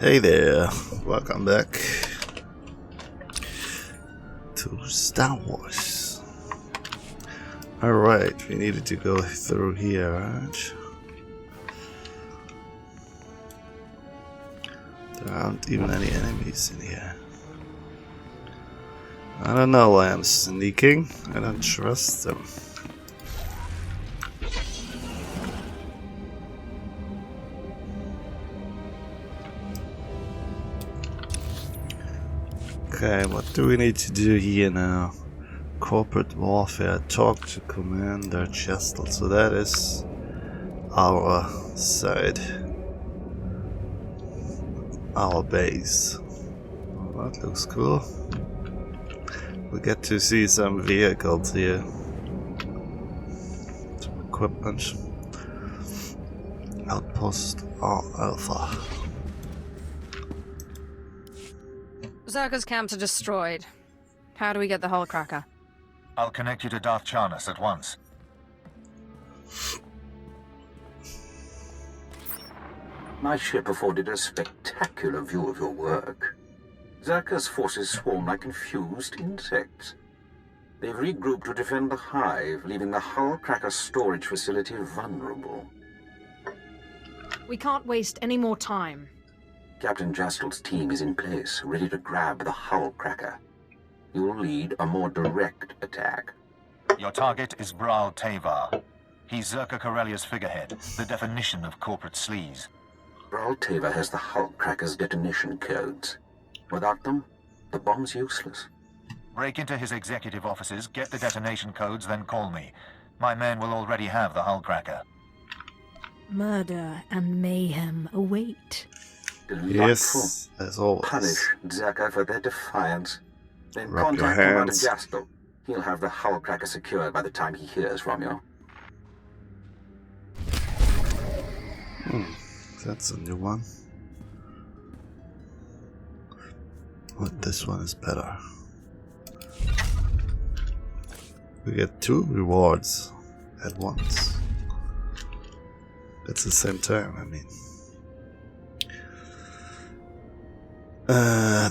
Hey there, welcome back to Star Wars. Alright, we needed to go through here, right? There aren't even any enemies in here. I don't know why I'm sneaking, I don't trust them. Okay, what do we need to do here now? Corporate warfare, talk to Commander Chestel. So that is our side. Our base. Well, that looks cool. We get to see some vehicles here. Some equipment. Outpost Alpha. Zerka's camps are destroyed. How do we get the hull cracker? I'll connect you to Darth Charnas at once. My ship afforded a spectacular view of your work. Zerka's forces swarm like confused insects. They've regrouped to defend the hive, leaving the hull cracker storage facility vulnerable. We can't waste any more time. Captain Jastel's team is in place, ready to grab the hull cracker. You'll lead a more direct attack. Your target is Bral Tavar. He's Zerka Corellia's figurehead, the definition of corporate sleaze. Bral Tavar has the hull cracker's detonation codes. Without them, the bomb's useless. Break into his executive offices, get the detonation codes, then call me. My men will already have the hull cracker. Murder and mayhem await. Yes, as always. Punish Zerka for their defiance. Then Rub your contact Commander hands. Jastel. He'll have the hull cracker secured by the time he hears from you. That's a new one. But this one is better. We get 2 rewards at once. At the same time, I mean.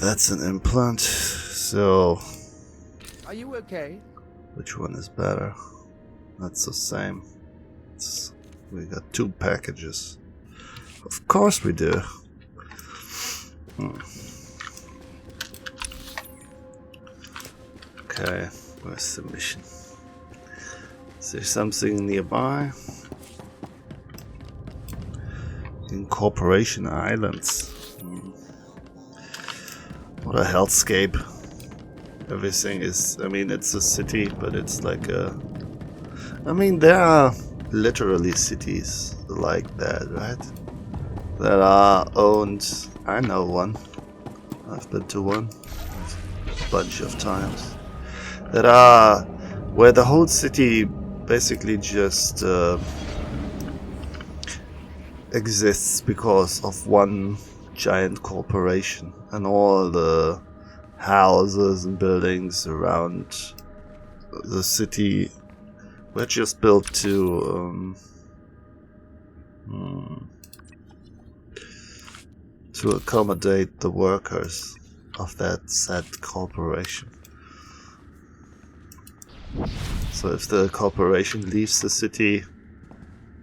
That's an implant. So, Are you okay? which one is better? That's the same. We got 2 packages. Of course we do. Okay, where's the mission? Is there something nearby? Incorporation Islands. What a hellscape. Everything is, I mean, it's a city, but it's like a... I mean, there are literally cities like that, right? That are owned... I know one. I've been to one a bunch of times. That are... where the whole city basically just exists because of one giant corporation, and all the houses and buildings around the city were just built to accommodate the workers of that said corporation. So if the corporation leaves the city,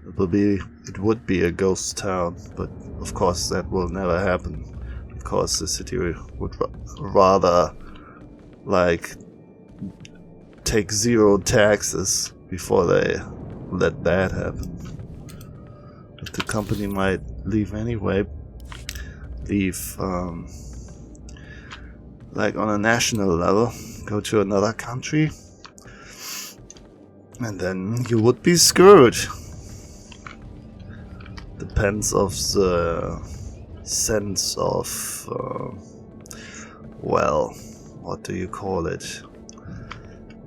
it would be a ghost town, but of course that will never happen, because the city would rather like take 0 taxes before they let that happen. But the company might leave anyway. Leave like on a national level, go to another country, and then you would be screwed. Depends of the sense of well, what do you call it?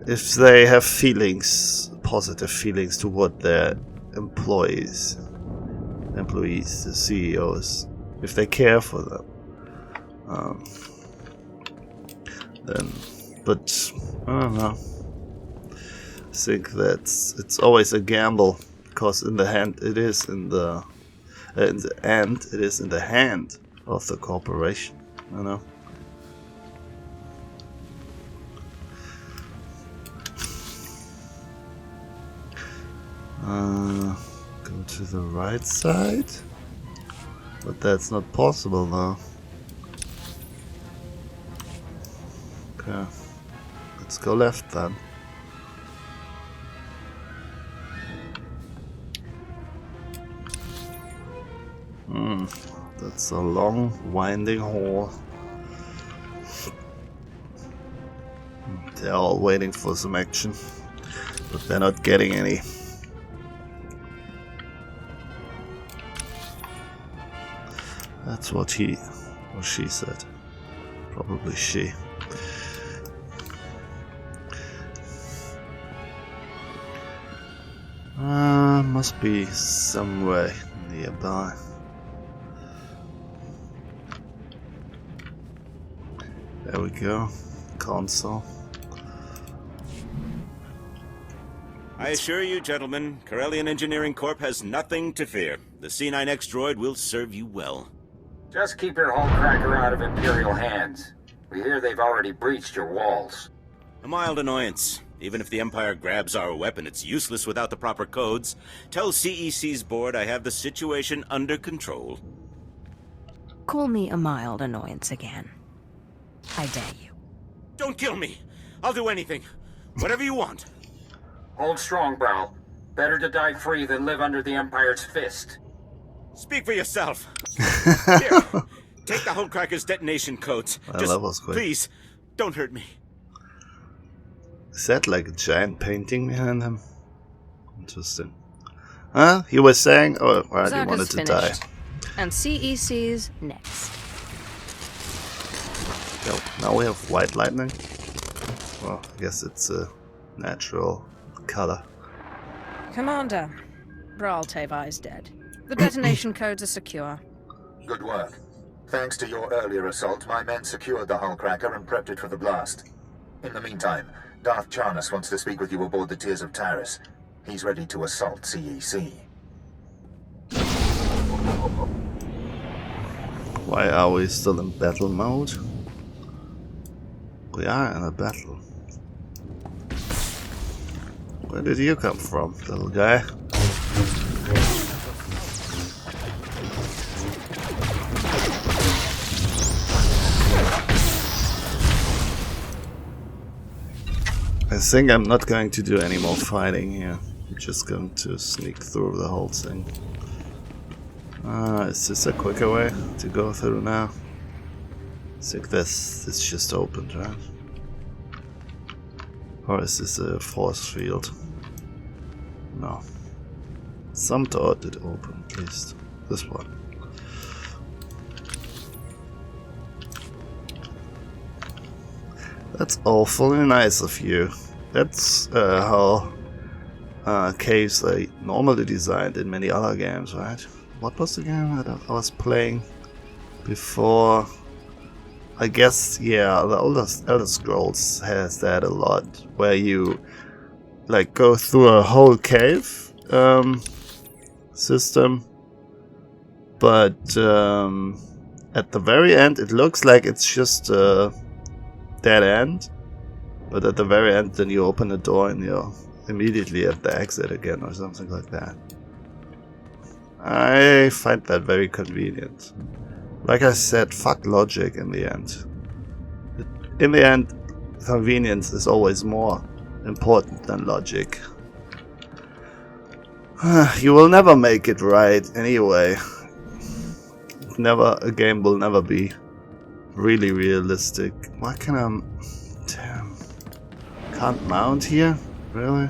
If they have feelings, positive feelings toward their employees, the CEOs, if they care for them, then, but I don't know. I think that it's always a gamble, because in the end it is in the end it is in the hand of the corporation, you know. Go to the right side, but that's not possible now. Okay, let's go left then. That's a long, winding hall. They're all waiting for some action, but they're not getting any. That's what he or she said. Probably she. Must be somewhere nearby. There we go. Console. I assure you, gentlemen, Corellian Engineering Corp has nothing to fear. The C9X droid will serve you well. Just keep your Hullcracker out of Imperial hands. We hear they've already breached your walls. A mild annoyance. Even if the Empire grabs our weapon, it's useless without the proper codes. Tell CEC's board I have the situation under control. Call me a mild annoyance again. I dare you. Don't kill me! I'll do anything. Whatever you want. Hold strong, Browl. Better to die free than live under the Empire's fist. Speak for yourself. Here, take the Hullcracker's detonation codes. Well, that was quick. Please, don't hurt me. Is that like a giant painting behind him? Interesting. Huh? You were saying? Oh, right, you wanted to die. And CEC's next. So, now we have white lightning. Well, I guess it's a natural color. Commander, Brawl Teva is dead. The detonation codes are secure. Good work. Thanks to your earlier assault, my men secured the Hullcracker and prepped it for the blast. In the meantime, Darth Charnas wants to speak with you aboard the Tears of Taris. He's ready to assault CEC. Why are we still in battle mode? We are in a battle. Where did you come from, little guy? I think I'm not going to do any more fighting here. I'm just going to sneak through the whole thing. Is this a quicker way to go through now? I think this just opened, right? Or is this a force field? No. Some door did open, at least. This one. That's awfully nice of you. That's how caves are normally designed in many other games, right? What was the game that I was playing before? I guess, yeah, the Elder Scrolls has that a lot, where you like go through a whole cave system, but at the very end it looks like it's just a dead end, but at the very end then you open a door and you're immediately at the exit again or something like that. I find that very convenient. Like I said, fuck logic in the end. In the end, convenience is always more important than logic. You will never make it right anyway. A game will never be really realistic. Why can I... Damn. Can't mount here? Really?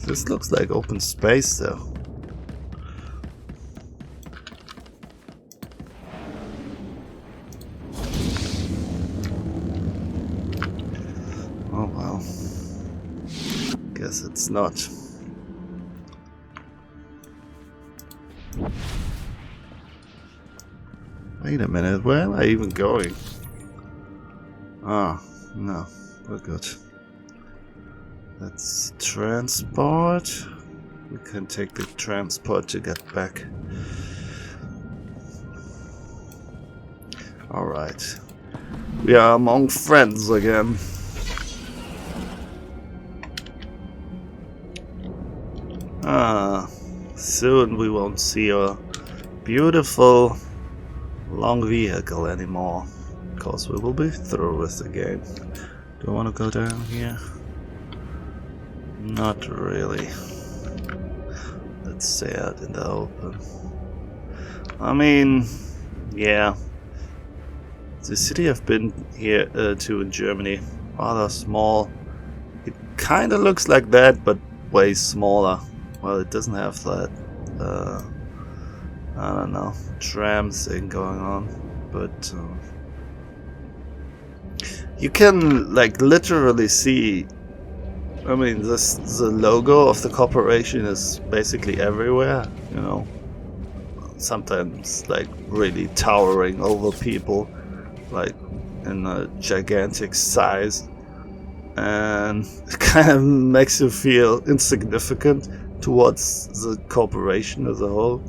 This looks like open space though. Oh well. Guess it's not. Wait a minute, where am I even going? Ah, no, we're good. That's transport. We can take the transport to get back. Alright. We are among friends again. Soon we won't see a beautiful long vehicle anymore, because we will be through with the game. Do I want to go down here? Not really. Let's stay out in the open. I mean, yeah. The city I've been here to in Germany, rather small. It kind of looks like that, but way smaller. Well, it doesn't have that, I don't know, tram thing going on, but you can like literally see. I mean, the logo of the corporation is basically everywhere. You know, sometimes like really towering over people, like in a gigantic size, and it kind of makes you feel insignificant towards the corporation as a whole.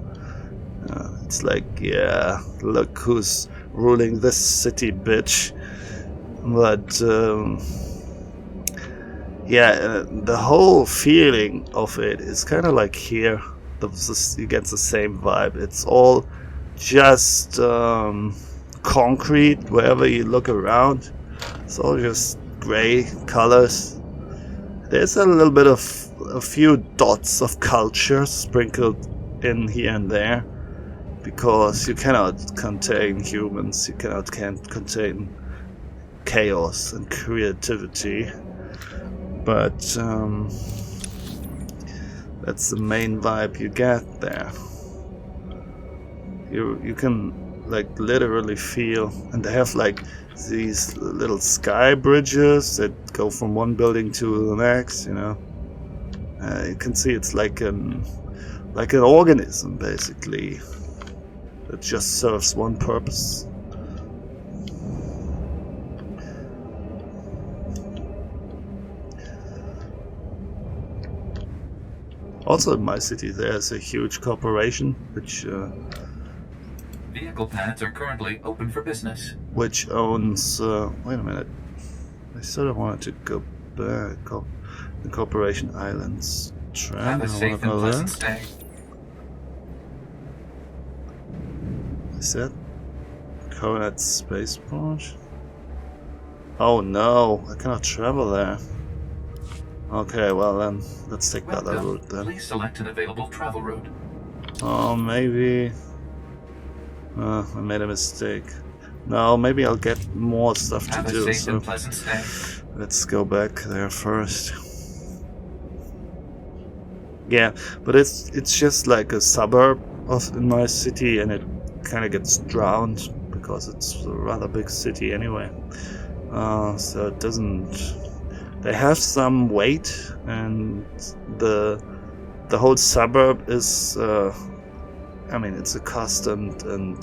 It's like, yeah, look who's ruling this city, bitch. But yeah, the whole feeling of it is kind of like here. You get the same vibe. It's all just concrete wherever you look around. It's all just gray colors. There's a little bit of a few dots of culture sprinkled in here and there, because you cannot contain humans, you cannot contain chaos and creativity. But that's the main vibe you get there. You can like literally feel, and they have like these little sky bridges that go from one building to the next, you know. You can see it's like an organism basically that just serves one purpose. Also in my city there's a huge corporation which vehicle paths are currently open for business. Which owns wait a minute. I sort of wanted to go back. The Corporation Islands tram. Have a safe and pleasant stay. Is that Coronet Spaceport? Oh no, I cannot travel there. Okay, well then, let's take the other route then. Please select an available travel route. Oh, maybe... I made a mistake. No, maybe I'll get more stuff to do, Have a safe so and pleasant stay. let's go back there first. Yeah, but it's just like a suburb of my city, and it kind of gets drowned because it's a rather big city anyway. So it doesn't. They have some weight, and the whole suburb is. I mean, it's accustomed, and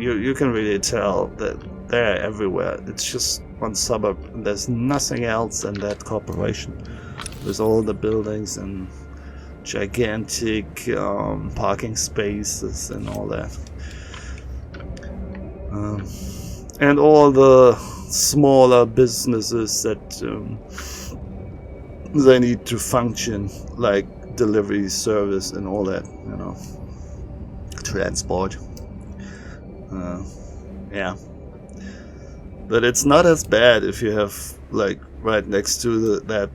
you can really tell that they're everywhere. It's just one suburb, and there's nothing else than that corporation, with all the buildings and gigantic parking spaces and all that, and all the smaller businesses that they need to function, like delivery service and all that, you know, transport. Yeah, but it's not as bad if you have like right next to that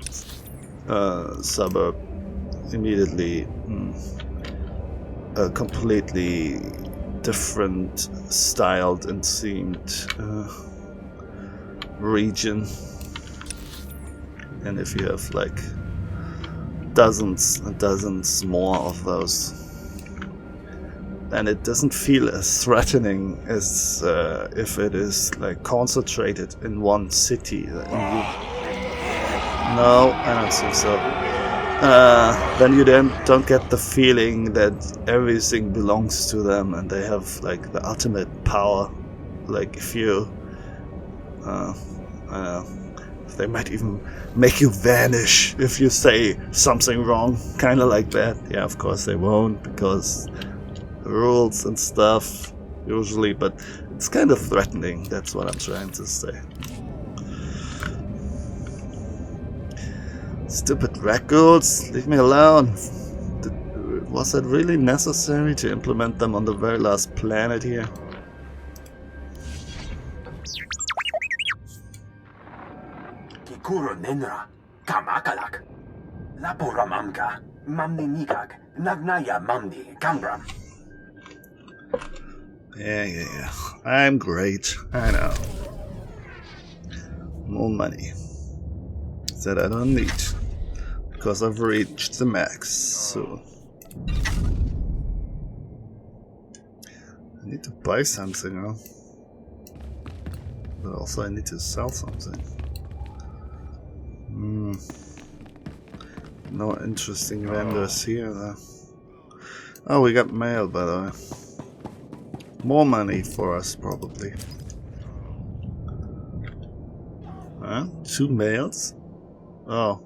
suburb immediately a completely different styled and themed region, and if you have like dozens and dozens more of those, and it doesn't feel as threatening as if it is like concentrated in one city. No, I don't think so. Then you don't get the feeling that everything belongs to them and they have like the ultimate power. Like if you, stuff. They might even make you vanish if you say something wrong. Kinda like that. Yeah, of course they won't, because the rules and stuff, usually, but it's kind of threatening, that's what I'm trying to say. Stupid records, leave me alone. Was it really necessary to implement them on the very last planet here? Kikuro Nenra, Kamakalak, Laporamamka, Mamni Nikak, Nagnaya Mamni, Kambram. Yeah. I'm great. I know. More money. That I don't need. Because I've reached the max, so... I need to buy something, huh? But also I need to sell something. No interesting vendors here, though. Oh, we got mail, by the way. More money for us, probably. Huh? 2 mails? Oh.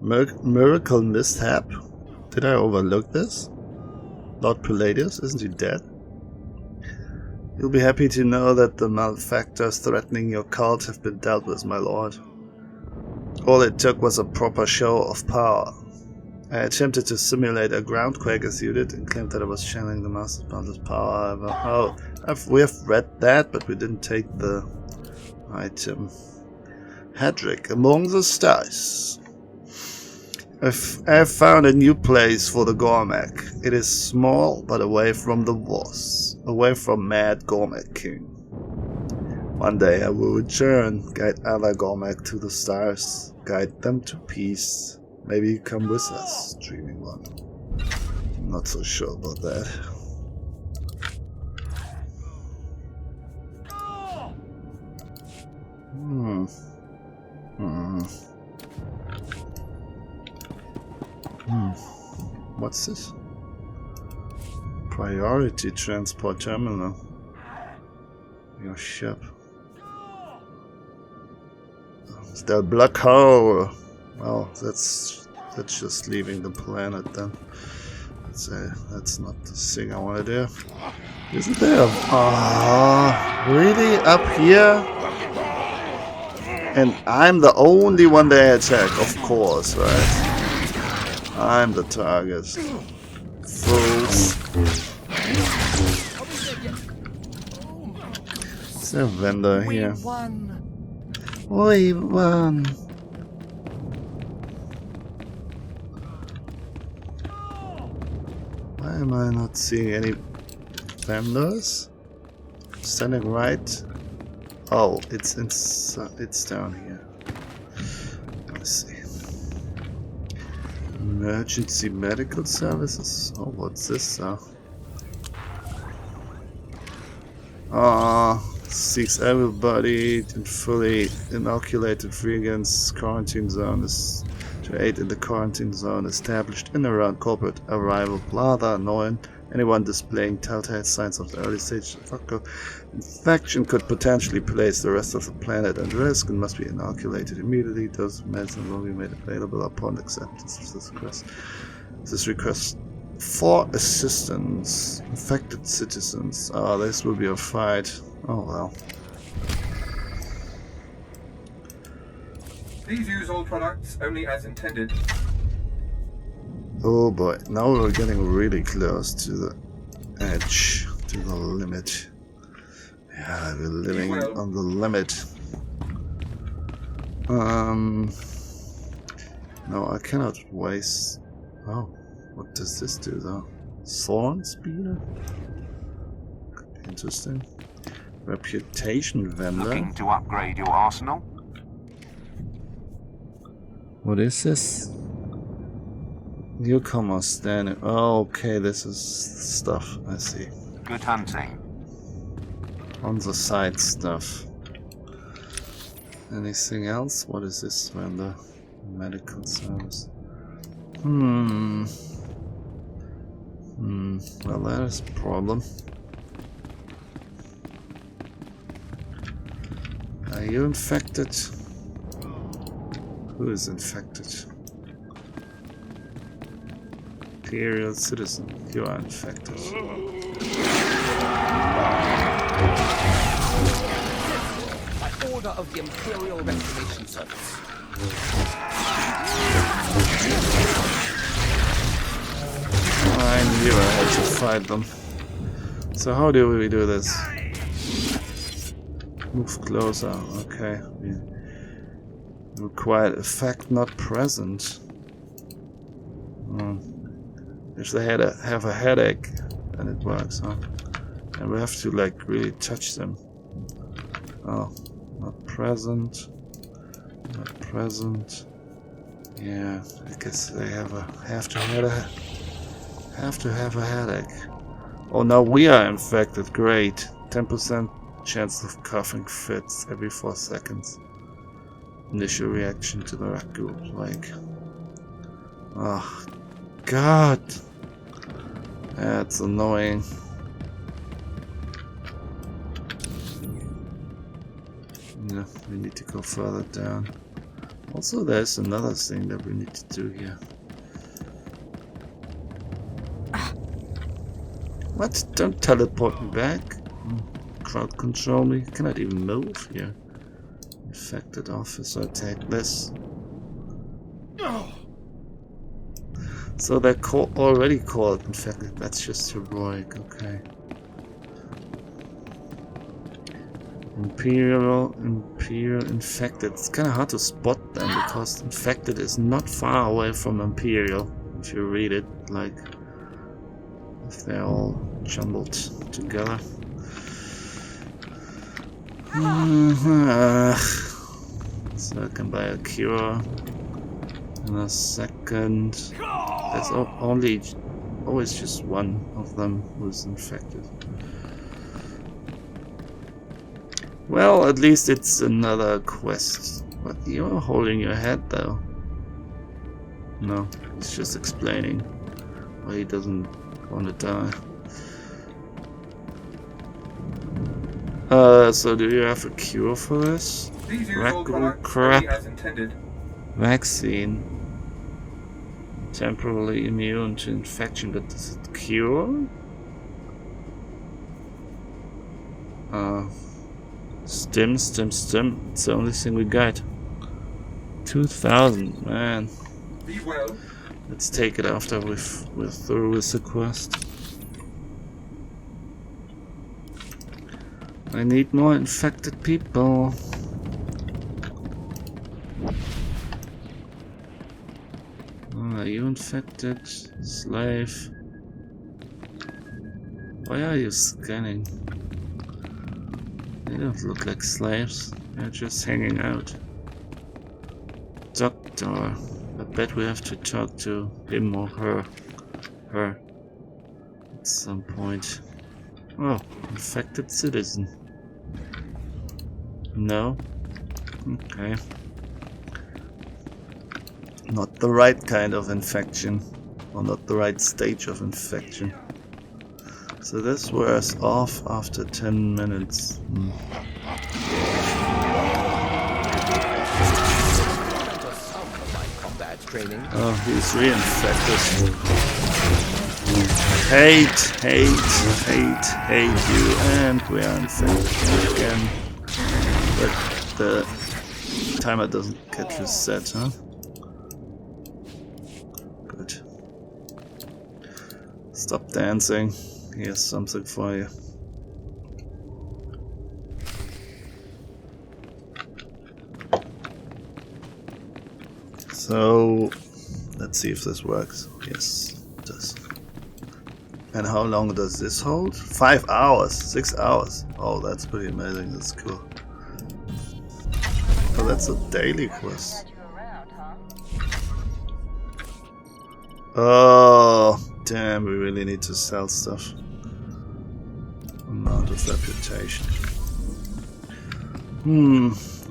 Miracle mishap? Did I overlook this? Lord Palladius, isn't he dead? You'll be happy to know that the malefactors threatening your cult have been dealt with, my lord. All it took was a proper show of power. I attempted to simulate a groundquake as you did and claimed that I was channeling the Master's boundless power, however. We have read that, but we didn't take the item. Hedrick, among the stars. I've found a new place for the Gormak. It is small, but away from the wars. Away from Mad Gormak King. One day I will return, guide other Gormak to the stars, guide them to peace. Maybe you come with us, Dreaming One. I'm not so sure about that. What's this? Priority transport terminal. Your ship. Is there a black hole? Well, that's just leaving the planet then. That's not the thing I want to do. Isn't there? Really? Up here? And I'm the only one they attack, of course, right? I'm the target. Fools. Is there a vendor here? We won. Why am I not seeing any vendors? Standing right. Oh, it's down here. Let's see. Emergency medical services. Oh, what's this? Seeks everybody in fully inoculated vegans. Quarantine zone is to aid in the quarantine zone established in and around corporate arrival. Rather annoying. Anyone displaying telltale signs of the early stage of infection could potentially place the rest of the planet at risk and must be inoculated immediately. Those medicine will be made available upon acceptance of this request. This request for assistance. Infected citizens. Oh, this will be a fight. Oh well. Please use all products only as intended. Oh boy, now we're getting really close to the edge, to the limit. Yeah, we're living on the limit. No, I cannot waste. Oh, what does this do though? Thorn speeder? Interesting. Reputation vendor. Looking to upgrade your arsenal? What is this? Newcomer standing. Oh, okay, this is stuff. I see. Good hunting. On the side stuff. Anything else? What is this vendor? Medical service. Well, that is a problem. Are you infected? Who is infected? Imperial citizen, you are infected. By order of the Imperial Restoration Service. I knew I had to fight them. So how do we do this? Move closer, okay. We require effect not present. If they have a headache, then it works, huh? And we have to like really touch them. Oh, not present. Not present. Yeah, I guess they have to have a headache. Oh, now we are infected. Great. 10% chance of coughing fits every 4 seconds. Initial reaction to the ragu plague. Oh, God. That's annoying. Yeah, we need to go further down. Also, there's another thing that we need to do here. What? Don't teleport me back. Crowd control me. Cannot even move here. Infected officer, take this. So they're already called infected. That's just heroic. Okay. Imperial infected. It's kind of hard to spot them because infected is not far away from Imperial. If you read it, like if they're all jumbled together. So I can buy a cure in a second. There's always just one of them who's infected. Well, at least it's another quest. But you're holding your head though. No, he's just explaining why he doesn't want to die. So do you have a cure for this? Crap. As intended. Vaccine. Temporarily immune to infection, but does it cure? Stim. It's the only thing we got. 2,000, man. Be well. Let's take it after we're through with the quest. I need more infected people. Are you infected? Slave? Why are you scanning? They don't look like slaves. They're just hanging out. Doctor. I bet we have to talk to him or her. Her. At some point. Oh, infected citizen. No? Okay. Not the right kind of infection. Or not the right stage of infection. So this wears off after 10 minutes. Oh, he's reinfected. Hate you, and we are infected again. But the timer doesn't get reset, huh? Good. Stop dancing. Here's something for you. So, let's see if this works. Yes, it does. And how long does this hold? 5 hours, 6 hours. Oh, that's pretty amazing. That's cool. Oh, that's a daily quest. Oh, damn, we really need to sell stuff. Amount of reputation.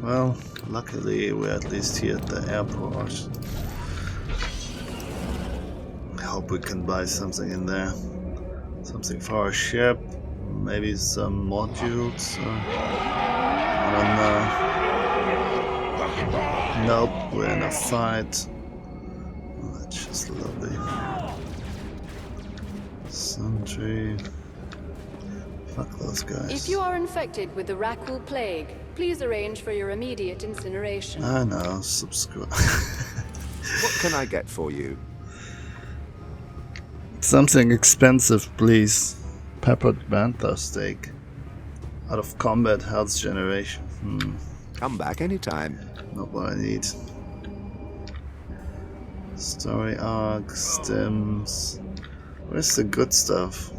Well, luckily we're at least here at the airport. I hope we can buy something in there. Something for our ship. Maybe some modules. I don't know. Nope, we're in a fight. Oh, that's just lovely. Sundry. Fuck those guys. If you are infected with the Rakul plague, please arrange for your immediate incineration. I know, subscribe. What can I get for you? Something expensive, please. Peppered bantha steak. Out of combat health generation. Come back anytime. Not what I need. Story arc, stims. Where's the good stuff?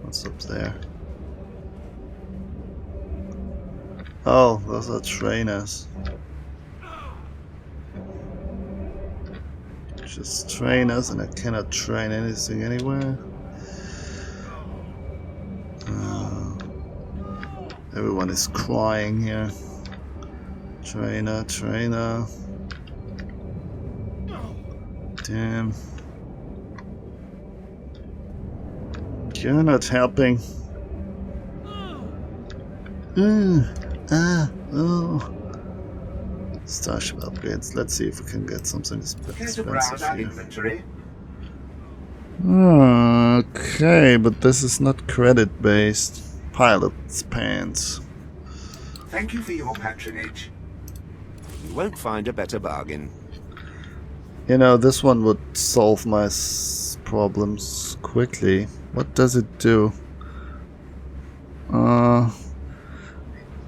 What's up there? Oh, those are trainers. Just trainers, and I cannot train anything anywhere. Everyone is crying here. Trainer. Damn. You're not helping. Starship upgrades. Let's see if we can get something expensive here. Okay, but this is not credit based. Pilot's pants. Thank you for your patronage. You won't find a better bargain. You know, this one would solve my problems quickly. What does it do?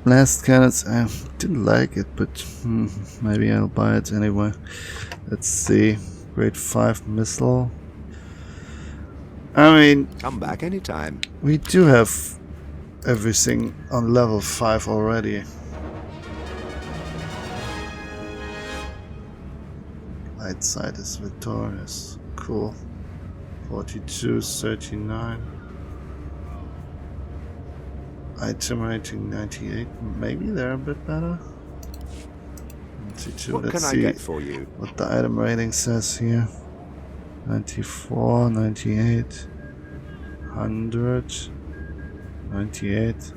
Blast cannons. I didn't like it, but maybe I'll buy it anyway. Let's see. Grade 5 missile. I mean, come back anytime. We do have everything on level 5 already. Light side is victorious. Cool. 42, 39. Item rating 98. Maybe they're a bit better. 92. What Let's can see I get for you? what the item rating says here. 94, 98, 100, 98.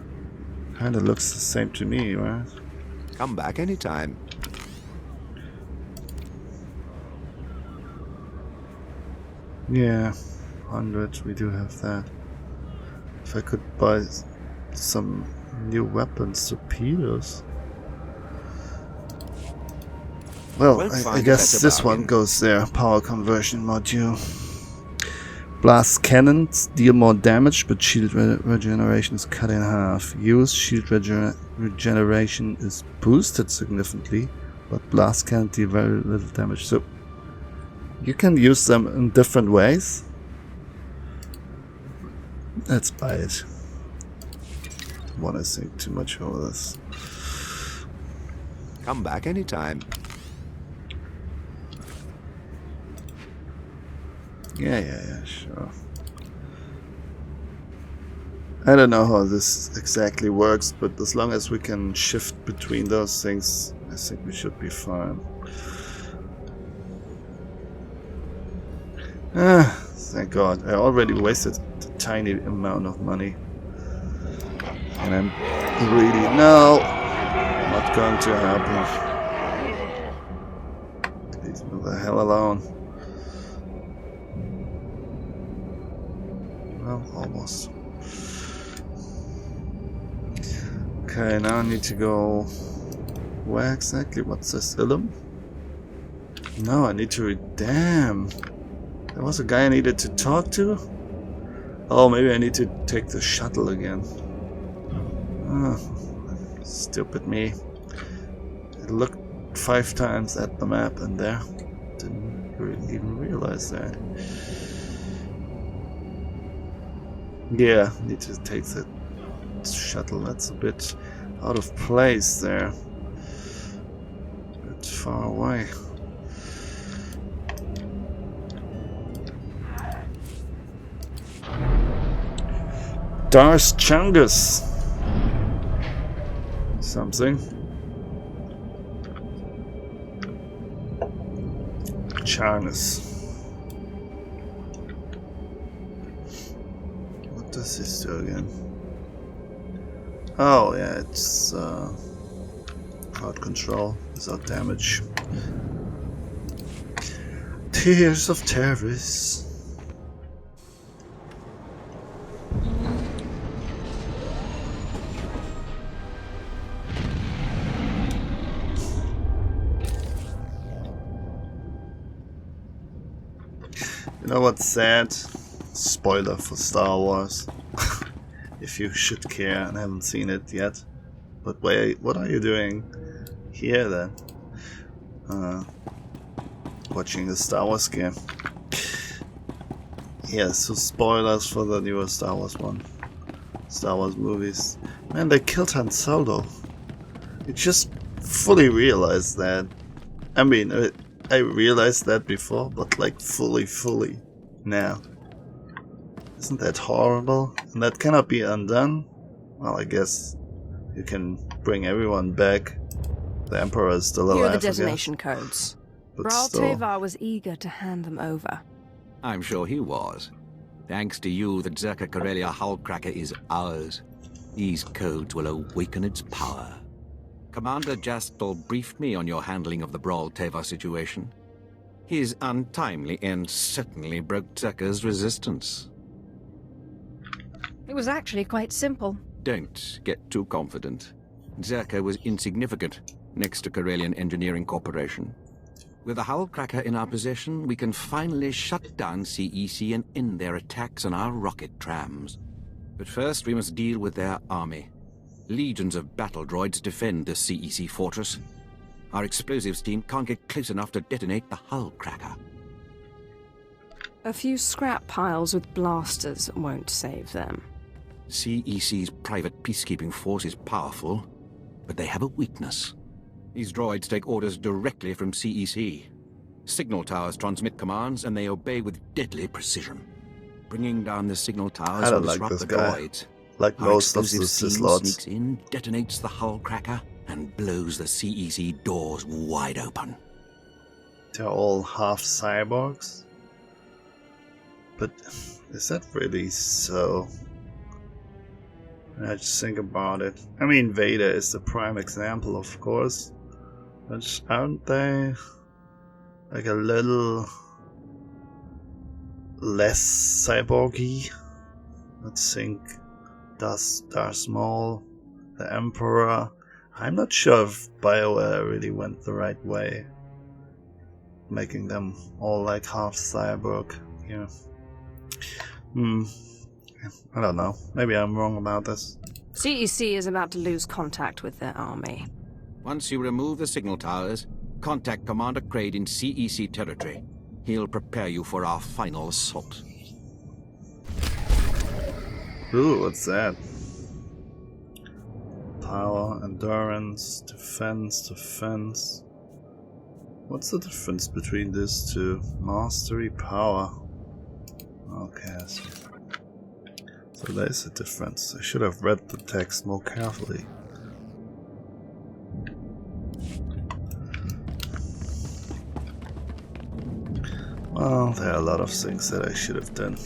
Kinda looks the same to me, right? Come back anytime. Yeah, 100, we do have that. If I could buy some new weapons, torpedoes. Well, I guess this one goes there. Power conversion module. Blast cannons deal more damage, but shield regeneration is cut in half. Use shield regeneration is boosted significantly, but blast cannon deal very little damage. So you can use them in different ways. Let's buy it. I want to think too much over this. Come back anytime. Yeah, sure. I don't know how this exactly works, but as long as we can shift between those things, I think we should be fine. Thank God. I already wasted a tiny amount of money. And I'm really... No! Not going to happen. Leave me the hell alone. Well, almost. Okay, now I need to go... Where exactly? What's this? Ilum? No, I need to... Damn! There was a guy I needed to talk to? Oh, maybe I need to take the shuttle again. Oh, stupid me. I looked 5 times at the map and there. Didn't even realize that. Yeah, need to take the shuttle. That's a bit out of place there. A bit far away. Darth Chungus. Something. Charnus. What does this do again? Oh yeah, it's Out control, without damage. Tears of Taris. You know what's sad? Spoiler for Star Wars. If you should care and haven't seen it yet. But wait, what are you doing here then? Watching the Star Wars game. Yeah, so spoilers for the newer Star Wars movies. Man, they killed Han Solo. You just fully realized that. I mean, I realized that before, but like fully now. Isn't that horrible? And that cannot be undone? Well, I guess you can bring everyone back. The Emperor is still alive. Here are the detonation codes. But Bral still. Tevar was eager to hand them over. I'm sure he was. Thanks to you, the Zerka Corellia Hullcracker is ours. These codes will awaken its power. Commander Jastel briefed me on your handling of the Bral Tevar situation. His untimely end certainly broke Zerka's resistance. It was actually quite simple. Don't get too confident. Zerka was insignificant next to Corellian Engineering Corporation. With the Hullcracker in our possession, we can finally shut down CEC and end their attacks on our rocket trams. But first, we must deal with their army. Legions of battle droids defend the CEC fortress. Our explosives team can't get close enough to detonate the Hullcracker. A few scrap piles with blasters won't save them. CEC's private peacekeeping force is powerful, but they have a weakness. These droids take orders directly from CEC. Signal towers transmit commands, and they obey with deadly precision. Bringing down the signal towers I don't will like disrupt this the guy. droids. Like Our most of the explosives Sith team Lords. sneaks in, detonates the Hullcracker, and blows the CEC doors wide open. They're all half cyborgs? But is that really so? I just think about it. I mean, Vader is the prime example, of course. But aren't they like a little less cyborgy? Let's think. Darth Maul, the Emperor. I'm not sure if BioWare really went the right way, making them all like half cyborg. Yeah. I don't know. Maybe I'm wrong about this. CEC is about to lose contact with their army. Once you remove the signal towers, contact Commander Kraid in CEC territory. He'll prepare you for our final assault. Ooh, what's that? Power, endurance, defense. What's the difference between these two? Mastery, power. Okay, I see. So there's a difference. I should have read the text more carefully. Well, there are a lot of things that I should have done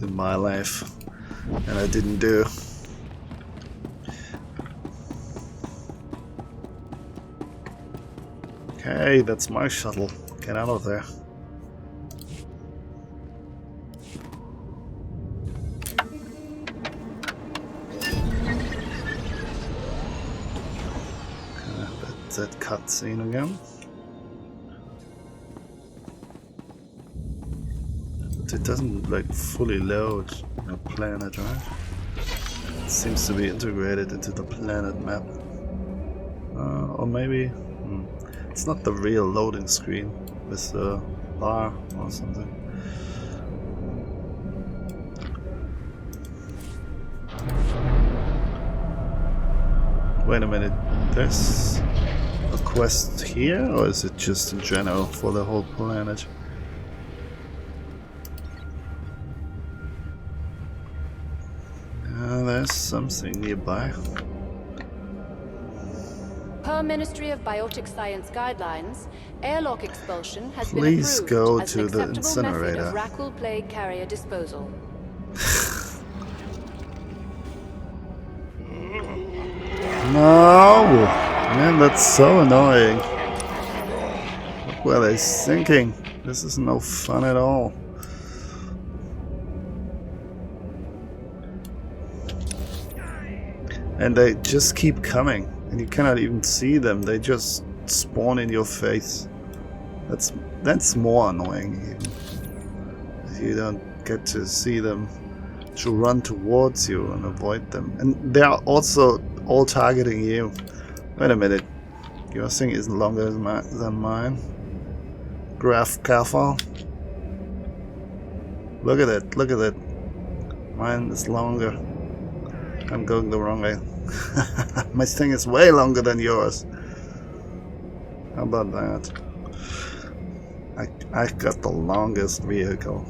in my life, and I didn't do. Okay, that's my shuttle. Get out of there. That's that cutscene again. But it doesn't like fully load a planet, right? It seems to be integrated into the planet map. Or maybe it's not the real loading screen with the bar or something. Wait a minute, there's a quest here, or is it just in general for the whole planet? There's something nearby. Per Ministry of Biotic Science guidelines, airlock expulsion has Please been go approved as to an the acceptable method incinerator. of Rakul plague carrier disposal. No! Man, that's so annoying. What were they thinking? This is no fun at all. And they just keep coming, and you cannot even see them. They just spawn in your face. That's more annoying even. You don't get to see them, to run towards you and avoid them. And they are also all targeting you. Wait a minute. Your thing isn't longer than mine. Graph careful. Look at it, look at it. Mine is longer. I'm going the wrong way. My thing is way longer than yours. How about that? I got the longest vehicle.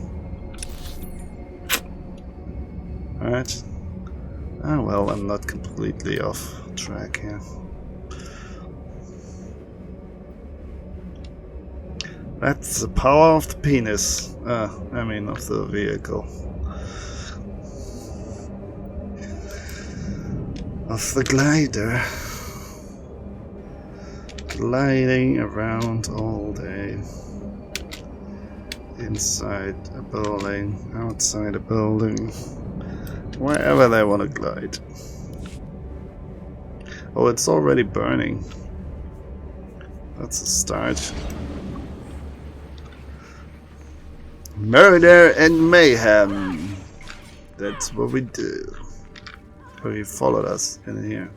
Alright. Oh well, I'm not completely off track here. That's the power of the penis. I mean of the vehicle. Of the glider. Gliding around all day. Inside a building, outside a building. Wherever they want to glide. Oh, it's already burning. That's a start. Murder and mayhem. That's what we do. Oh, he followed us in here.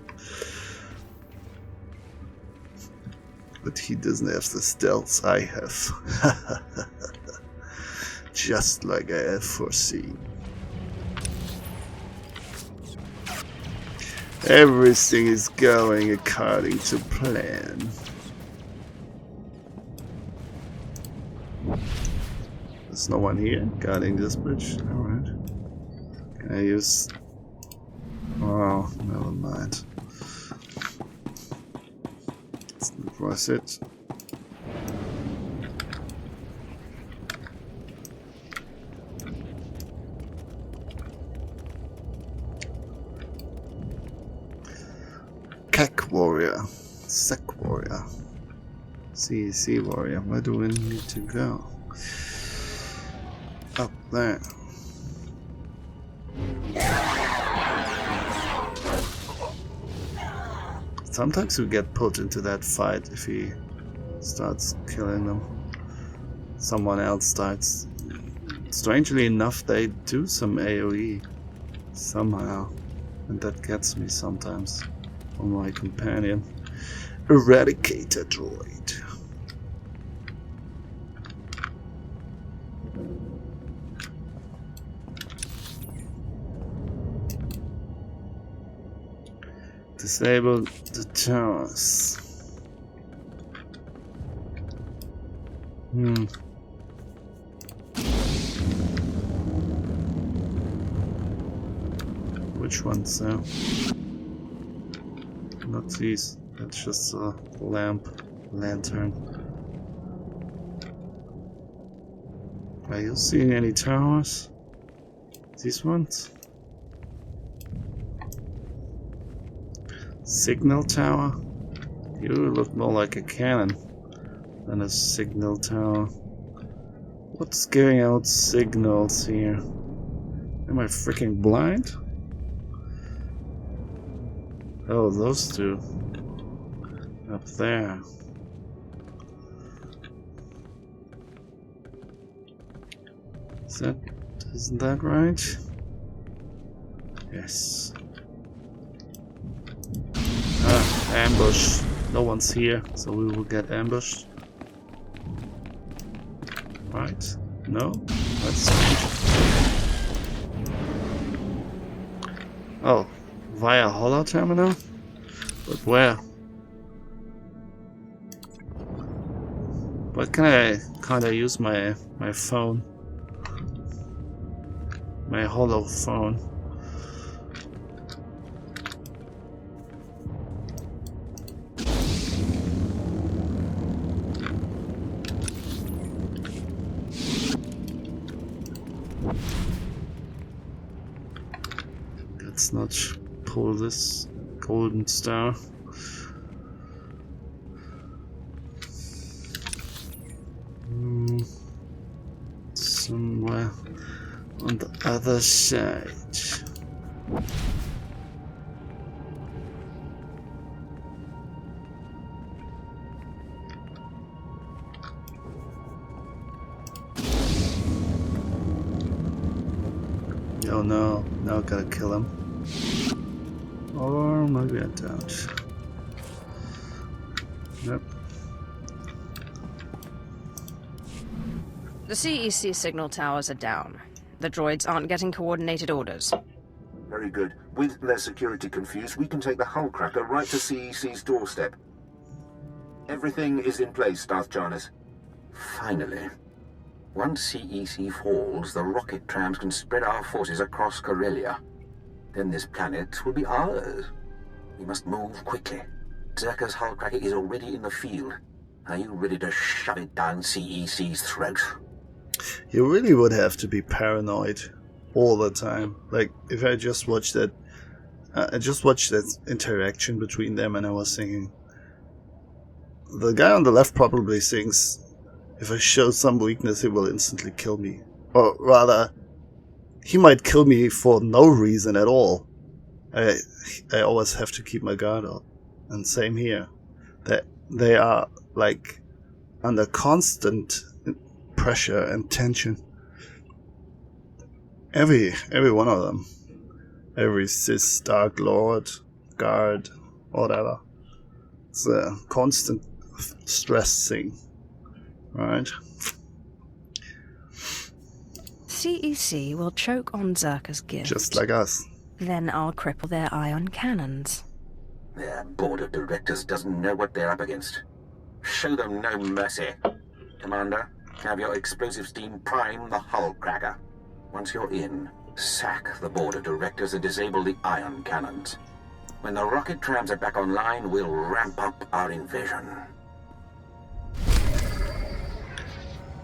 But he doesn't have the stealth I have. Just like I had foreseen. Everything is going according to plan. There's no one here guarding this bridge. Alright. Can I use... Oh, never mind. It's not worth it. Kek warrior. Sec warrior. CEC warrior. Where do we need to go? Up there. Sometimes we get put into that fight if he starts killing them. Someone else starts. Strangely enough, they do some AoE somehow, and that gets me sometimes on my companion. Eradicator droid. Disable the towers. Which ones though? Not these. That's just a lantern. Are you seeing any towers? These ones? Signal tower? You look more like a cannon than a signal tower. What's giving out signals here? Am I freaking blind? Oh, those two. Up there. Isn't that right? Yes. Ambush. No one's here, so we will get ambushed. Right? No? That's strange. Oh, via holo terminal? But where? But can't I use my phone? My holo phone. Let's not pull this golden star. On the other side. Oh no, now I gotta kill him. Or maybe I don't. Nope. The CEC signal towers are down. The droids aren't getting coordinated orders. Very good. With their security confused, we can take the hull cracker right to CEC's doorstep. Everything is in place, Darth Jarnus. Finally. Once CEC falls, the rocket trams can spread our forces across Corellia. Then this planet will be ours. We must move quickly. Zerka's hull cracker is already in the field. Are you ready to shove it down CEC's throat? You really would have to be paranoid all the time. Like, if I just watched that, interaction between them, and I was thinking, the guy on the left probably thinks, if I show some weakness, he will instantly kill me. Or rather, he might kill me for no reason at all. I always have to keep my guard up. And same here. They are, like, under constant pressure and tension. Every one of them. Every Sith, Dark Lord, Guard, whatever. It's a constant stress thing. Right? CEC will choke on Zerka's gift. Just like us. Then I'll cripple their ion cannons. Their board of directors doesn't know what they're up against. Show them no mercy. Commander, have your explosives team prime the hull cracker. Once you're in, sack the board of directors and disable the ion cannons. When the rocket trams are back online, we'll ramp up our invasion.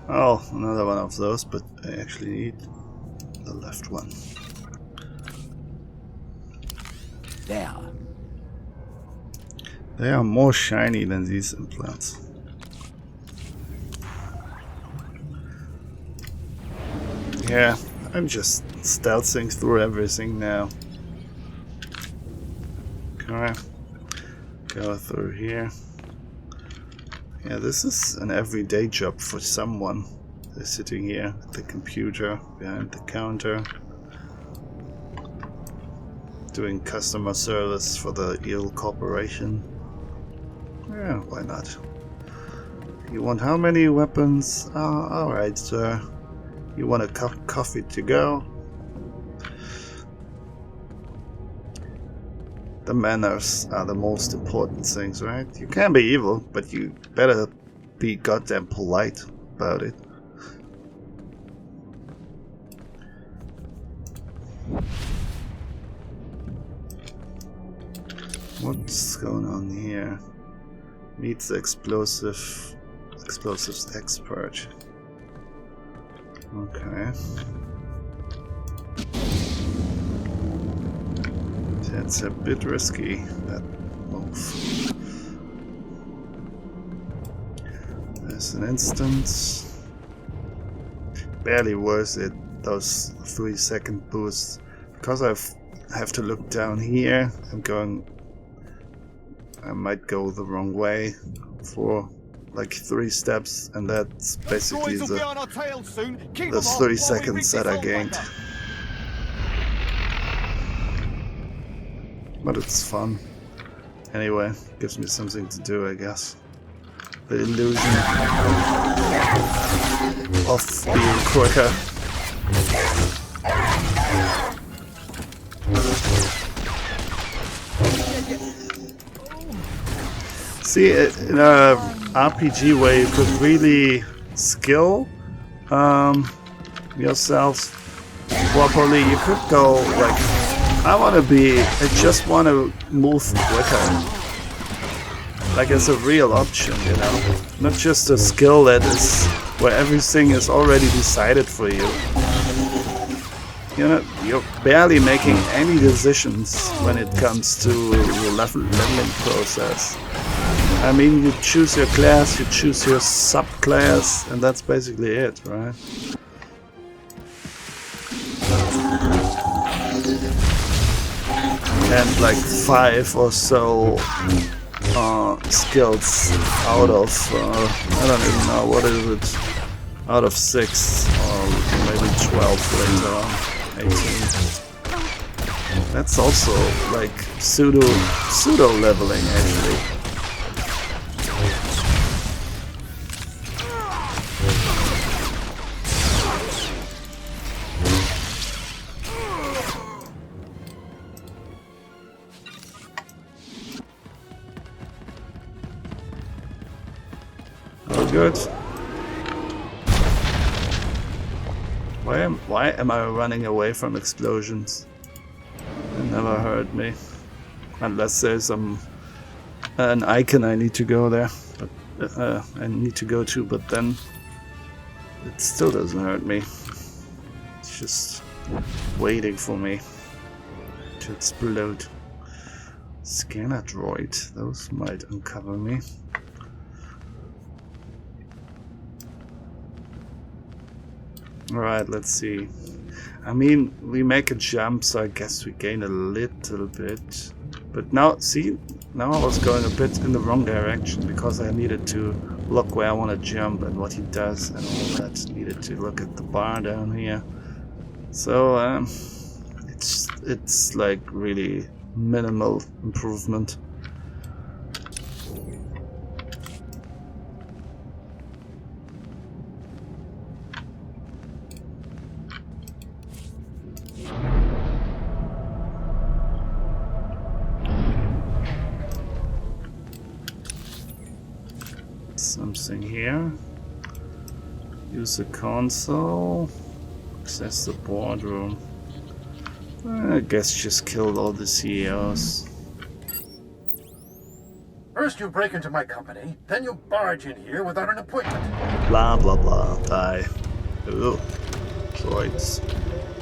Oh, another one of those, but I actually need the left one. There. They are more shiny than these implants. Yeah, I'm just stealthing through everything now. Okay. Go through here. Yeah, this is an everyday job for someone. They're sitting here at the computer, behind the counter, doing customer service for the EEL Corporation. Yeah, why not? You want how many weapons? Alright, sir. You want a cup of coffee to go? The manners are the most important things, right? You can be evil, but you better be goddamn polite about it. What's going on here? Meet the explosives expert. Okay. That's a bit risky, that move. There's an instance. Barely worth it, those 3-second boosts. Because I have to look down here, I might go the wrong way for like 3 steps, and that's basically the 30 seconds that I gained. But it's fun. Anyway, gives me something to do, I guess. The illusion of being quicker. See, in a RPG where you could really skill yourself properly, you could go like, I just want to move quicker. Like it's a real option, you know? Not just a skill that is where everything is already decided for you. You're barely making any decisions when it comes to the leveling process. I mean, you choose your class, you choose your subclass, and that's basically it, right? and like 5 or so skills out of I don't even know, what is it, out of 6 or maybe 12 later on, 18. That's also like pseudo leveling actually. Good. Why am I running away from explosions? They never hurt me. Unless there's an icon I need to go there. But I need to go to, but then it still doesn't hurt me. It's just waiting for me to explode. Scanner droid. Those might uncover me. Alright, let's see. I mean, we make a jump, so I guess we gain a little bit. But now, see, now I was going a bit in the wrong direction because I needed to look where I want to jump and what he does and all that. Needed to look at the bar down here. So, it's like really minimal improvement. Something here. Use the console. Access the boardroom. I guess just killed all the CEOs. First you break into my company, then you barge in here without an appointment. Blah blah blah. Die. Ooh. Droids.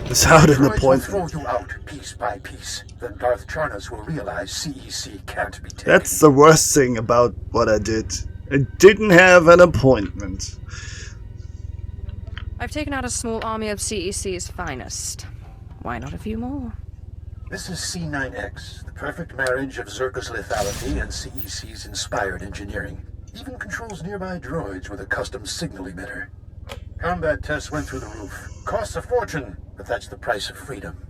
Without an appointment. Will throw you out piece by piece. Then Darth Charnas will realize CEC can't be taken. That's the worst thing about what I did. I didn't have an appointment. I've taken out a small army of CEC's finest. Why not a few more? This is C9X, the perfect marriage of Zerka's lethality and CEC's inspired engineering. Even controls nearby droids with a custom signal emitter. Combat tests went through the roof. Costs a fortune, but that's the price of freedom.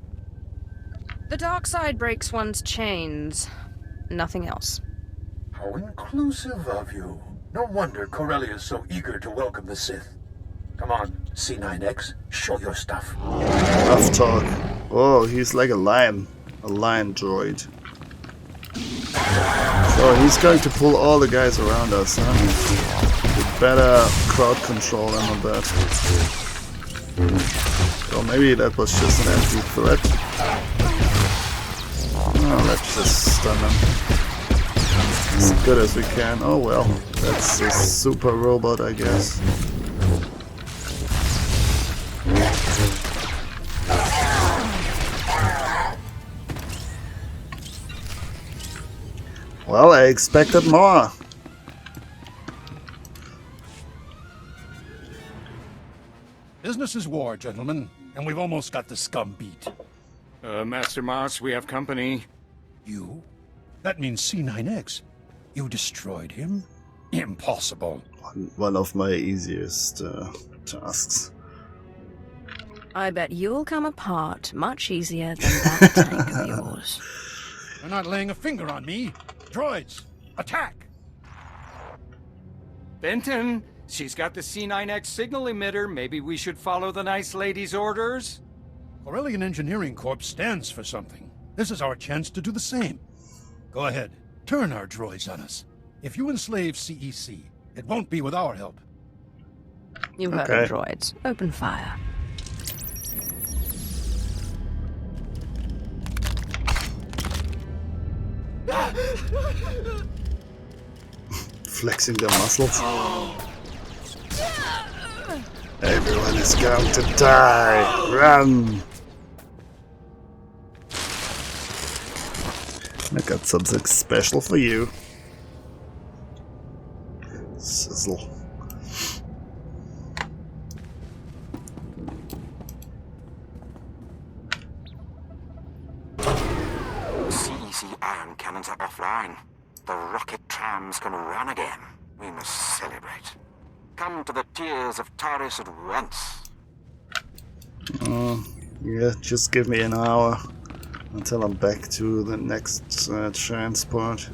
The dark side breaks one's chains. Nothing else. How inclusive of you. No wonder Corellia is so eager to welcome the Sith. Come on, C9X, show your stuff. Rough talk. Oh, he's like a lion droid. So he's going to pull all the guys around us, huh? We better crowd control him a bit. So maybe that was just an empty threat. Oh, let's just stun him. As good as we can. Oh well, that's a super robot, I guess. Well, I expected more. Business is war, gentlemen, and we've almost got the scum beat. Master Moss, we have company. You? That means C9X. You destroyed him? Impossible. One of my easiest tasks. I bet you'll come apart much easier than that tank of yours. You're not laying a finger on me. Droids, attack! Benton, she's got the C9X signal emitter. Maybe we should follow the nice lady's orders? Corellian Engineering Corp stands for something. This is our chance to do the same. Go ahead. Turn our droids on us. If you enslave CEC, it won't be with our help. You heard the droids. Open fire. Flexing their muscles. Everyone is going to die. Run! I got something special for you. Sizzle. fine. The rocket trams can run again. We must celebrate. Come to the Tears of Taris at once. Yeah, just give me an hour until I'm back to the next transport.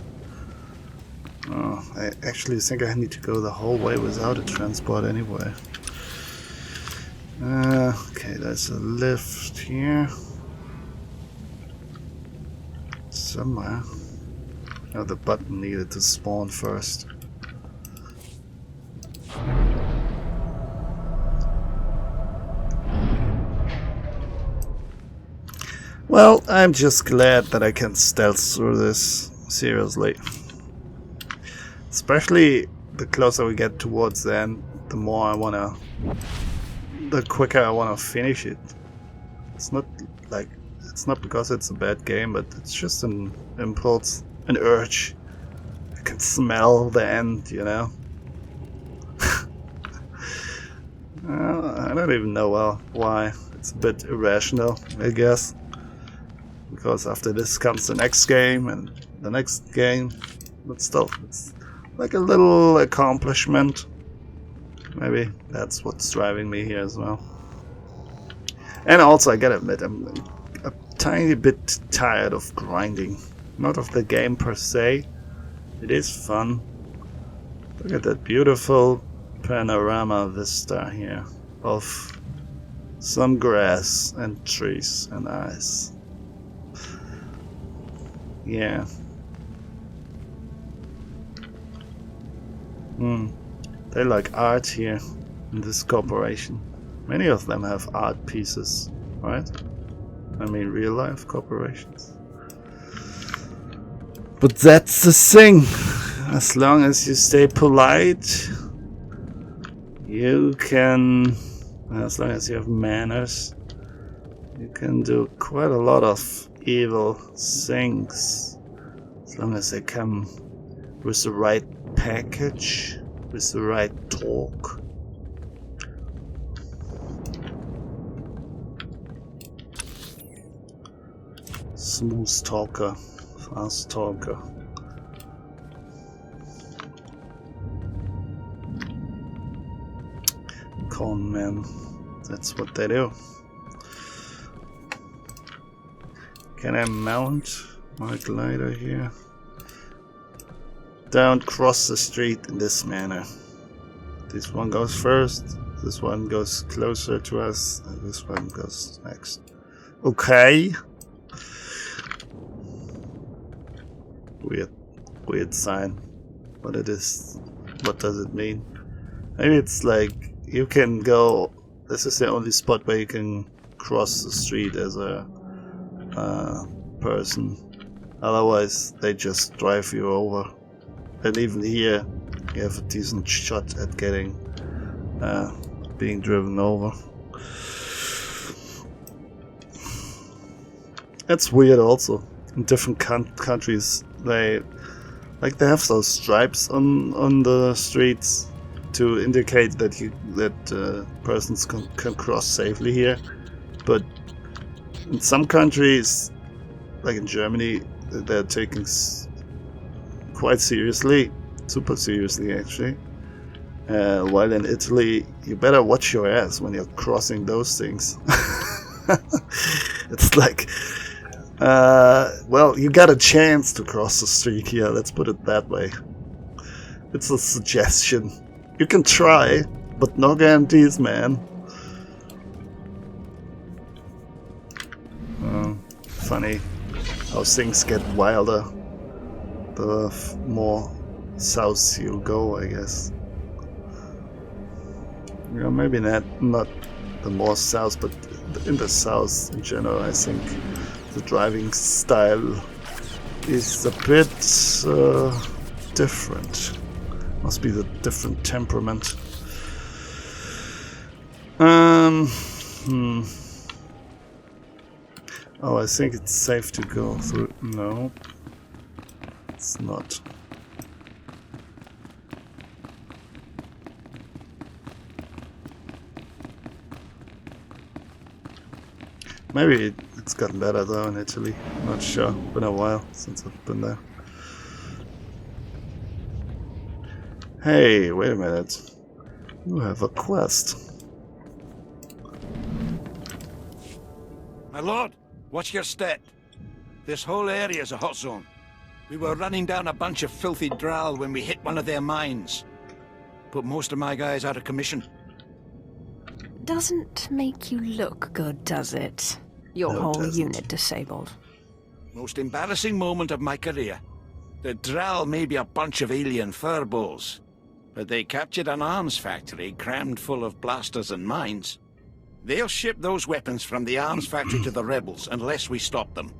I actually think I need to go the whole way without a transport anyway. Okay, there's a lift here. Somewhere. Oh, the button needed to spawn first. Well, I'm just glad that I can stealth through this, seriously. Especially the closer we get towards the end, the more I wanna... the quicker I wanna finish it. It's not like... it's not because it's a bad game, but it's just an impulse, an urge. I can smell the end, you know? I don't even know why. It's a bit irrational, I guess. Because after this comes the next game and the next game, but still, it's like a little accomplishment. Maybe that's what's driving me here as well. And also, I gotta admit, I'm a tiny bit tired of grinding. Not of the game per se. It is fun. Look at that beautiful panorama vista here of some grass and trees and ice. Yeah. They like art here in this corporation. Many of them have art pieces, right? I mean, real life corporations. But that's the thing. As long as you stay polite, you can, as long as you have manners, you can do quite a lot of evil things. As long as they come with the right package, with the right talk. Smooth talker, fast talker. Con men, that's what they do. Can I mount my glider here? Don't cross the street in this manner. This one goes first, this one goes closer to us, and this one goes next. Okay. Weird sign. What it is? What does it mean? Maybe it's like you can go. This is the only spot where you can cross the street as a person. Otherwise, they just drive you over. And even here, you have a decent shot at getting being driven over. That's weird. Also, in different countries, they have those stripes on the streets to indicate that persons can cross safely here. But in some countries, like in Germany, they're taking quite seriously, super seriously actually. While in Italy, you better watch your ass when you're crossing those things. It's like, well, you got a chance to cross the street here, let's put it that way. It's a suggestion. You can try, but no guarantees, man. Funny how things get wilder the more south you go, I guess. Yeah, maybe not the more south, but in the south in general, I think the driving style is a bit different. Must be the different temperament. Oh, I think it's safe to go through. No, it's not. Maybe it's gotten better though in Italy. Not sure. Been a while since I've been there. Hey, wait a minute. You have a quest. My lord, what's your step? This whole area is a hot zone. We were running down a bunch of filthy Drow when we hit one of their mines. Put most of my guys out of commission. Doesn't make you look good, does it? Your whole unit disabled. Most embarrassing moment of my career. The Drow may be a bunch of alien furballs, but they captured an arms factory crammed full of blasters and mines. They'll ship those weapons from the arms factory to the rebels unless we stop them.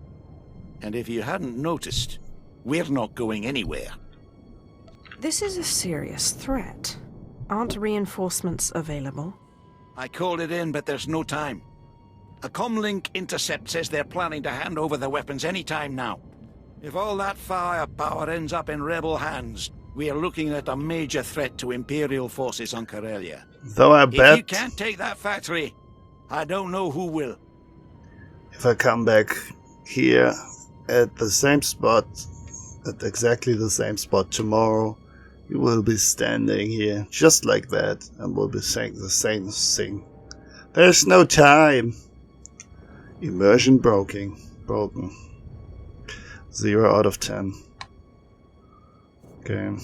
And if you hadn't noticed, we're not going anywhere. This is a serious threat. Aren't reinforcements available? I called it in, but there's no time. A comlink intercept says they're planning to hand over the weapons any time now. If all that firepower ends up in rebel hands, we are looking at a major threat to Imperial forces on Corellia. Though I bet... If you can't take that factory, I don't know who will. If I come back here at the same spot, at exactly the same spot tomorrow, you will be standing here just like that and will be saying the same thing. There's no time. Immersion broken. 0 out of 10. Okay.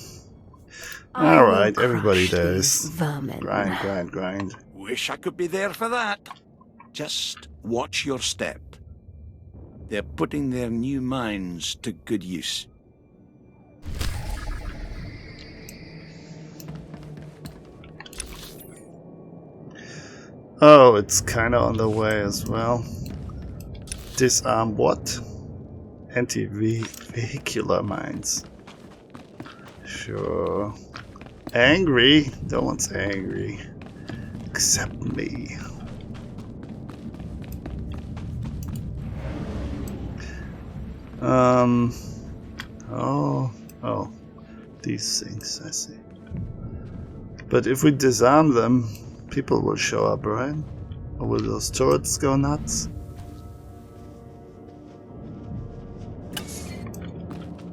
Alright, everybody does. Grind. Wish I could be there for that. Just watch your step. They're putting their new mines to good use. Oh, it's kinda on the way as well. Disarm what? Anti-vehicular mines. Sure. Angry? No one's angry. Except me. Oh. These things, I see. But if we disarm them, people will show up, right? Or will those turrets go nuts?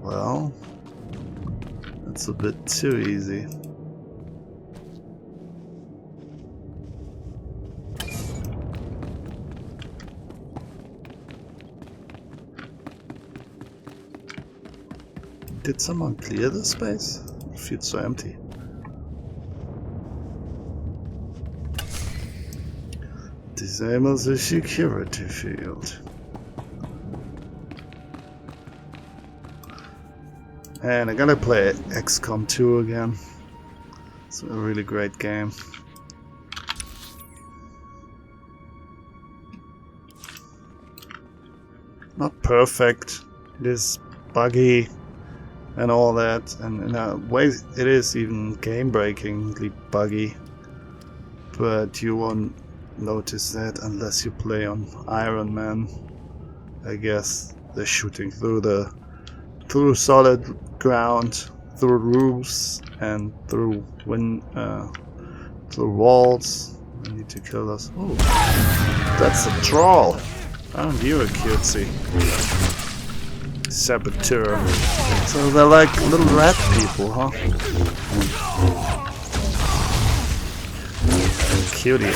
Well, that's a bit too easy. Did someone clear the space? It feels so empty. Disable the security field. And I'm gonna play XCOM 2 again. It's a really great game. Not perfect. It is buggy and all that, and in a way it is even game-breakingly buggy. But you won't notice that unless you play on Iron Man. I guess they're shooting through solid ground, through roofs, and through walls. I need to kill us. Oh, that's a troll. Oh, you're a cutesy saboteur. So they're like little rat people, huh? Cutie.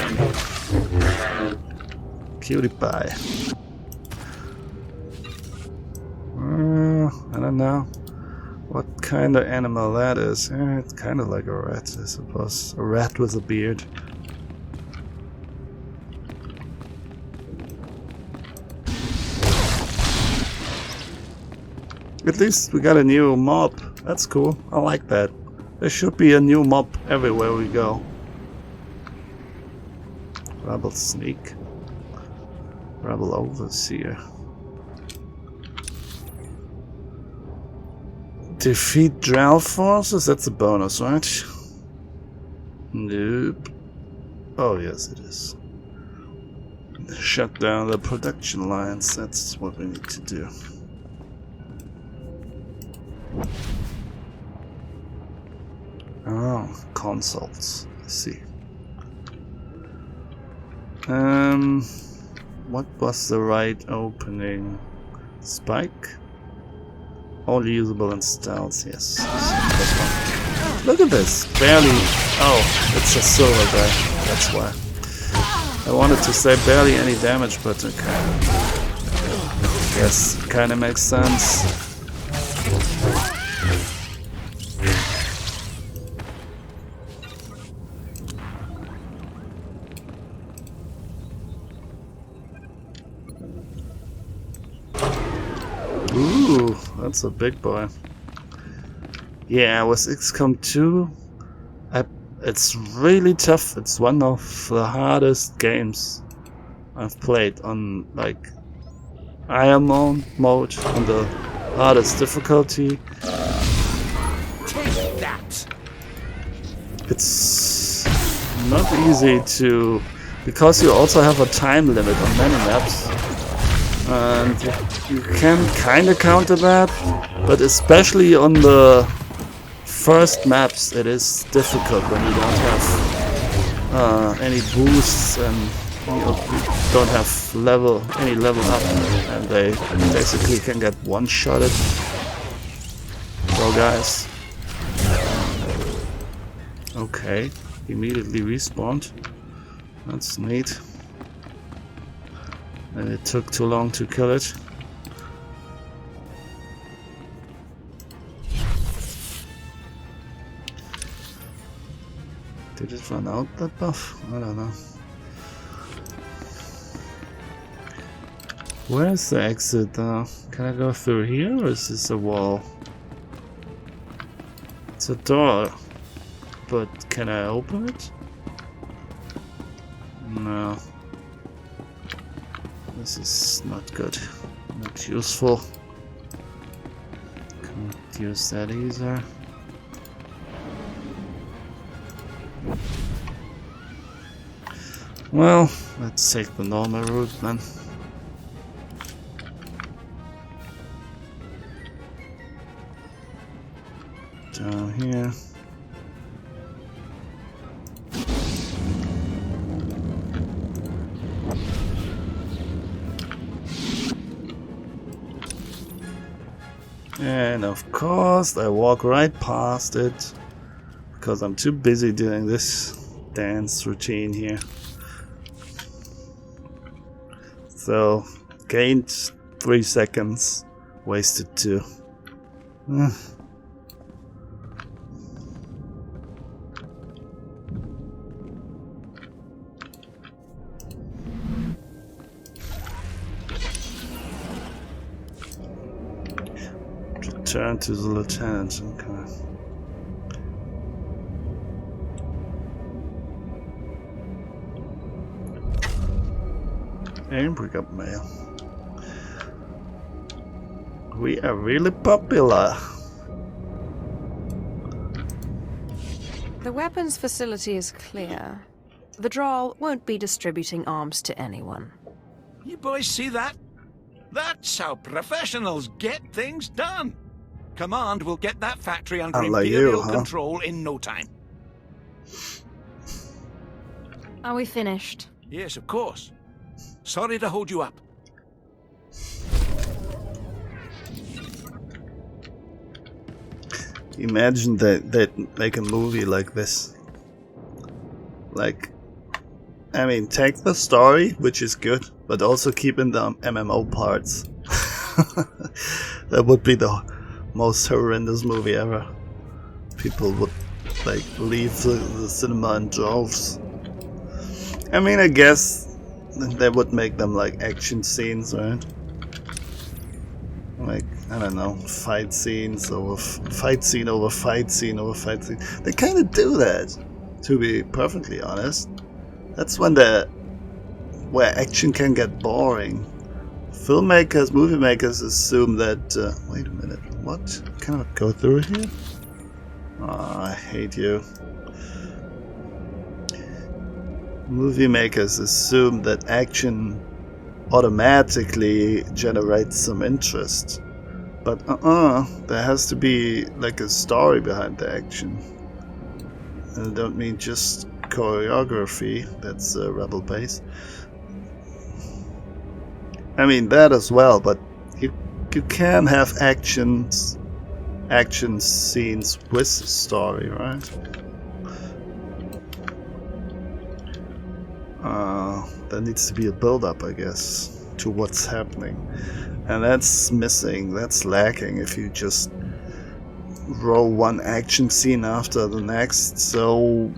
Cutie pie. I don't know what kind of animal that is. It's kind of like a rat, I suppose. A rat with a beard. At least we got a new mob. That's cool. I like that. There should be a new mob everywhere we go. Rebel sneak. Rebel overseer. Defeat Drow forces? That's a bonus, right? Nope. Oh yes it is. Shut down the production lines. That's what we need to do. Oh, consults. I see. What was the right opening? Spike? All usable in stealth, yes. Look at this. Barely. Oh, it's a silver guy. That's why. I wanted to say barely any damage, but okay. Guess kinda makes sense. Ooh, that's a big boy. Yeah, with XCOM 2, it's really tough. It's one of the hardest games I've played on, like, Iron mode, on the hardest difficulty. Take that. It's not easy to, because you also have a time limit on many maps, and you can kind of counter that, but especially on the first maps it is difficult when you don't have any boosts and you don't have any level up, and they basically can get one-shotted. So guys, okay, immediately respawned. That's neat. And it took too long to kill it. Did it run out, that buff? I don't know. Where's the exit though? Can I go through here, or is this a wall? It's a door. But can I open it? No. This is not good. Not useful. Can't use that either. Well, let's take the normal route then. Down here. And of course I walk right past it because I'm too busy doing this dance routine here. So gained 3 seconds, wasted 2. Return to the lieutenant, okay. And pick up mail. We are really popular. The weapons facility is clear. The Drawl won't be distributing arms to anyone. You boys see that? That's how professionals get things done. Command will get that factory under Imperial control in no time. Are we finished? Yes, of course. Sorry to hold you up. Imagine that they'd make a movie like this. Like, I mean, take the story, which is good, but also keep in the MMO parts. That would be the most horrendous movie ever. People would, like, leave the cinema in droves. I mean, I guess they would make them like action scenes, right? Like, I don't know, fight scenes over fight scene over fight scene over fight scene. They kind of do that, to be perfectly honest. That's when where action can get boring. Filmmakers, movie makers assume that. Wait a minute, what? Can I go through here? Oh, I hate you. Movie makers assume that action automatically generates some interest. But there has to be like a story behind the action. And I don't mean just choreography, that's Rebel Base. I mean that as well, but you can have actions action scenes with the story, right? There needs to be a build-up, I guess, to what's happening. And that's missing, that's lacking if you just roll one action scene after the next. So,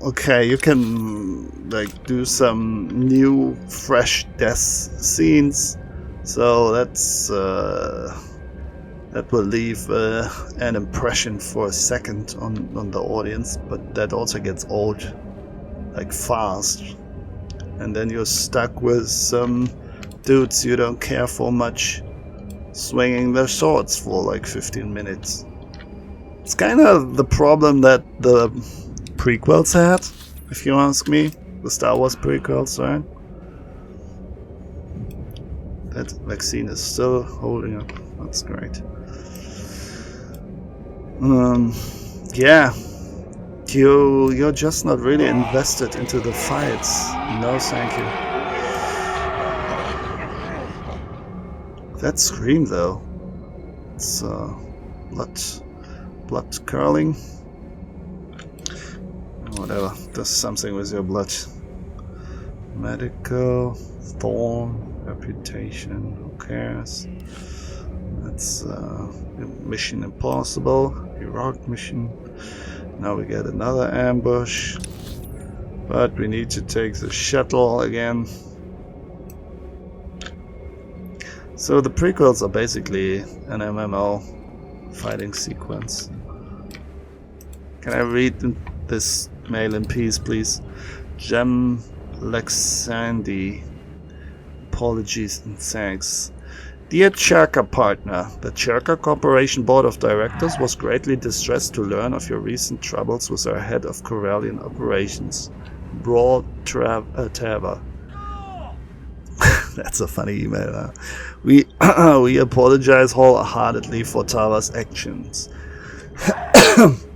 okay, you can like do some new, fresh death scenes. So that's that will leave an impression for a second on the audience, but that also gets old, like fast. And then you're stuck with some dudes you don't care for much swinging their swords for like 15 minutes. It's kind of the problem that the prequels had, if you ask me. The Star Wars prequels, right? That vaccine is still holding up. That's great. Yeah. You're just not really invested into the fights. No, thank you. That scream, though. It's blood curling. Whatever. Does something with your blood. Medical, thorn, reputation. Who cares? That's Mission Impossible, heroic mission. Now we get another ambush, but we need to take the shuttle again. So the prequels are basically an MMO fighting sequence. Can I read this mail in peace, please? Gem Lexandi. Apologies and thanks. Dear Cherka partner, the Cherka Corporation Board of Directors was greatly distressed to learn of your recent troubles with our head of Corellian operations, Brawl Tava. That's a funny email, huh? We apologize wholeheartedly for Tava's actions.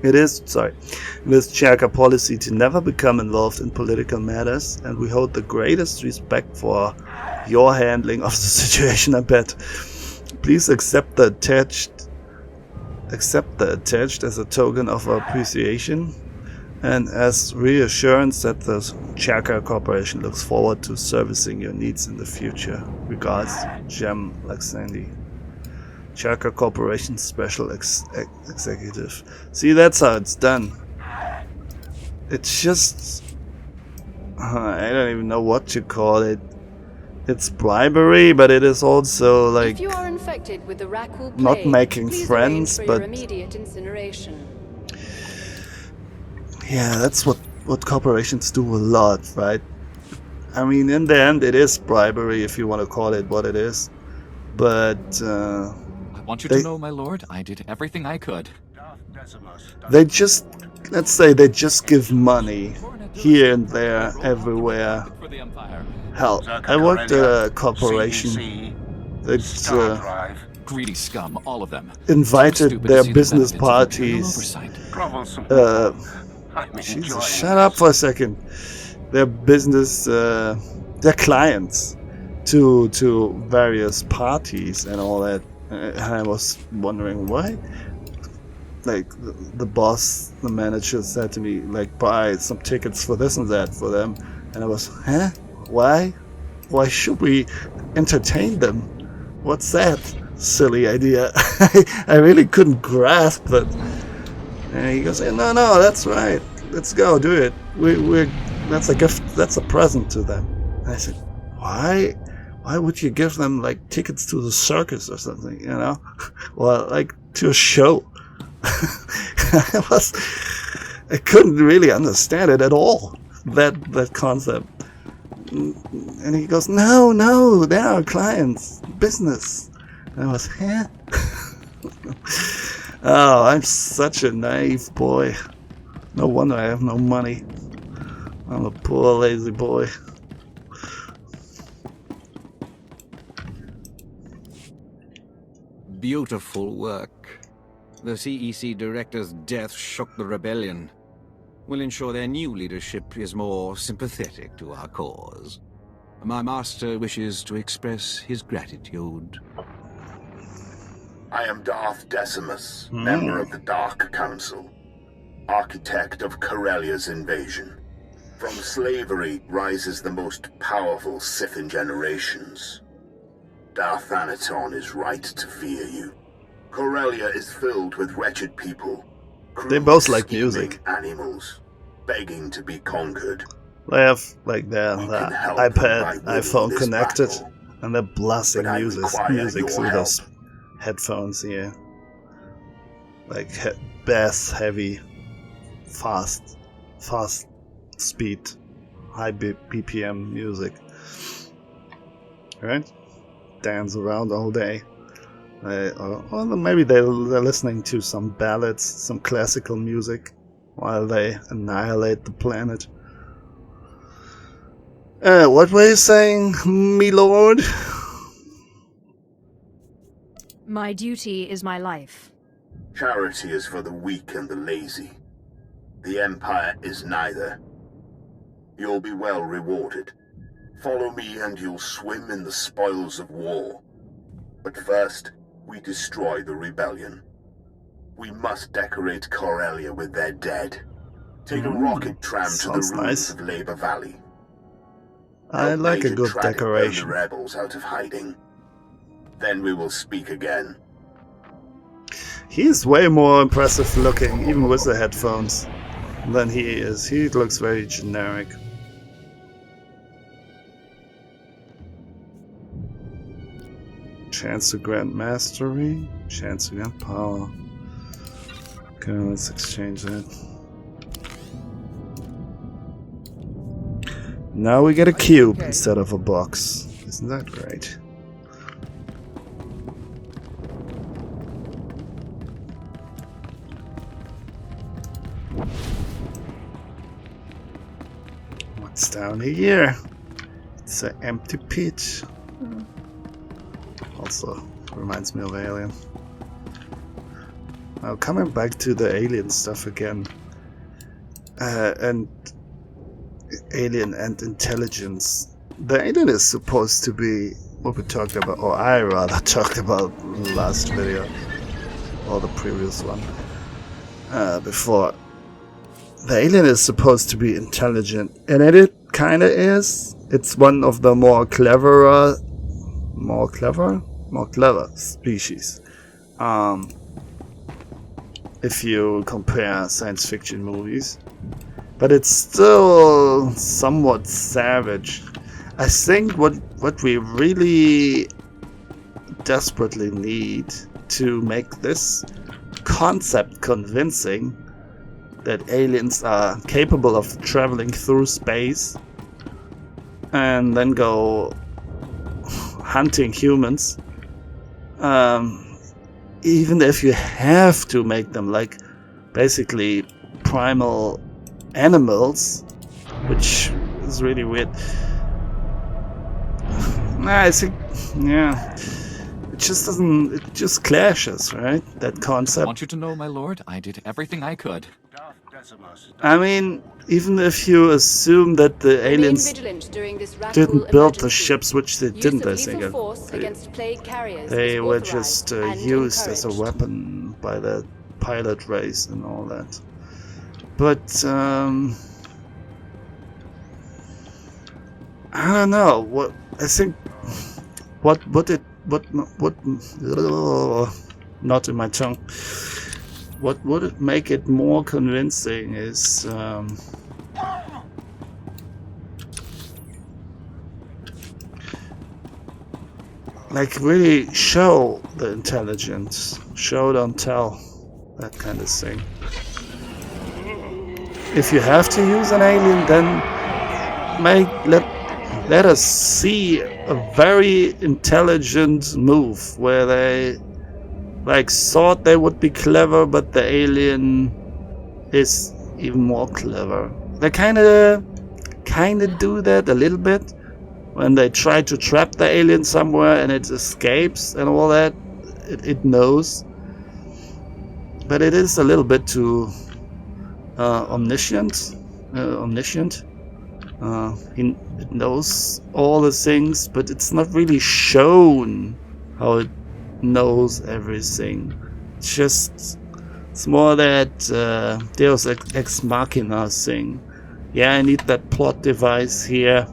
It is Cherka policy to never become involved in political matters, and we hold the greatest respect for your handling of the situation, I bet. Please accept the attached as a token of our appreciation and as reassurance that the Cherka Corporation looks forward to servicing your needs in the future. Regards, Gem Laxandi. Cherka Corporation Special Executive. See, that's how it's done. It's just... I don't even know what to call it. It's bribery, but it is also like... If you are infected with the Rakul plague, not making please friends, arrange for but... your immediate incineration. Yeah, that's what corporations do a lot, right? I mean, in the end, it is bribery, if you want to call it what it is. But... I want you to know, my lord, I did everything I could. They just... Let's say they just give money here and there, everywhere. Hell, I worked at a corporation that greedy scum, all of them. invited their business parties. Jesus, shut up for a second. Their business, their clients, to various parties and all that. And I was wondering why. Like the boss, the manager said to me, like, buy some tickets for this and that for them, and I was, huh? Why? Why should we entertain them? What's that silly idea? I really couldn't grasp that. And he goes, no, that's right. Let's go, do it. That's a gift. That's a present to them. And I said, why? Why would you give them like tickets to the circus or something? You know, or like to a show? I couldn't really understand it at all. That concept. And he goes, no, they're our clients, business. And I was, huh? Oh, I'm such a naive boy. No wonder I have no money. I'm a poor, lazy boy. Beautiful work. The CEC director's death shook the rebellion. We'll ensure their new leadership is more sympathetic to our cause. My master wishes to express his gratitude. I am Darth Decimus, member of the Dark Council, architect of Corellia's invasion. From slavery rises the most powerful Sith in generations. Darth Thanaton is right to fear you. Corellia is filled with wretched people. They both like music. Animals, begging to be conquered. They have like their iPad, iPhone connected, and they're blasting music through those headphones here. Like bass heavy, fast speed, high BPM music. Right? Dance around all day. Or maybe they're listening to some ballads, some classical music, while they annihilate the planet. What were you saying, me lord? My duty is my life. Charity is for the weak and the lazy. The Empire is neither. You'll be well rewarded. Follow me and you'll swim in the spoils of war. But first, we destroy the rebellion. We must decorate Corellia with their dead. Take a rocket tram to the ruins of Labor Valley. I like a good decoration. Burn the rebels out of hiding. Then we will speak again. He's way more impressive looking, even with the headphones, than he is. He looks very generic. Chance to grant mastery, chance to grant power. Okay, let's exchange that. Now we get a cube instead of a box. Isn't that great? What's down here? It's an empty pit. Also reminds me of Alien. Now coming back to the alien stuff again, and alien and intelligence. The alien is supposed to be what we talked about, or I rather talked about in the last video, or the previous one, before. The alien is supposed to be intelligent, and it kinda is. It's one of the more clever species. If you compare science fiction movies. But it's still somewhat savage. I think what we really desperately need to make this concept convincing, that aliens are capable of traveling through space and then go hunting humans, even if you have to make them like basically primal animals, which is really weird. I think, yeah, it just doesn't, it just clashes, right? That concept. I want you to know, my lord, I did everything I could. I mean, even if you assume that the aliens didn't build the ships, which they didn't, I think. They were just used as a weapon by the pilot race and all that. But I don't know. What I think, not in my tongue. What would it make it more convincing is like really show the intelligence, show don't tell, that kind of thing. If you have to use an alien, then let us see a very intelligent move where they like thought they would be clever, but the alien is even more clever. They kind of do that a little bit when they try to trap the alien somewhere and it escapes and all that. It knows, but it is a little bit too omniscient. It knows all the things, but it's not really shown how it knows everything. It's more that Deus Ex Machina thing. Yeah, I need that plot device here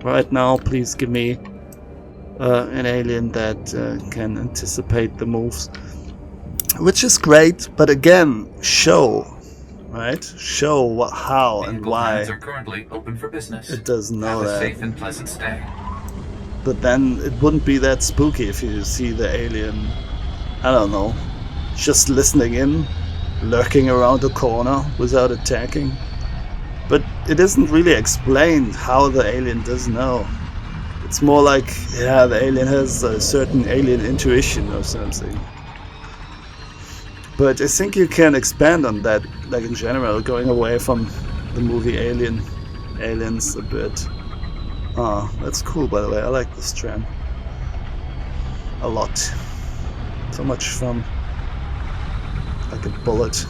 right now. Please give me an alien that can anticipate the moves, which is great. But again, show, right? Show how and why. Are currently open for business. It doesn't know Have that. a safe and pleasant stay. But then it wouldn't be that spooky if you see the alien, I don't know, just listening in, lurking around the corner without attacking. But it isn't really explained how the alien does know. It's more like, yeah, the alien has a certain alien intuition or something. But I think you can expand on that, like in general, going away from the movie Aliens a bit. Oh, that's cool, by the way. I like this tram a lot. So much fun. Like a bullet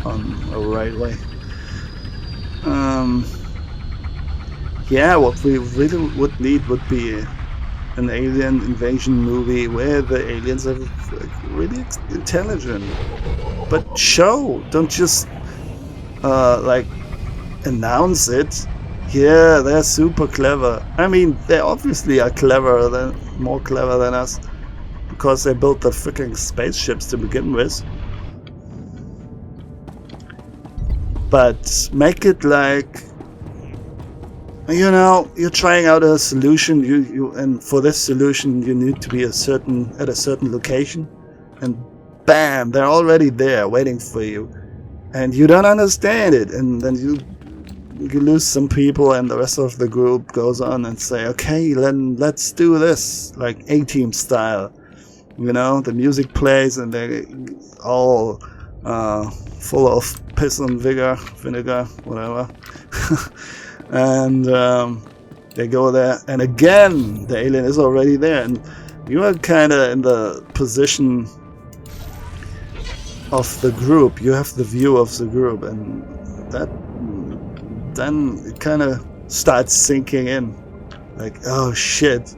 on a railway. Yeah, what we really would need would be an alien invasion movie where the aliens are like, really intelligent. But show, don't just like announce it. Yeah, they're super clever. I mean, they obviously are more clever than us, because they built the freaking spaceships to begin with. But make it like, you know, you're trying out a solution. And for this solution, you need to be at a certain location, and bam, they're already there waiting for you, and you don't understand it, and then you lose some people, and the rest of the group goes on and say, okay, then let's do this, like A-Team style. You know, the music plays and they're all full of piss and vinegar, whatever. And they go there, and again, the alien is already there, and you are kind of in the position of the group. You have the view of the group, and that then it kind of starts sinking in, like, oh shit,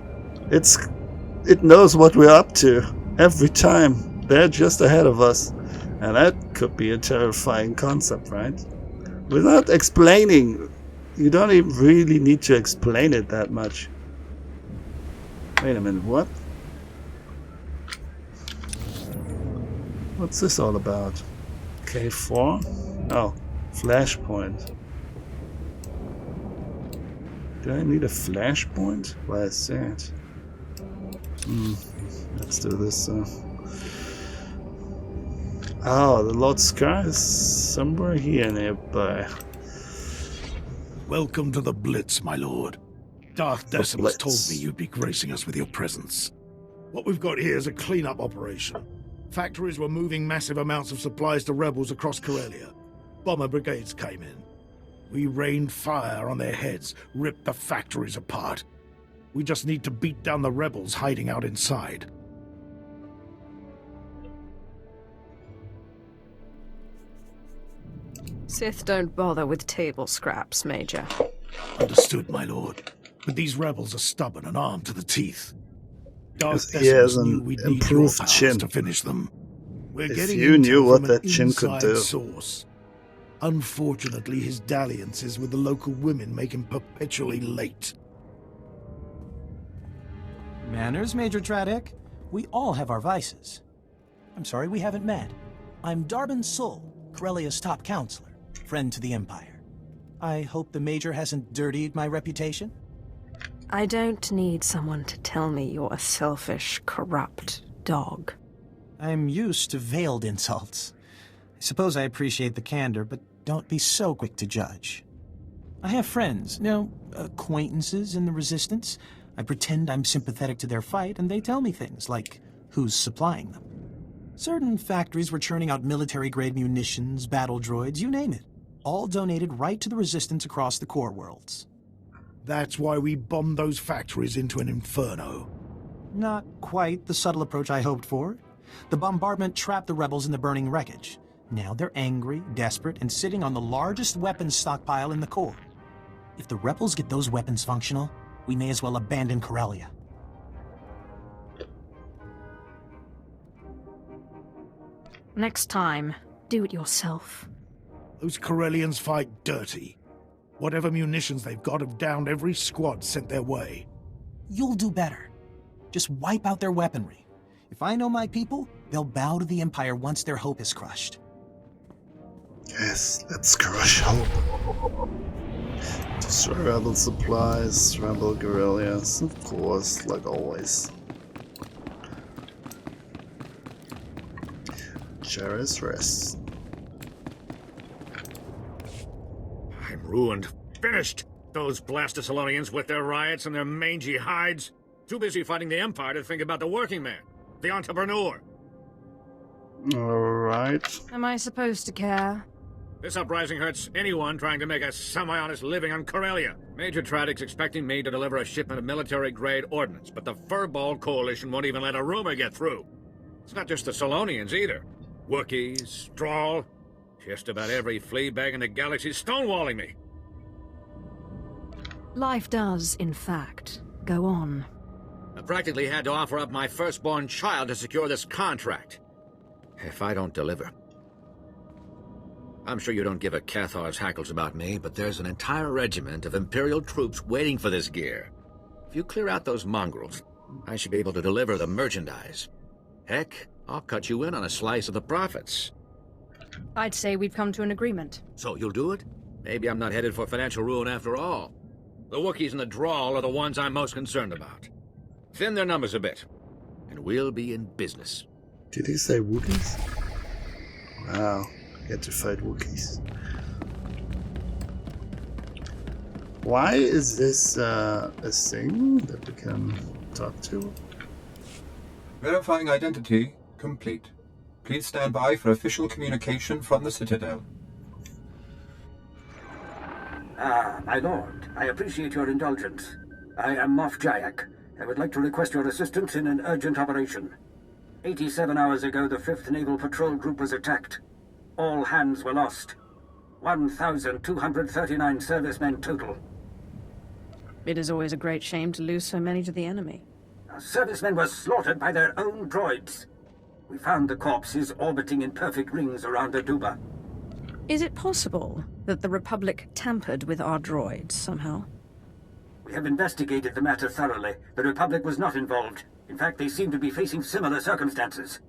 it knows what we're up to every time. They're just ahead of us, and that could be a terrifying concept, right? Without explaining, you don't even really need to explain it that much. Wait a minute, what? What's this all about? K4? Oh, flashpoint. Do I need a flashpoint? Why is that? Let's do this. Oh, the Lord Scar is somewhere here nearby. Welcome to the Blitz, my lord. Darth Decimus told me you'd be gracing us with your presence. What we've got here is a clean-up operation. Factories were moving massive amounts of supplies to rebels across Corellia. Bomber brigades came in. We rained fire on their heads, ripped the factories apart. We just need to beat down the rebels hiding out inside. Sith don't bother with table scraps, Major. Understood, my lord. But these rebels are stubborn and armed to the teeth. Darth He has Decimus knew we'd an need your improved powers chin. to finish them. We're If getting you knew intel what from an that chin could inside do. source. Unfortunately, his dalliances with the local women make him perpetually late. Manners, Major Tradek. We all have our vices. I'm sorry we haven't met. I'm Darbin Sul, Corellia's top counselor, friend to the Empire. I hope the Major hasn't dirtied my reputation? I don't need someone to tell me you're a selfish, corrupt dog. I'm used to veiled insults. I suppose I appreciate the candor, but don't be so quick to judge. I have friends, acquaintances in the Resistance. I pretend I'm sympathetic to their fight, and they tell me things like who's supplying them. Certain factories were churning out military-grade munitions, battle droids, you name it. All donated right to the Resistance across the core worlds. That's why we bombed those factories into an inferno. Not quite the subtle approach I hoped for. The bombardment trapped the rebels in the burning wreckage. Now they're angry, desperate, and sitting on the largest weapons stockpile in the core. If the rebels get those weapons functional, we may as well abandon Corellia. Next time, do it yourself. Those Corellians fight dirty. Whatever munitions they've got have downed every squad sent their way. You'll do better. Just wipe out their weaponry. If I know my people, they'll bow to the Empire once their hope is crushed. Yes, let's crush hope. Destroy rebel supplies, rebel guerrillas, of course, like always. Jarrus rests. I'm ruined. Finished! Those Blastosalonians with their riots and their mangy hides. Too busy fighting the Empire to think about the working man, the entrepreneur. Alright. Am I supposed to care? This uprising hurts anyone trying to make a semi-honest living on Corellia. Major Tradik's expecting me to deliver a shipment of military-grade ordnance, but the Furball Coalition won't even let a rumor get through. It's not just the Solonians, either. Wookiees, Drawl, just about every fleabag in the galaxy's stonewalling me. Life does, in fact, go on. I practically had to offer up my firstborn child to secure this contract. If I don't deliver... I'm sure you don't give a Cathar's hackles about me, but there's an entire regiment of Imperial troops waiting for this gear. If you clear out those mongrels, I should be able to deliver the merchandise. Heck, I'll cut you in on a slice of the profits. I'd say we've come to an agreement. So you'll do it? Maybe I'm not headed for financial ruin after all. The Wookiees and the Drawl are the ones I'm most concerned about. Thin their numbers a bit, and we'll be in business. Did he say Wookiees? Wow. Get to fight Wookiees. Why is this a thing that we can talk to? Verifying identity complete. Please stand by for official communication from the Citadel. Ah, my lord. I appreciate your indulgence. I am Moff Jayak. I would like to request your assistance in an urgent operation. 87 hours ago, the 5th Naval Patrol Group was attacked. All hands were lost. 1,239 servicemen total. It is always a great shame to lose so many to the enemy. Servicemen were slaughtered by their own droids. We found the corpses orbiting in perfect rings around Aduba. Is it possible that the Republic tampered with our droids somehow? We have investigated the matter thoroughly. The Republic was not involved. In fact, they seem to be facing similar circumstances.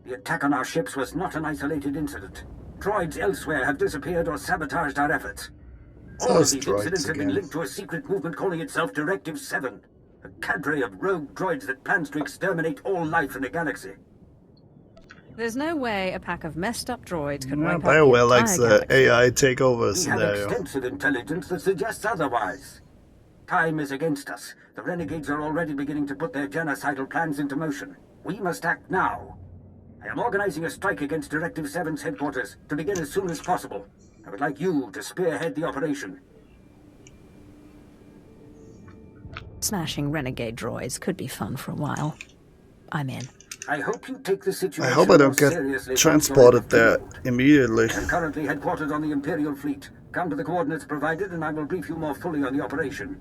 The attack on our ships was not an isolated incident. Droids elsewhere have disappeared or sabotaged our efforts. All of these incidents have been linked to a secret movement calling itself Directive 7, a cadre of rogue droids that plans to exterminate all life in the galaxy. There's no way a pack of messed up droids could wipe out the BioWare likes entire the AI takeover We have scenario. extensive intelligence that suggests otherwise. Time is against us. The renegades are already beginning to put their genocidal plans into motion. We must act now. I am organizing a strike against Directive 7's headquarters to begin as soon as possible. I would like you to spearhead the operation. Smashing renegade droids could be fun for a while. I'm in. I hope you take the situation I hope I don't more get seriously transported there immediately. I'm currently headquartered on the Imperial fleet. Come to the coordinates provided and I will brief you more fully on the operation.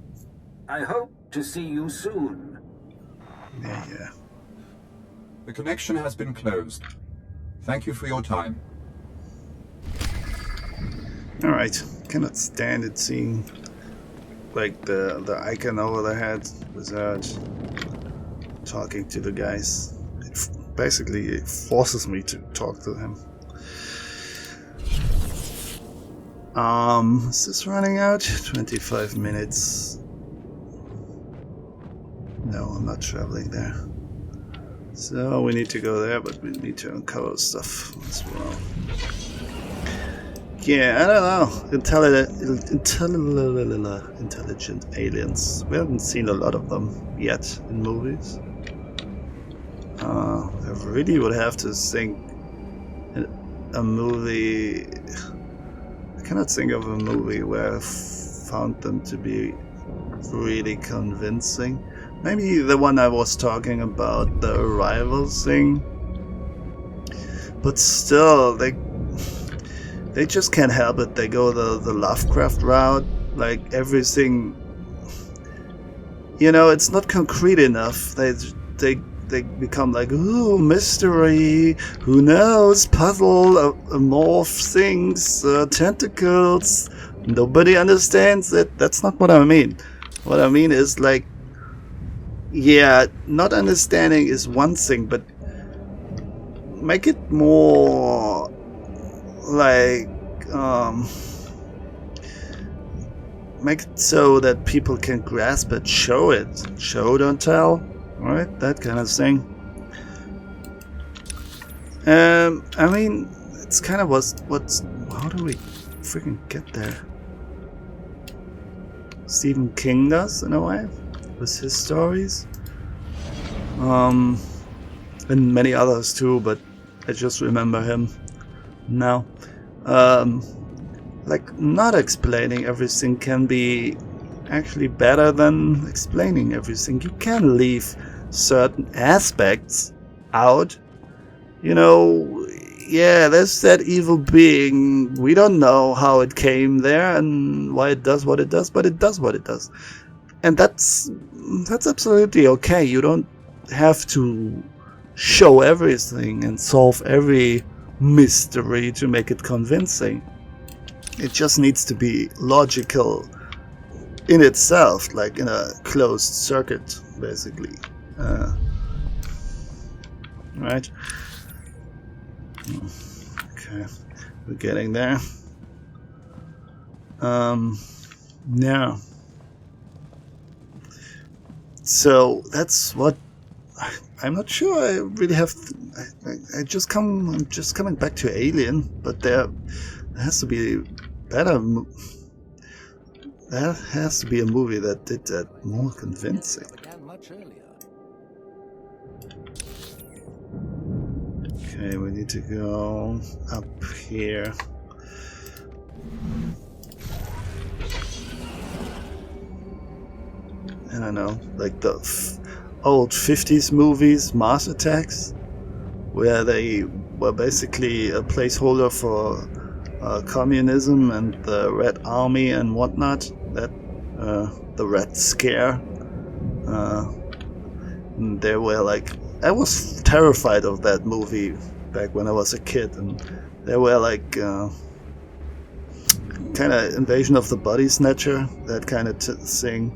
I hope to see you soon. Yeah. The connection has been closed. Thank you for your time. Alright. Cannot stand it seeing like the icon over the head without talking to the guys. Basically, it forces me to talk to him. Is this running out? 25 minutes. No, I'm not traveling there. So we need to go there, but we need to uncover stuff as well. Yeah, I don't know. Intelligent aliens. We haven't seen a lot of them yet in movies. I really would have to think a movie. I cannot think of a movie where I found them to be really convincing. Maybe the one I was talking about, the Arrival thing. But still, they just can't help it. They go the Lovecraft route. Like everything, you know, it's not concrete enough. They they become like, ooh, mystery, who knows, puzzle, morph things, tentacles. Nobody understands it. That's not what I mean. What I mean is like, yeah, not understanding is one thing, but make it more like, make it so that people can grasp it, show it, show, don't tell, right? That kind of thing. I mean, it's kind of what's how do we freaking get there? Stephen King does, in a way, with his stories. And many others too, but I just remember him now. Like, not explaining everything can be actually better than explaining everything. You can leave certain aspects out. You know, yeah, there's that evil being. We don't know how it came there and why it does what it does, but it does what it does. And that's absolutely okay. You don't have to show everything and solve every mystery to make it convincing. It just needs to be logical in itself, like in a closed circuit, basically. Right? Okay, we're getting there. Yeah. So that's what I'm not sure. I really have. I'm just coming back to Alien, but there has to be better. There has to be a movie that did that more convincing. Okay, we need to go up here. I don't know, like the old 50s movies, Mars Attacks, where they were basically a placeholder for communism and the Red Army and whatnot. That the Red Scare. They were like, I was terrified of that movie back when I was a kid, and they were like kind of Invasion of the Body Snatcher, that kind of thing.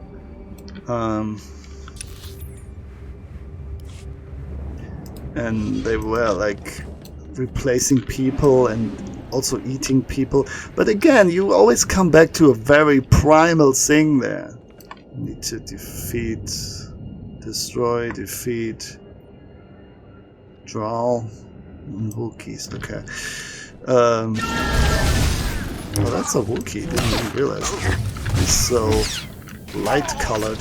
And they were like replacing people and also eating people. But again, you always come back to a very primal thing there. You need to defeat, Drawl, Wookiees, okay. Well, that's a Wookiee, didn't even realize it. He's so light-colored.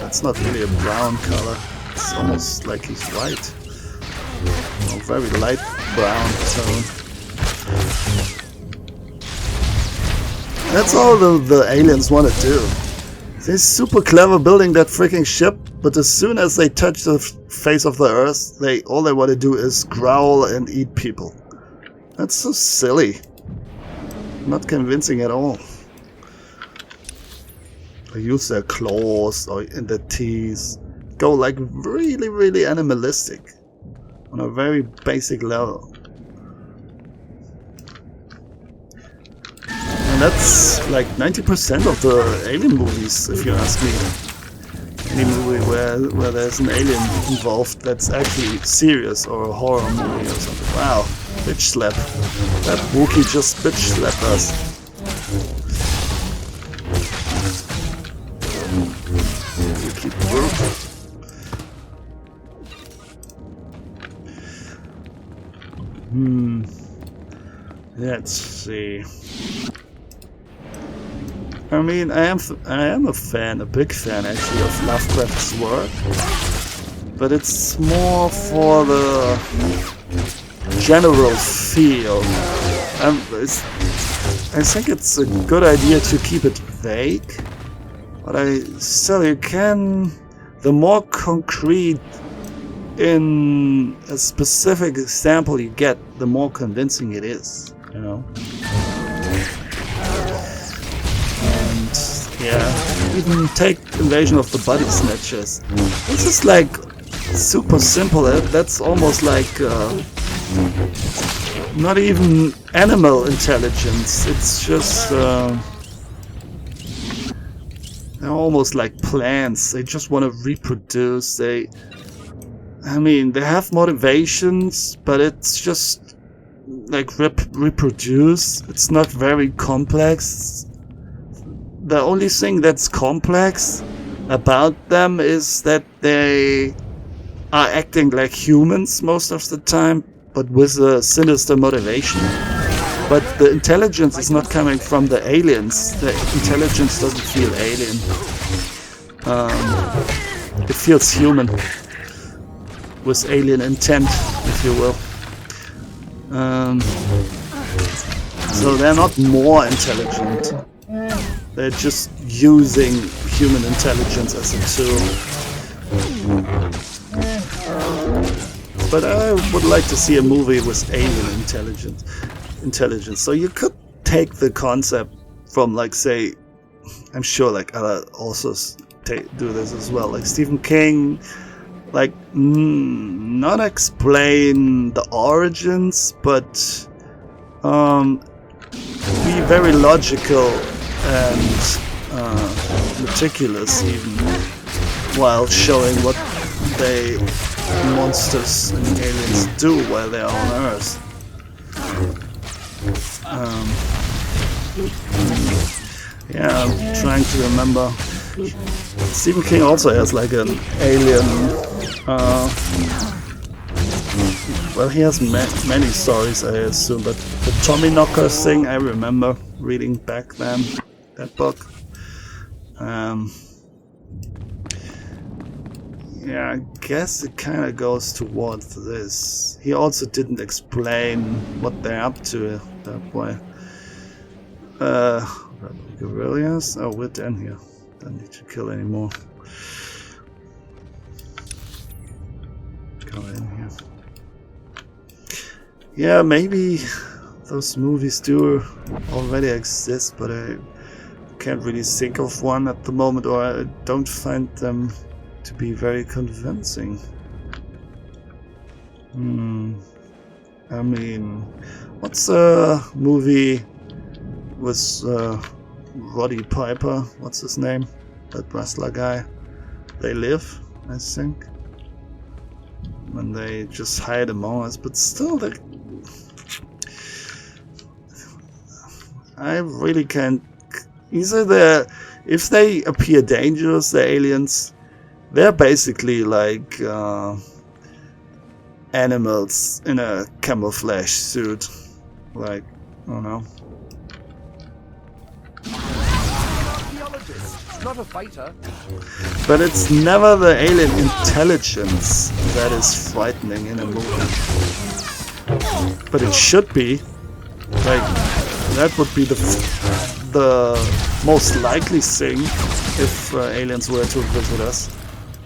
That's not really a brown color. It's almost like he's white. A very light brown tone. That's all the aliens want to do. They're super clever building that freaking ship, but as soon as they touch the face of the Earth, all they want to do is growl and eat people. That's so silly. Not convincing at all. They use their claws or in their teeth. Go like really, really animalistic. On a very basic level. And that's like 90% of the alien movies, if you ask me. Any movie where there's an alien involved that's actually serious, or a horror movie or something. Wow, bitch slap. That Wookiee just bitch slapped us. Wookiee brutal. Let's see. I mean, I am a fan, a big fan actually of Lovecraft's work, but it's more for the general feel. I think it's a good idea to keep it vague, but you can, the more concrete in a specific example you get, the more convincing it is, you know. Yeah, even take Invasion of the Body Snatchers. This is like super simple. That's almost like not even animal intelligence. It's just they're almost like plants. They just want to reproduce. They have motivations, but it's just like reproduce. It's not very complex. The only thing that's complex about them is that they are acting like humans most of the time, but with a sinister motivation. But the intelligence is not coming from the aliens. The intelligence doesn't feel alien. It feels human, with alien intent, if you will. So they're not more intelligent. They're just using human intelligence as a tool. But I would like to see a movie with alien intelligence. So you could take the concept from, like, say, I'm sure like other authors do this as well, like Stephen King, like not explain the origins, but be very logical and meticulous even, while showing what monsters and aliens do while they're on Earth. Yeah, I'm trying to remember. Stephen King also has like an alien. Well, he has many stories, I assume, but the Tommyknockers thing, I remember reading back then, that book. Yeah, I guess it kind of goes towards this. He also didn't explain what they're up to that way. Guerrillas? Oh, we're done here. Don't need to kill anymore. Go in here. Yeah, maybe those movies do already exist, but I can't really think of one at the moment, or I don't find them to be very convincing. I mean, what's a movie with Roddy Piper? What's his name? That wrestler guy. They Live, I think. And they just hide among us, but still, I really can't. Either if they appear dangerous, the aliens, they're basically like animals in a camouflage suit. Like, I don't know. Not a fighter. But it's never the alien intelligence that is frightening in a movie. But it should be. Like, that would be the most likely thing if aliens were to visit us.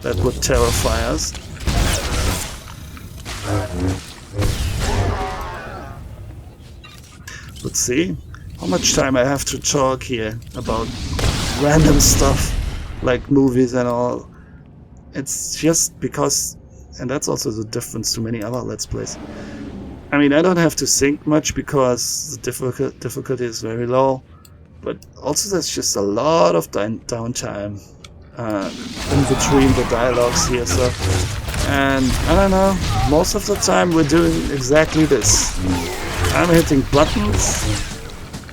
That would terrify us. Let's see how much time I have to talk here about random stuff like movies and all. It's just because, and that's also the difference to many other Let's Plays. I mean, I don't have to think much because the difficulty is very low, but also there's just a lot of downtime in between the dialogues here, so, and I don't know, most of the time we're doing exactly this. I'm hitting buttons,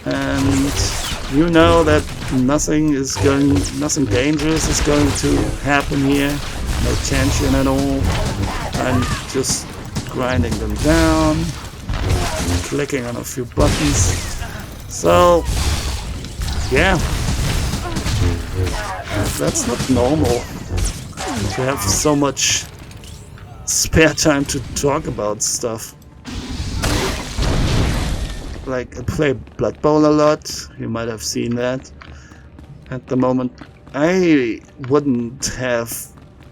and you know that nothing dangerous is going to happen here, no tension at all. I'm just grinding them down, clicking on a few buttons. So, yeah, that's not normal to have so much spare time to talk about stuff. Like, I play Blood Bowl a lot, you might have seen that. At the moment, I wouldn't have,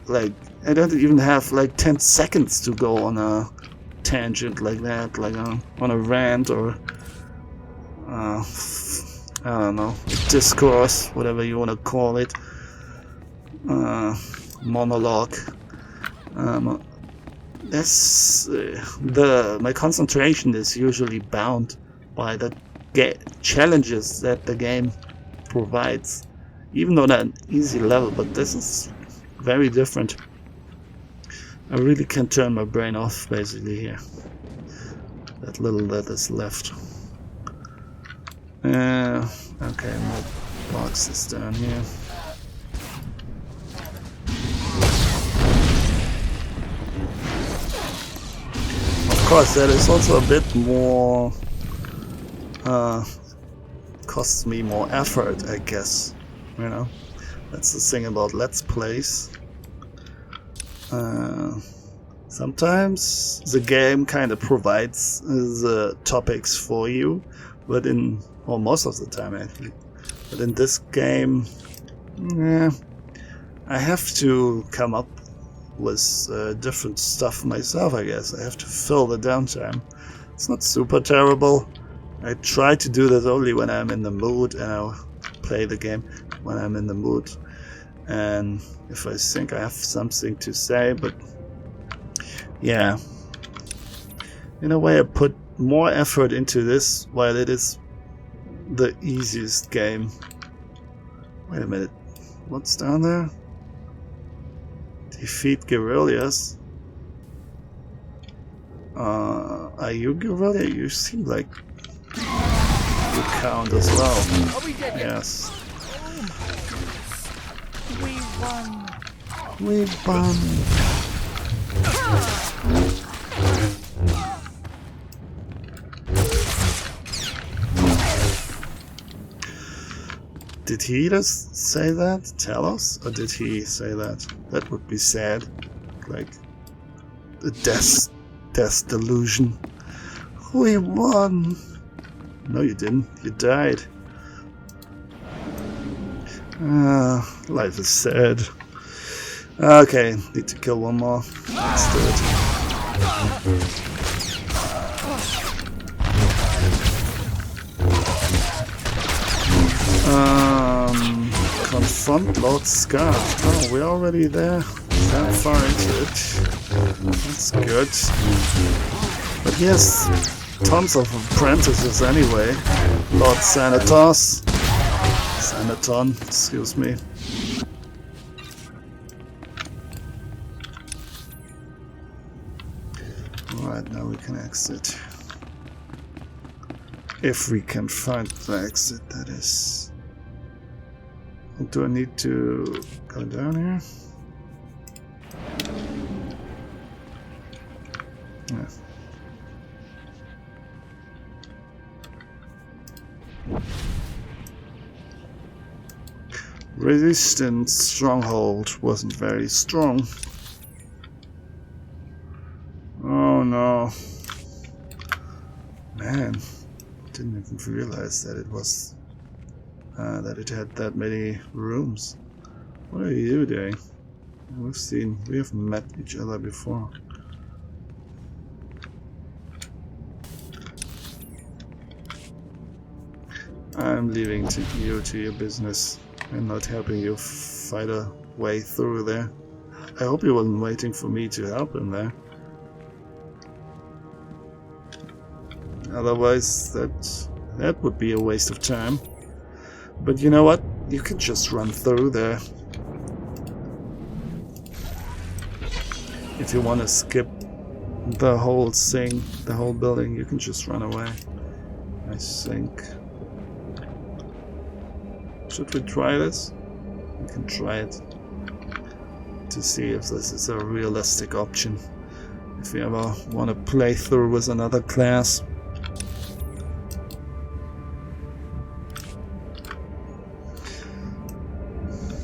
like, I don't even have like 10 seconds to go on a tangent like that, like on a rant or, I don't know, discourse, whatever you want to call it, monologue. My concentration is usually bound by the challenges that the game provides, even though they're an easy level, but this is very different. I really can turn my brain off basically here. That little that is left. Okay, more boxes down here. Of course, that is also a bit more, costs me more effort, I guess, you know. That's the thing about Let's Plays. Sometimes the game kind of provides the topics for you, but most of the time actually. But in this game, I have to come up with different stuff myself, I guess. I have to fill the downtime. It's not super terrible. I try to do this only when I'm in the mood, and I'll play the game when I'm in the mood. And if I think I have something to say, but yeah. In a way, I put more effort into this while it is the easiest game. Wait a minute. What's down there? Defeat guerrillas. Are you guerrilla? You seem like you count as well. Yes. We won. We won. Did he just say that? Tell us? Or did he say that? That would be sad. Like the death delusion. We won. No, you didn't. You died. Life is sad. Okay, need to kill one more. Let's do it. Confront Lord Scarf. Oh, we're already there. That far into it. That's good. But yes, tons of apprentices anyway. Lord Sanatos. Sanaton, excuse me. Alright, now we can exit. If we can find the exit, that is. Do I need to go down here? Yeah. Resistance stronghold wasn't very strong. Oh no. Man, didn't even realize that it was that it had that many rooms. What are you doing? We have met each other before. I'm leaving you to your business and not helping you fight a way through there. I hope he wasn't waiting for me to help him there. Otherwise, that would be a waste of time. But you know what? You can just run through there. If you want to skip the whole thing, the whole building, you can just run away. I think. Should we try this? We can try it to see if this is a realistic option. If we ever want to play through with another class.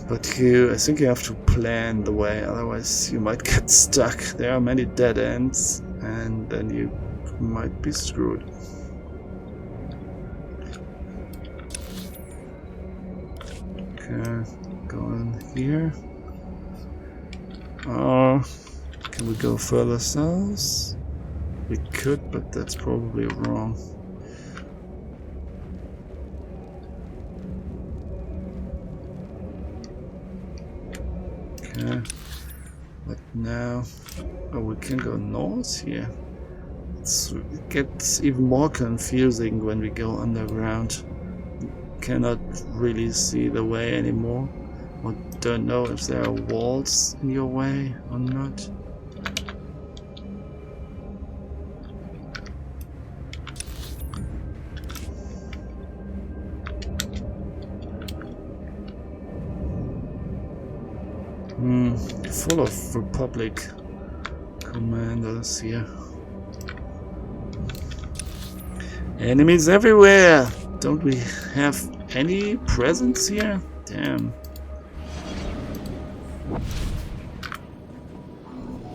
But I think you have to plan the way, otherwise you might get stuck. There are many dead ends, and then you might be screwed. Okay, go in here. Can we go further south? We could, but that's probably wrong. Okay, What now? Oh, we can go north here. It gets even more confusing when we go underground. Cannot really see the way anymore. Or don't know if there are walls in your way or not. Full of Republic commanders here. Enemies everywhere! Don't we have any presence here? Damn.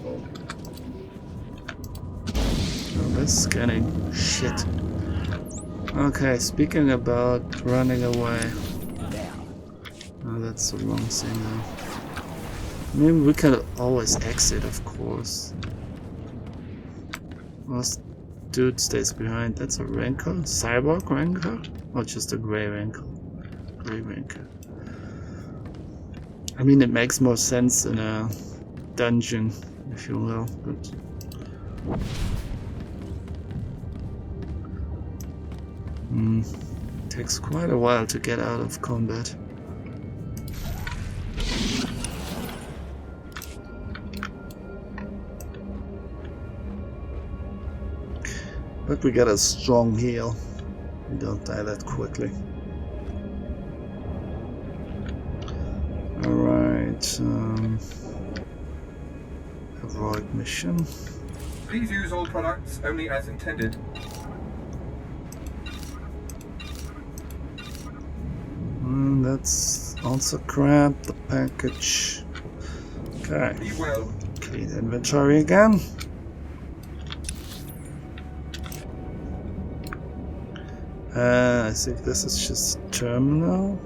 Oh, this scanning shit. Okay, speaking about running away. Oh, that's the wrong thing now. I mean, we can always exit, of course. Last dude stays behind. That's a Rancor? Cyborg Rancor? Or just a grey Rancor? Grey Rancor. I mean, it makes more sense in a dungeon, if you will, but... Takes quite a while to get out of combat. But we got a strong heal. We don't die that quickly. Alright, avoid mission. Please use all products only as intended. That's also crap, the package. Okay. Be well. Clean inventory again. I think this is just terminal.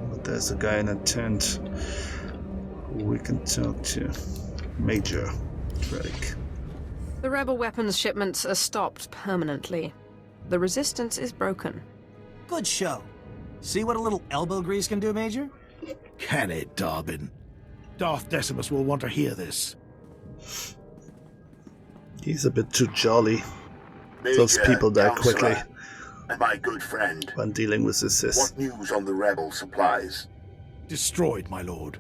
But there's a guy in a tent who we can talk to. Major Drake. The rebel weapons shipments are stopped permanently. The resistance is broken. Good show. See what a little elbow grease can do, Major? Can it, Darbin? Darth Decimus will want to hear this. He's a bit too jolly. Major, Those people die Counselor, quickly and my good friend. when dealing with the Sith. What news on the rebel supplies? Destroyed, my lord.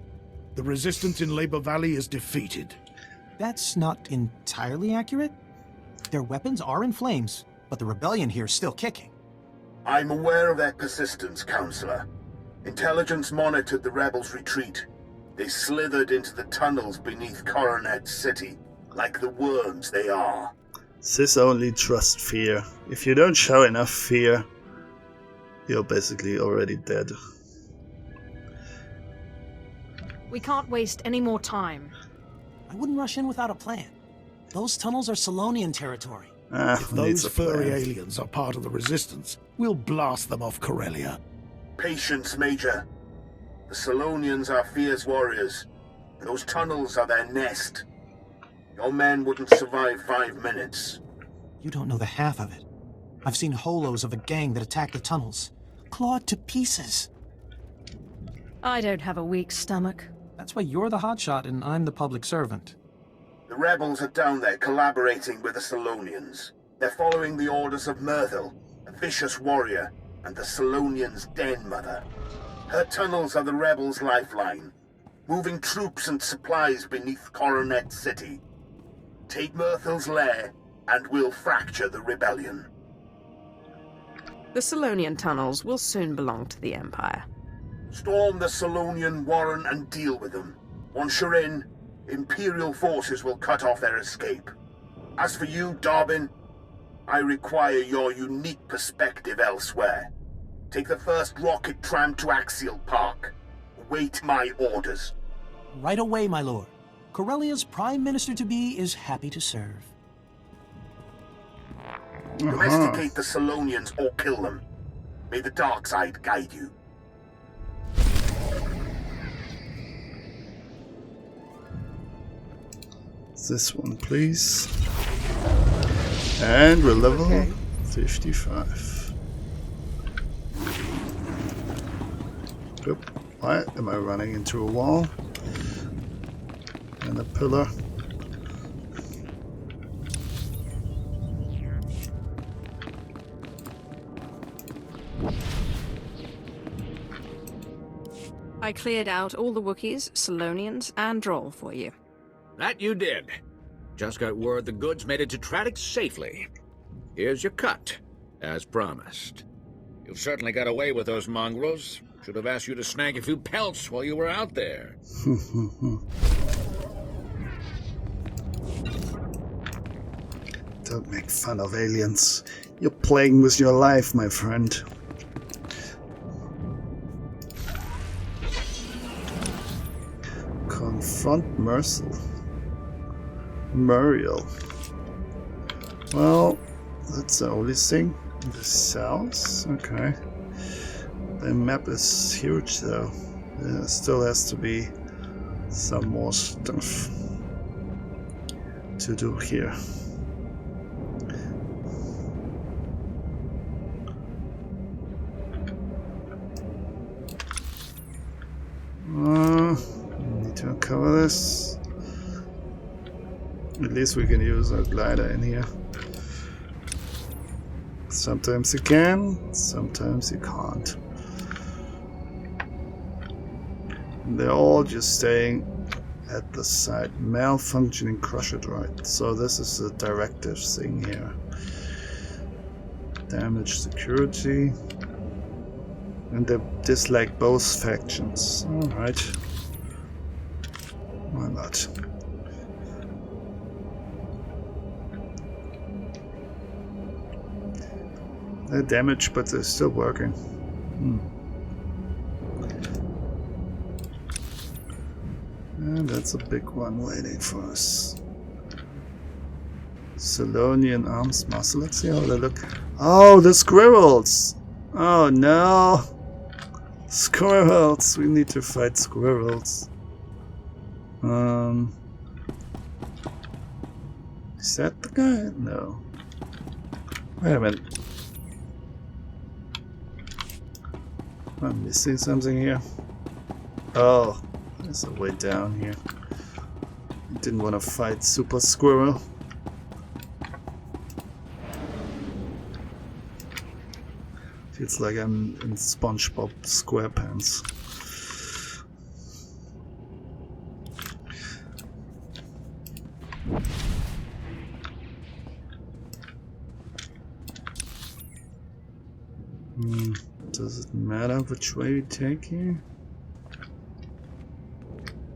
The resistance in Labor Valley is defeated. That's not entirely accurate. Their weapons are in flames, but the rebellion here is still kicking. I'm aware of their persistence, Counselor. Intelligence monitored the rebels' retreat. They slithered into the tunnels beneath Coronet City, like the worms they are. Sith only trust fear. If you don't show enough fear, you're basically already dead. We can't waste any more time. I wouldn't rush in without a plan. Those tunnels are Solonian territory. If those furry aliens are part of the resistance, we'll blast them off Corellia. Patience, Major. The Solonians are fierce warriors. Those tunnels are their nest. Your men wouldn't survive 5 minutes. You don't know the half of it. I've seen holos of a gang that attacked the tunnels. Clawed to pieces. I don't have a weak stomach. That's why you're the hotshot and I'm the public servant. The rebels are down there collaborating with the Solonians. They're following the orders of Myrthil, a vicious warrior, and the Solonians' den mother. Her tunnels are the rebels' lifeline, moving troops and supplies beneath Coronet City. Take Myrthil's lair, and we'll fracture the rebellion. The Solonian tunnels will soon belong to the Empire. Storm the Solonian warren and deal with them. Once you're in, Imperial forces will cut off their escape. As for you, Darbin, I require your unique perspective elsewhere. Take the first rocket tram to Axial Park. Await my orders. Right away, my lord. Corellia's Prime Minister-to-be is happy to serve. Domesticate the Solonians or kill them. May the dark side guide you. This one, please. And we're level 55. Oop. Why am I running into a wall? And a pillar. I cleared out all the Wookiees, Solonians, and Droll for you. That you did. Just got word the goods made it to Tradix safely. Here's your cut, as promised. You've certainly got away with those mongrels. Should have asked you to snag a few pelts while you were out there. Don't make fun of aliens. You're playing with your life, my friend. Confront Mercel. Muriel. Well, that's the only thing. The cells? Okay. The map is huge though. There still has to be some more stuff to do here. Need to uncover this. At least we can use our glider in here. Sometimes you can, sometimes you can't. And they're all just staying at the site. Malfunctioning crusher droid. So this is a directive thing here. Damage security. And they dislike both factions. Alright. Why not? They're damaged, but they're still working. And that's a big one waiting for us. Solonian arms muscle. Let's see how they look. Oh, the squirrels! Oh no! Squirrels! We need to fight squirrels. Is that the guy? No. Wait a minute. I'm missing something here. Oh, there's a way down here. Didn't want to fight Super Squirrel. Feels like I'm in SpongeBob SquarePants. Does it matter which way we take here?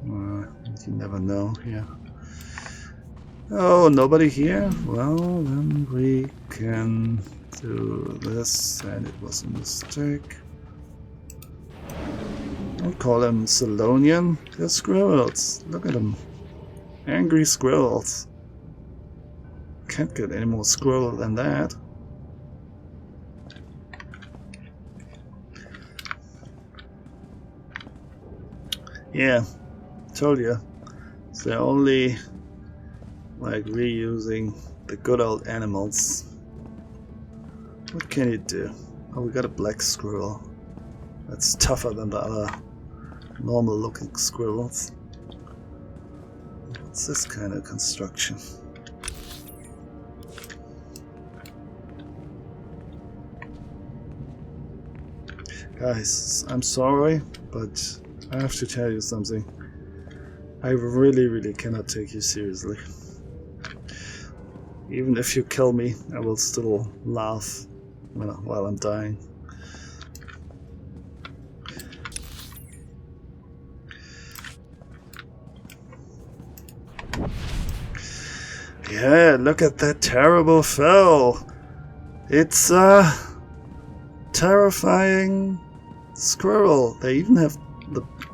You never know here. Oh, nobody here? Well, then we can do this, and it was a mistake. Don't call them Solonian. They're squirrels. Look at them. Angry squirrels. Can't get any more squirrel than that. Yeah, told you. They're only like reusing the good old animals. What can you do? Oh, we got a black squirrel. That's tougher than the other normal looking squirrels. What's this kind of construction? Guys, I'm sorry, but I have to tell you something. I really cannot take you seriously. Even if you kill me, I will still laugh while I'm dying. Yeah, look at that terrible foe. It's a terrifying squirrel. They even have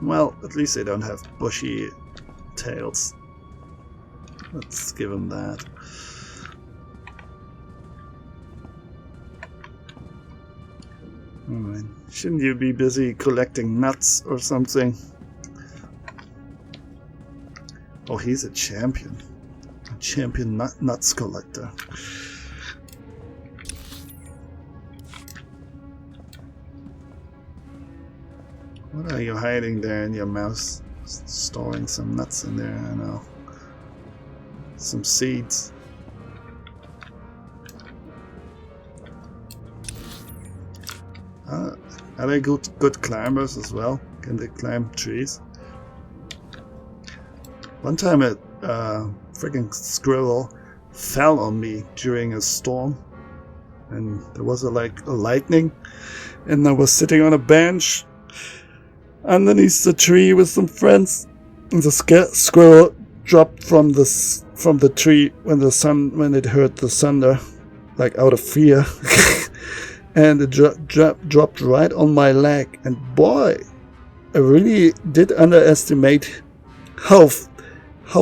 well, at least they don't have bushy tails. Let's give them that. Alright, shouldn't you be busy collecting nuts or something? Oh, he's a champion. A champion nuts collector. What are you hiding there in your mouse Storing some nuts in there, I know. Some seeds. Are they good climbers as well? Can they climb trees? One time a freaking squirrel fell on me during a storm, and there was a lightning, and I was sitting on a bench underneath the tree with some friends, and the squirrel dropped from the tree when it heard the thunder, like out of fear. And it dropped right on my leg, and boy, I really did underestimate how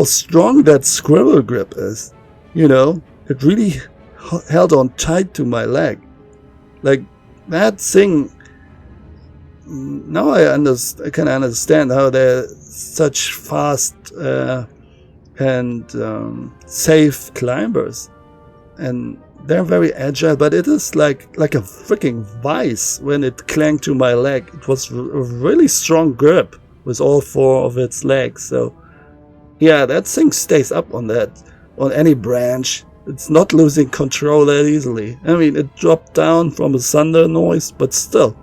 strong that squirrel grip is. You know, it really held on tight to my leg. Like that thing. Now I can understand how they're such fast and safe climbers, and they're very agile, but it is like a freaking vice when it clanged to my leg. It was a really strong grip with all four of its legs. So yeah, that thing stays up on any branch. It's not losing control that easily. I mean, it dropped down from a thunder noise, but still.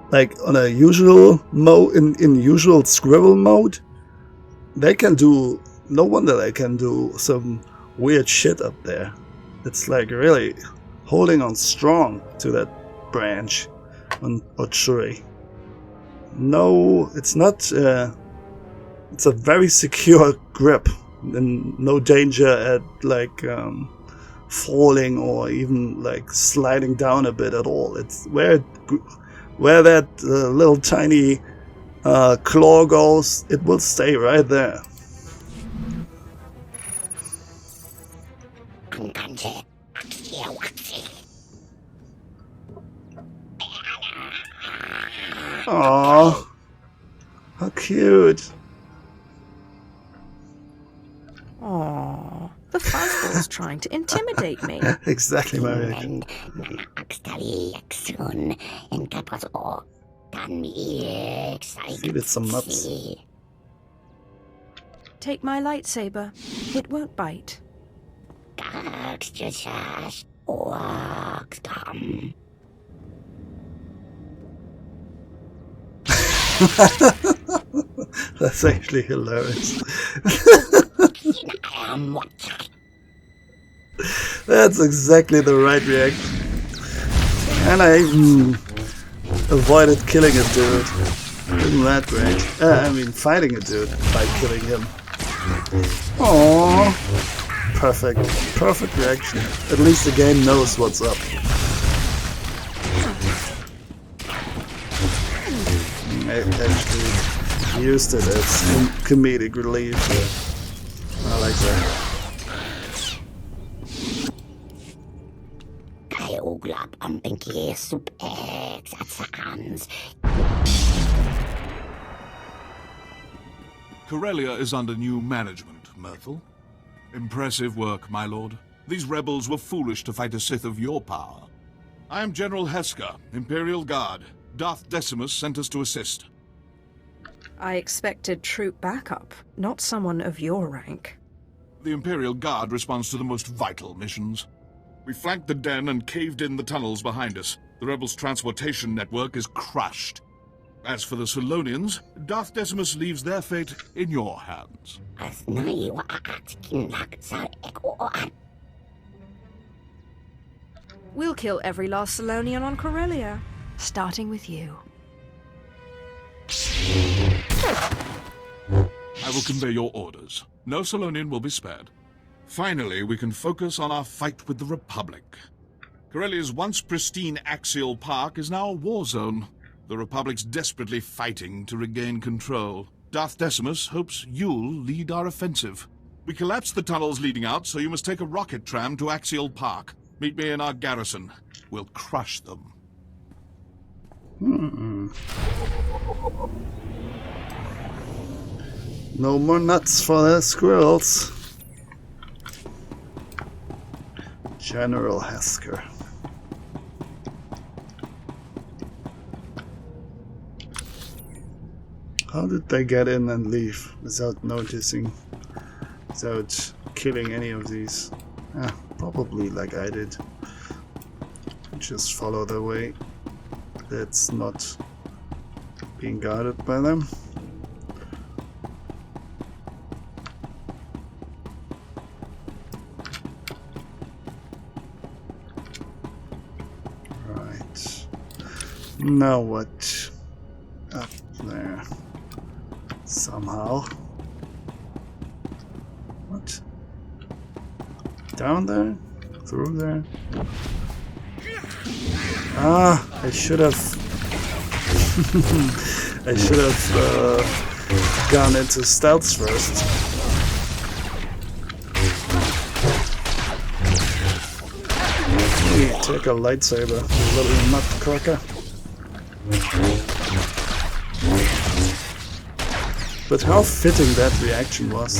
Like on a usual mode, in usual squirrel mode, they can do, no wonder they can do some weird shit up there. It's like really holding on strong to that branch or tree. No, it's not. It's a very secure grip, and no danger at falling or even like sliding down a bit at all. It's where that little tiny claw goes, it will stay right there. Aww, how cute. Aww, the fuzzball's trying to intimidate me. Exactly my reaction. Give it some nuts. Take my lightsaber. It won't bite. That's actually hilarious. That's exactly the right reaction. And I even avoided killing a dude. Isn't that great? I mean, fighting a dude by killing him. Aww. Perfect reaction. At least the game knows what's up. I actually used it as comedic relief. I like that. Corellia is under new management, Myrtle. Impressive work, my lord. These rebels were foolish to fight a Sith of your power. I am General Heska, Imperial Guard. Darth Decimus sent us to assist. I expected troop backup, not someone of your rank. The Imperial Guard responds to the most vital missions. We flanked the den and caved in the tunnels behind us. The rebels' transportation network is crushed. As for the Solonians, Darth Decimus leaves their fate in your hands. We'll kill every last Solonian on Corellia, starting with you. I will convey your orders. No Solonian will be spared. Finally, we can focus on our fight with the Republic. Corellia's once pristine Axial Park is now a war zone. The Republic's desperately fighting to regain control. Darth Decimus hopes you'll lead our offensive. We collapsed the tunnels leading out, so you must take a rocket tram to Axial Park. Meet me in our garrison. We'll crush them. No more nuts for the squirrels. General Hesker. How did they get in and leave without noticing, without killing any of these? Probably like I did. Just follow their way. That's not being guarded by them. Right. Now what? Up there. Somehow. What? Down there? Through there? I should have I should have gone into stealth first. Hey, take a lightsaber, you little nutcracker. But how fitting that reaction was.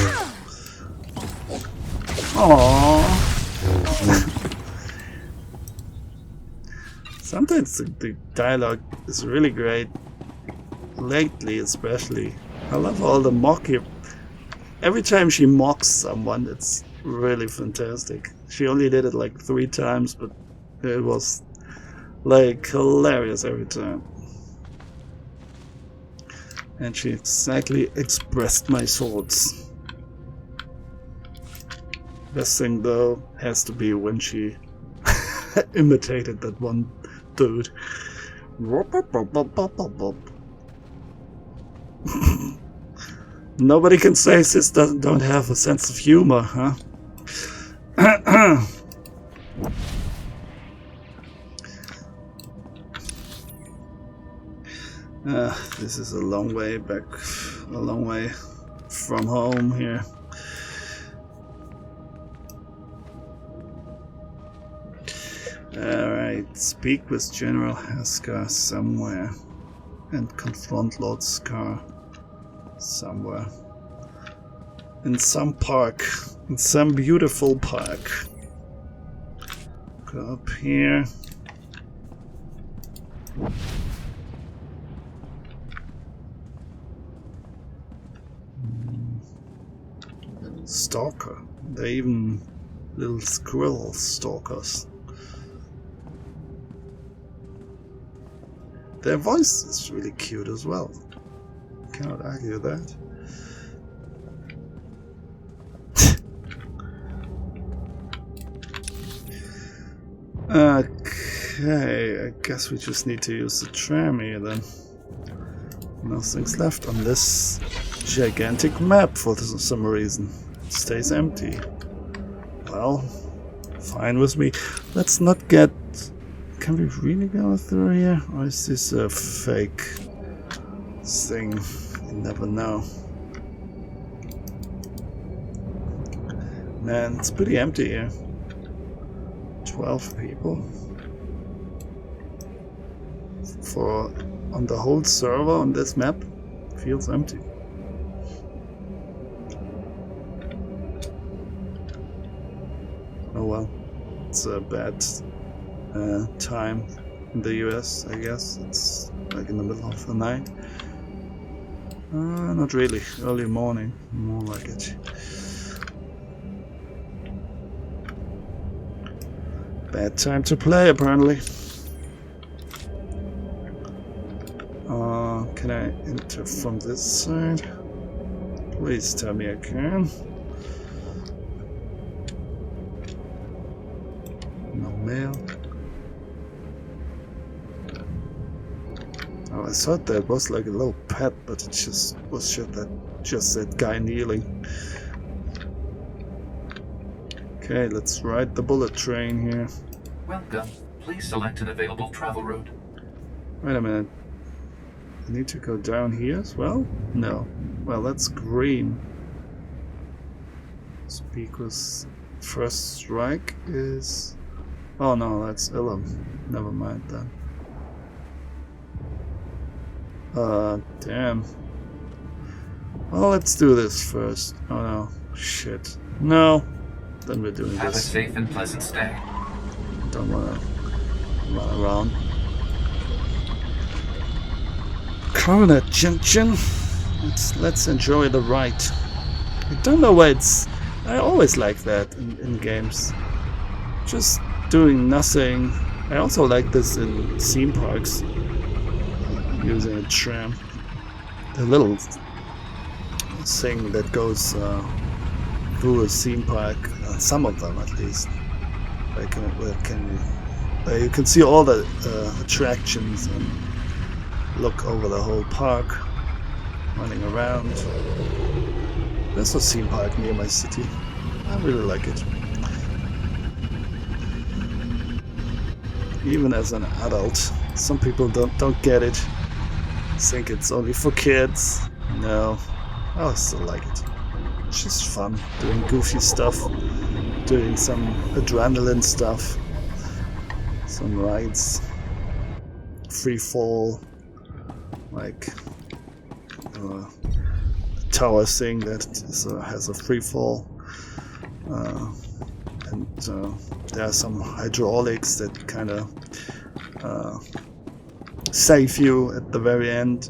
Aww. Sometimes the dialogue is really great. Lately, especially. I love all the mocking. Every time she mocks someone, it's really fantastic. She only did it like 3 times, but it was like hilarious every time. And she exactly expressed my thoughts. Best thing though has to be when she imitated that one dude. Nobody can say sis don't have a sense of humor, huh? This is a long way back, a long way from home here. Alright, speak with General Haskar somewhere and confront Lord Scar somewhere. In some park, in some beautiful park. Go up here. Stalker. They're even little squirrel stalkers. Their voice is really cute as well. Cannot argue that. Okay, I guess we just need to use the tram here then. Nothing's left on this gigantic map for some reason. It stays empty. Well, fine with me. Let's not get... Can we really go through here? Or is this a fake thing? You never know. Man, it's pretty empty here. 12 people. For on the whole server on this map, feels empty. Oh well, it's a bad time in the US, I guess. It's like in the middle of the night. Not really. Early morning, more like it. Bad time to play, apparently. Can I enter from this side? Please tell me I can. No mail. Oh, I thought that was like a little pet, but it just was just that guy kneeling. Okay, let's ride the bullet train here. Welcome. Please select an available travel route. Wait a minute. I need to go down here as well? No. Well, that's green. Speak with first strike is... Oh no, that's Ilum. Never mind then. Damn. Well, let's do this first. Oh no. Shit. No. Then we're doing Have this. a safe and pleasant stay. Don't wanna run around. Coronet Junction. Let's enjoy the ride. I don't know why it's... I always like that in games. Just doing nothing. I also like this in theme parks. Using a tram. The little thing that goes through a theme park. Some of them at least. You can see all the attractions and look over the whole park. Running around. There's a theme park near my city. I really like it. Even as an adult, some people don't get it. Think it's only for kids. No, I still like it. It's just fun doing goofy stuff, doing some adrenaline stuff, some rides, free fall, like a tower thing that has a free fall, and there are some hydraulics that kind of save you at the very end.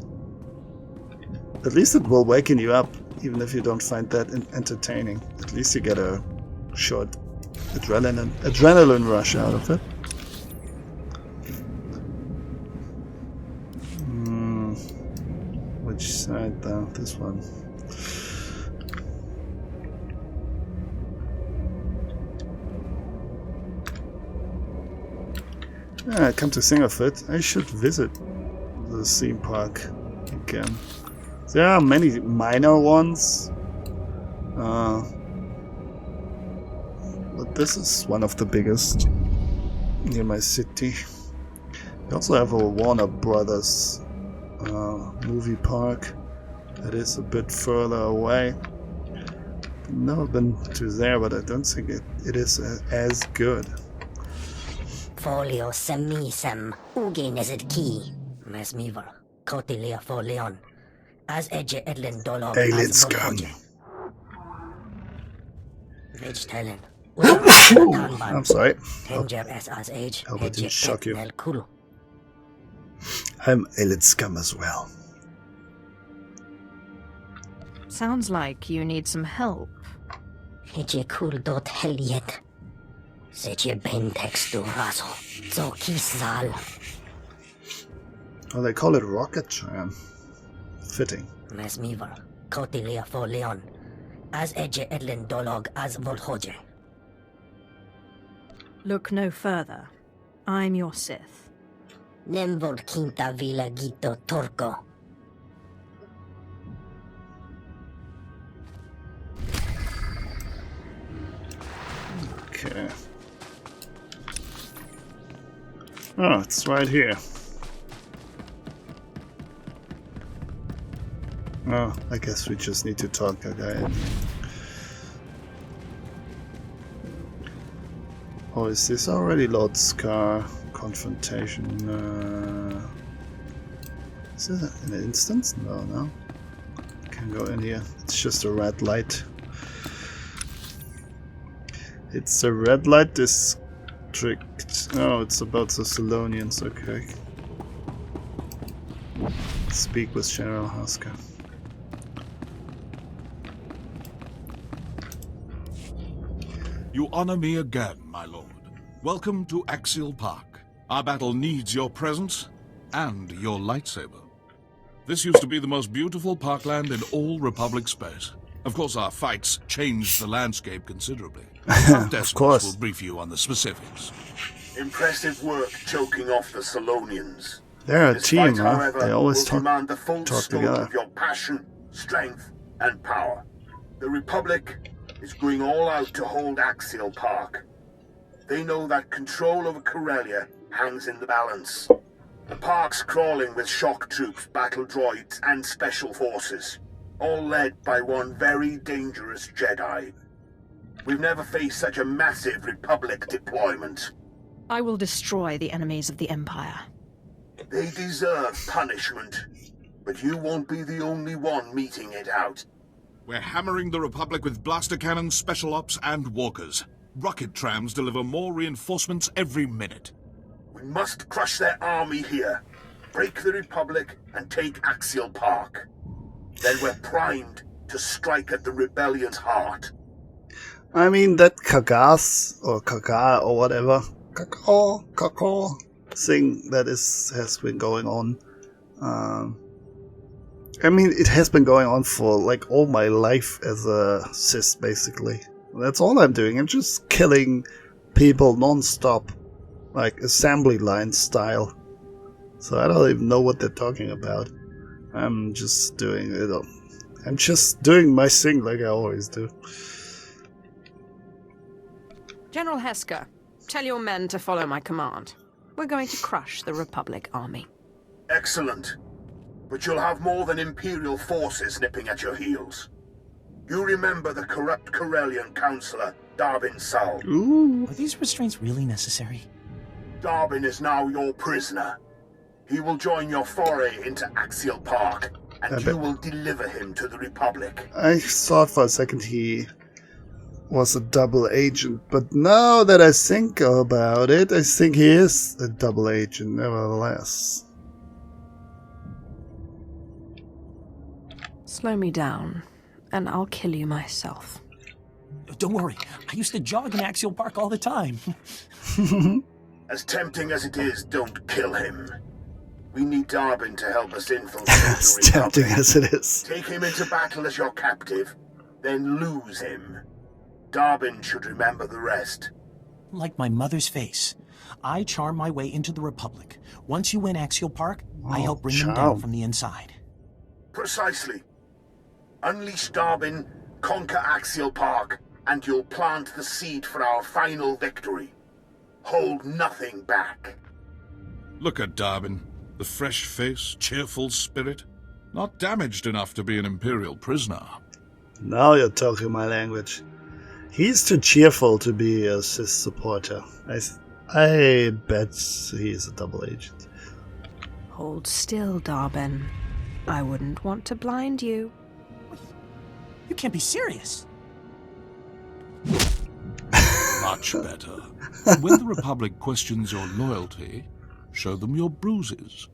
At least it will waken you up, even if you don't find that entertaining. At least you get a short adrenaline rush out of it. Which side though? This one. Come to think of it, I should visit the theme park again. There are many minor ones, but this is one of the biggest near my city. We also have a Warner Brothers movie park that is a bit further away. Never been to there, but I don't think it is as good. Folio semisem ugeneset ki mesmiver kotilia folion as edge edlen dolog alien scum. I'm sorry. Hope it didn't shock you. I'm alien scum as well. Sounds like you need some help. Oh, they call it rocket tram. Fitting. Mesmiver, kotilia for Leon, as edge edlen dolog as volhoje. Look no further. I'm your Sith. Nemvol quinta vila gito torco. Okay. Oh, it's right here. Oh, I guess we just need to talk a guy. Oh, is this already Lord Scar confrontation? Is this an instance? No. Can't go in here. It's just a red light. It's a red light district. Oh, it's about the Solonians. Okay. Speak with General Haska. You honor me again, my lord. Welcome to Axial Park. Our battle needs your presence and your lightsaber. This used to be the most beautiful parkland in all Republic space. Of course, our fights changed the landscape considerably. Of course. Will brief you on the specifics. Impressive work choking off the Solonians. They're a This team, fight, huh? however, They always will demand the full talk scope together. of your passion, strength, and power. The Republic is going all out to hold Axial Park. They know that control over Corellia hangs in the balance. The park's crawling with shock troops, battle droids, and special forces, all led by one very dangerous Jedi. We've never faced such a massive Republic deployment. I will destroy the enemies of the Empire. They deserve punishment, but you won't be the only one meting it out. We're hammering the Republic with blaster cannons, special ops, and walkers. Rocket trams deliver more reinforcements every minute. We must crush their army here, break the Republic, and take Axial Park. then we're primed to strike at the rebellion's heart. I mean, that Kagas, or Kaga, or whatever, Kakao thing that has been going on. I mean, it has been going on for like all my life as a cis, basically. That's all I'm doing. I'm just killing people non-stop, like assembly line style. So I don't even know what they're talking about. I'm just doing it. I'm just doing my thing like I always do. General Hesker, tell your men to follow my command. We're going to crush the Republic army. Excellent. But you'll have more than Imperial forces nipping at your heels. You remember the corrupt Corellian councillor, Darbin Saul. Are these restraints really necessary? Darbin is now your prisoner. He will join your foray into Axial Park, and you will deliver him to the Republic. I thought for a second he was a double agent, but now that I think about it, I think he is a double agent nevertheless. Slow me down, and I'll kill you myself. Don't worry, I used to jog in Axial Park all the time. As tempting as it is, don't kill him. We need Darbin to help us infiltrate As the Republic. tempting as it is. Take him into battle as your captive, then lose him. Darbin should remember the rest. Like my mother's face. I charm my way into the Republic. Once you win Axial Park, I help bring them down from the inside. Precisely. Unleash Darbin, conquer Axial Park, and you'll plant the seed for our final victory. Hold nothing back. Look at Darbin. The fresh face, cheerful spirit. Not damaged enough to be an Imperial prisoner. Now you're talking my language. He's too cheerful to be a cis supporter. I bet he's a double agent. Hold still, Darbin. I wouldn't want to blind you. You can't be serious. Much better. When the Republic questions your loyalty, show them your bruises.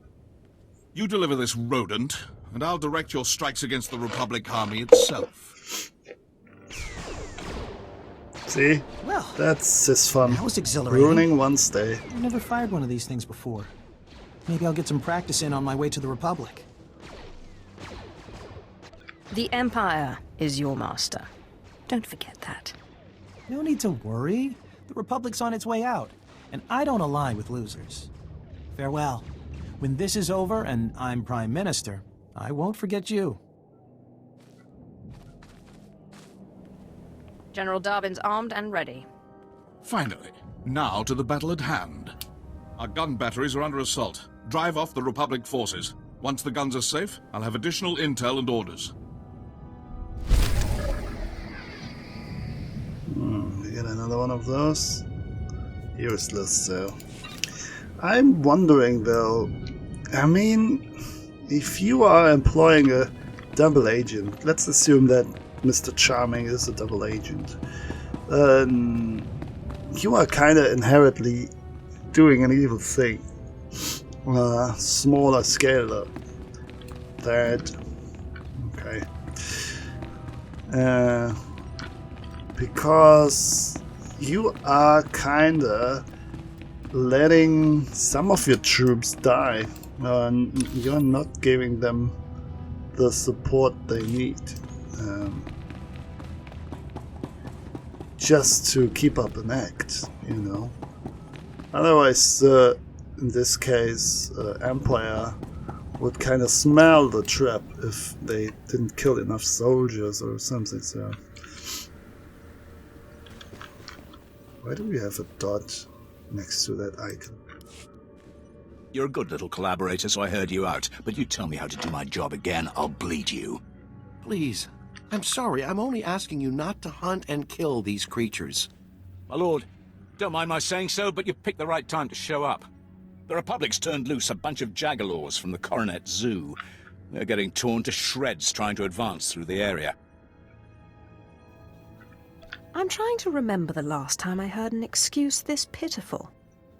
You deliver this rodent, and I'll direct your strikes against the Republic army itself. See? Well, that's just fun. That was exhilarating. Ruining one's day. I've never fired one of these things before. Maybe I'll get some practice in on my way to the Republic. The Empire is your master. Don't forget that. No need to worry. The Republic's on its way out, and I don't ally with losers. Farewell. When this is over and I'm Prime Minister, I won't forget you. General Darbin's armed and ready. Finally, now to the battle at hand. Our gun batteries are under assault. Drive off the Republic forces. Once the guns are safe, I'll have additional intel and orders. We get another one of those. Useless, though. I'm wondering, though, I mean, if you are employing a double agent, let's assume that Mr. Charming is a double agent, you are kind of inherently doing an evil thing. Smaller scale, though. That... okay. Because you are kinda letting some of your troops die, and you're not giving them the support they need, just to keep up an act, you know. Otherwise, in this case, Empire would kind of smell the trap if they didn't kill enough soldiers or something. So why do we have a dot next to that icon? You're a good little collaborator, so I heard you out. But you tell me how to do my job again, I'll bleed you. Please. I'm sorry, I'm only asking you not to hunt and kill these creatures. My lord, don't mind my saying so, but you picked the right time to show up. The Republic's turned loose a bunch of Jagalors from the Coronet Zoo. They're getting torn to shreds trying to advance through the area. I'm trying to remember the last time I heard an excuse this pitiful.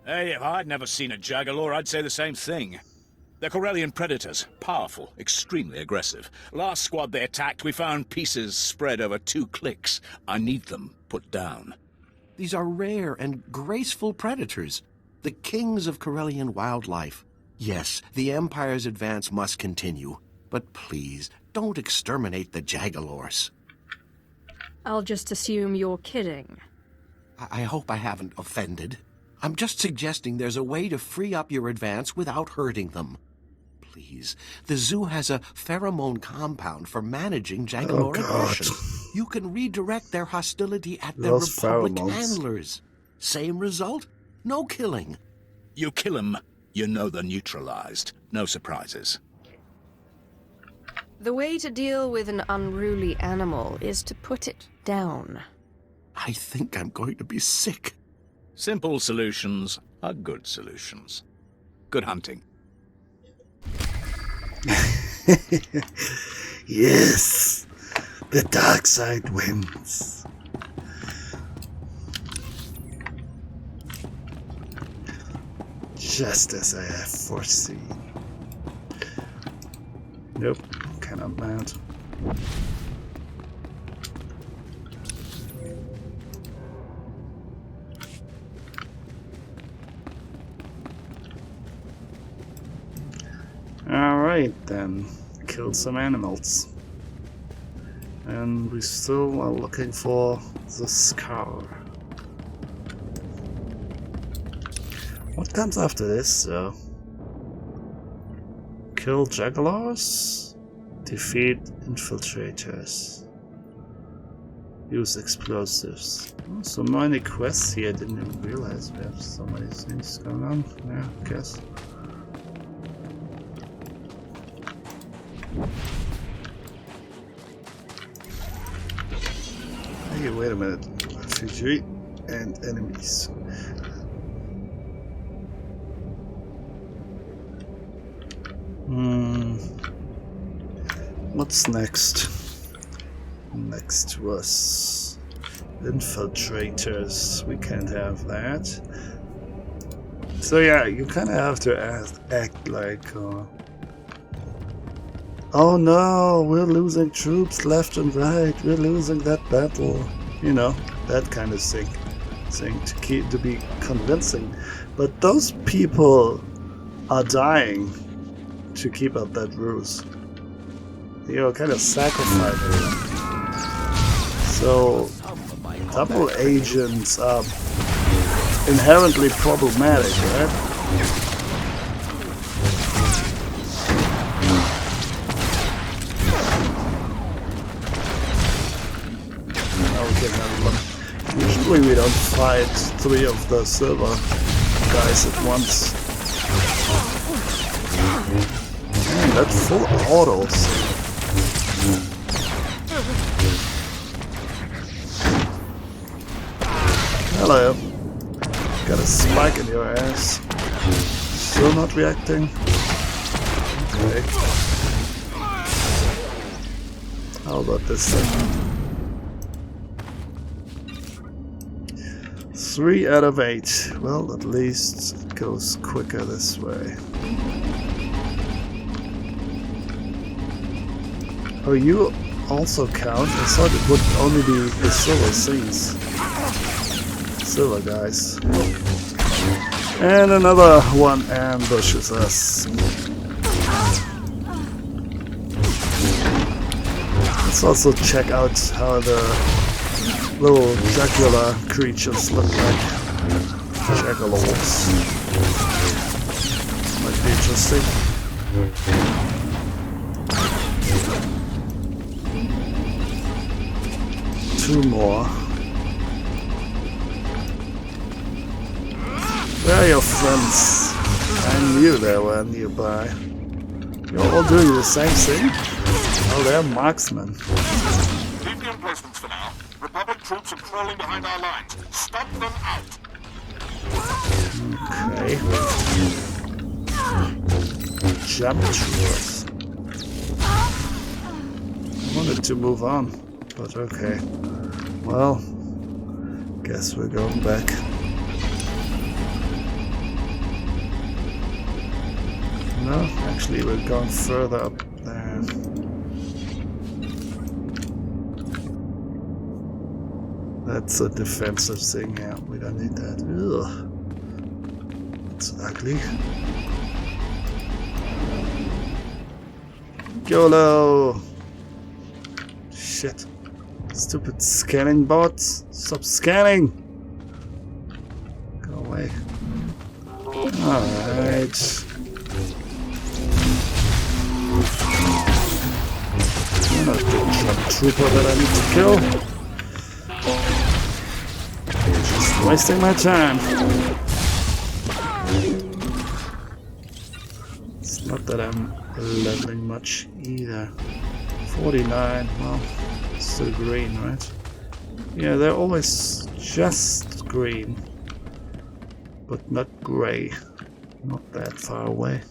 Hey, if I'd never seen a Jagalor, I'd say the same thing. They're Corellian predators. Powerful, extremely aggressive. Last squad they attacked, we found pieces spread over 2 clicks. I need them put down. These are rare and graceful predators, the kings of Corellian wildlife. Yes, the Empire's advance must continue, but please, don't exterminate the Jagalors. I'll just assume you're kidding. I hope I haven't offended. I'm just suggesting there's a way to free up your advance without hurting them. Please, the zoo has a pheromone compound for managing Jagalor aggression. You can redirect their hostility at their Those Republic pheromones. handlers. Same result? No killing. You kill them, you know they're neutralized. No surprises. The way to deal with an unruly animal is to put it down. I think I'm going to be sick. Simple solutions are good solutions. Good hunting. Yes, the dark side wins. Just as I have foreseen. Nope, cannot mount. Alright then, kill some animals. And we still are looking for the scar. What comes after this though? Kill Jagalors? Defeat infiltrators. Use explosives. Oh, so many quests here, I didn't even realize we have so many things going on. Yeah, I guess. Hey, wait a minute. Refugee and enemies. What's next? Next was infiltrators. We can't have that. So yeah, you kind of have to act like oh no, we're losing troops left and right. We're losing that battle. You know, that kind of thing to be convincing. But those people are dying to keep up that ruse. You're kind of sacrificing. So double agents are inherently problematic, right? Usually we don't fight 3 of the silver guys at once. Man, that's full autos. Hello. Got a spike in your ass. Still not reacting? Okay. How about this thing? 3 out of 8. Well, at least it goes quicker this way. Oh, you also count? I thought it would only be the silver things. Silver guys. And another one ambushes us. Let's also check out how the little Jagular creatures look like. Jagalors. Might be interesting. Two more. Where are your friends? I knew they were nearby. You're all doing the same thing? Oh, they're marksmen. Leave the emplacements for now. Republic troops are crawling behind our lines. Stop them out. Okay. Jump troopers. I wanted to move on, but okay. Well, guess we're going back. No, actually we're going further up there. That's a defensive thing, yeah, we don't need that. Ugh. It's ugly. YOLO! Shit. Stupid scanning bots. Stop scanning! Go away. Alright. You're not the jump trooper that I need to kill. You're just wasting my time. It's not that I'm leveling much either. 49, well, still green, right? Yeah, they're always just green, but not grey. Not that far away.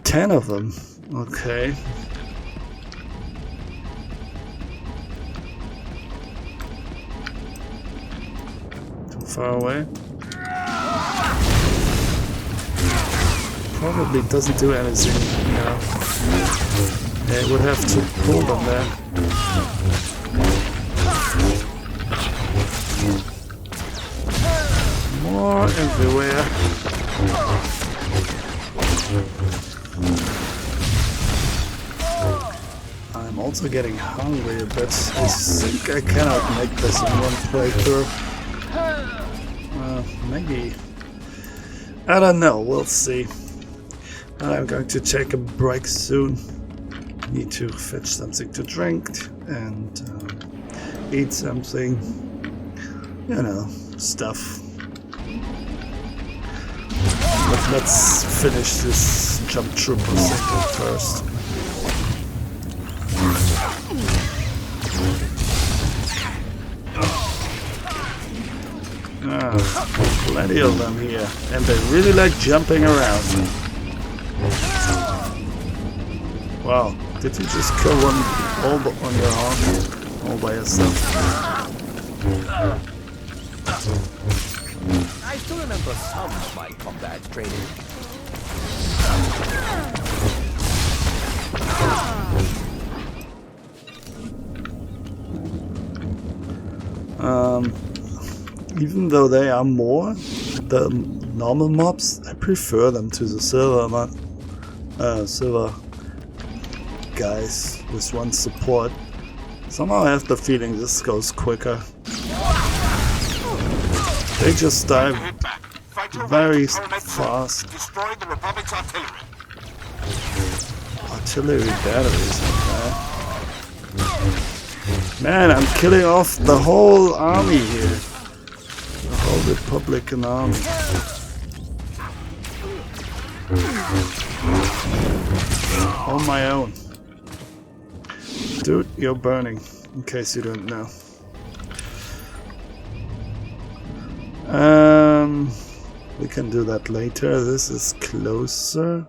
10 of them, okay. Too far away. Probably doesn't do anything, you know. They would have to pull them there. More everywhere. I'm also getting hungry a bit. I think I cannot make this in one playthrough. Maybe. I don't know, we'll see. I'm going to take a break soon. Need to fetch something to drink and eat something. You know, stuff. But let's finish this jump trooper thing first. Plenty of them here, and they really like jumping around. Wow, did you just kill one all on your own? All by yourself? I still remember some of my combat training. Even though they are more the normal mobs, I prefer them to the silver guys with one support. Somehow I have the feeling this goes quicker. They just die very fast. Destroy the Republic's artillery. Artillery batteries, okay. Man, I'm killing off the whole army here. The whole Republican army. On my own. Dude, you're burning, in case you don't know. We can do that later. This is closer.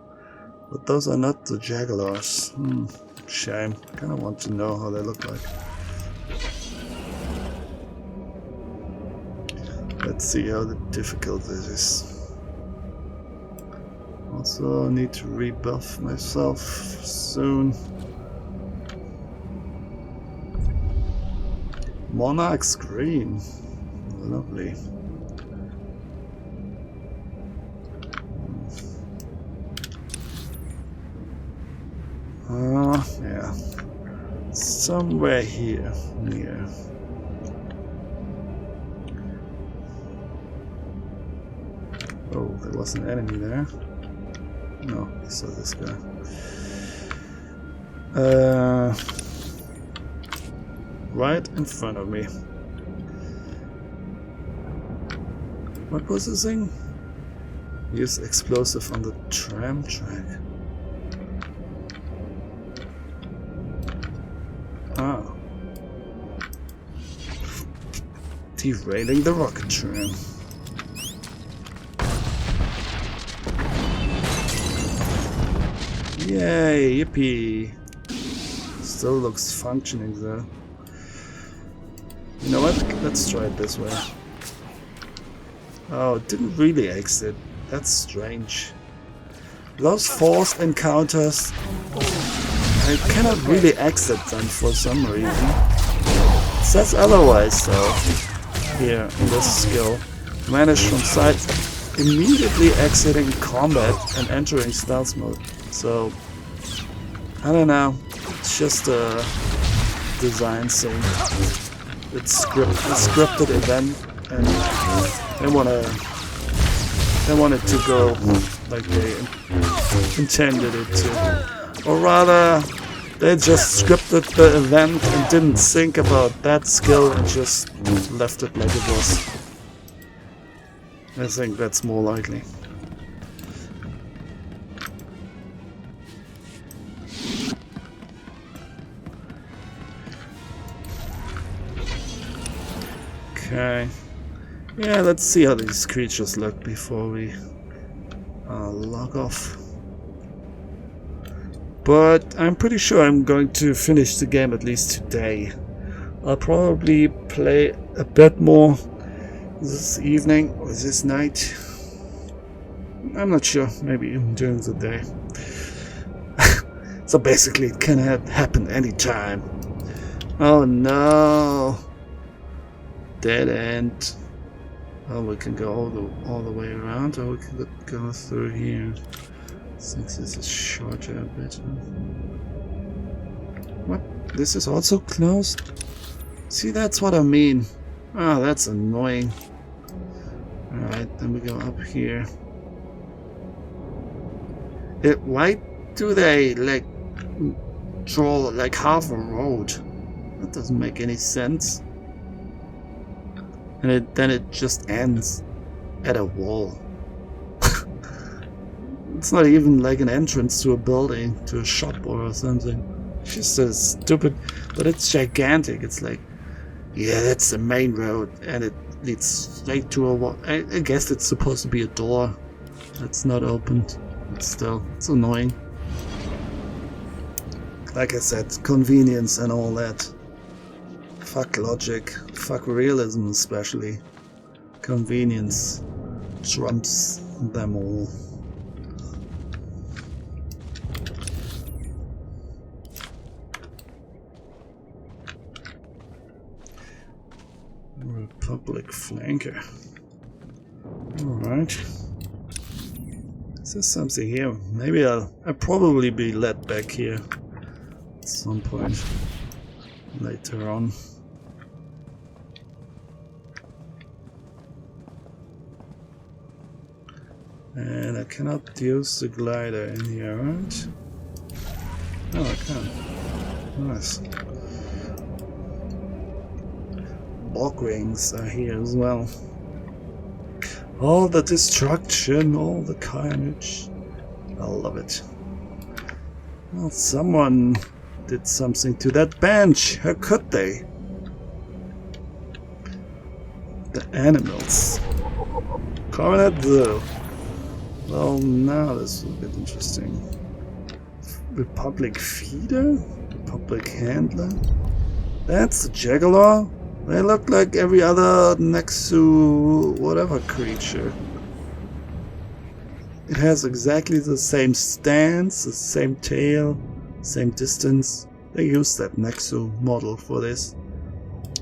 But those are not the Jaguars. Shame. Kinda want to know how they look like. Let's see how difficult this is. Also need to rebuff myself soon. Monarch's green. Lovely. Yeah. Somewhere here, near. Oh, there was an enemy there. No, I saw this guy. Right in front of me. What was this thing? Use explosive on the tram track. Ah. Derailing the rocket tram. Yay, yippee. Still looks functioning though. You know what? Let's try it this way. Oh, it didn't really exit That's strange. Those forced encounters, I cannot really exit them for some reason. It says otherwise though, here in this skill. Vanish from sight, immediately exiting combat and entering stealth mode. So, I don't know, it's just a design thing. It's a scripted event, and they want it to go like they intended it to. Or rather, they just scripted the event and didn't think about that skill and just left it like it was. I think that's more likely. Okay. Yeah, let's see how these creatures look before we log off. But I'm pretty sure I'm going to finish the game at least today. I'll probably play a bit more this evening or this night. I'm not sure, maybe even during the day. So basically it can happen anytime. Oh no! Dead end. Oh, we can go all the way around, or we can go through here. Since this is shorter a bit. What? This is also closed? See, that's what I mean. Oh, that's annoying. Alright, then we go up here. Why do they, like, draw, like, half a road? That doesn't make any sense. And then it just ends at a wall. It's not even like an entrance to a building, to a shop or something. It's just so stupid, but it's gigantic. It's like, yeah, that's the main road, and it leads straight to a wall. I guess it's supposed to be a door that's not opened, but still, it's annoying. Like I said, convenience and all that. Fuck logic, fuck realism especially. Convenience trumps them all. Republic flanker. Alright. Is there something here? Maybe I'll probably be led back here at some point later on. And I cannot use the glider in here, right? Oh, I can. Nice. Bog rings are here as well. All the destruction, all the carnage. I love it. Well, someone did something to that bench. How could they? The animals. Coronet Zoo. Well, now this is a bit interesting. Republic Feeder? Republic Handler? That's the Jaguar? They look like every other Nexu whatever creature. It has exactly the same stance, the same tail, same distance. They used that Nexu model for this.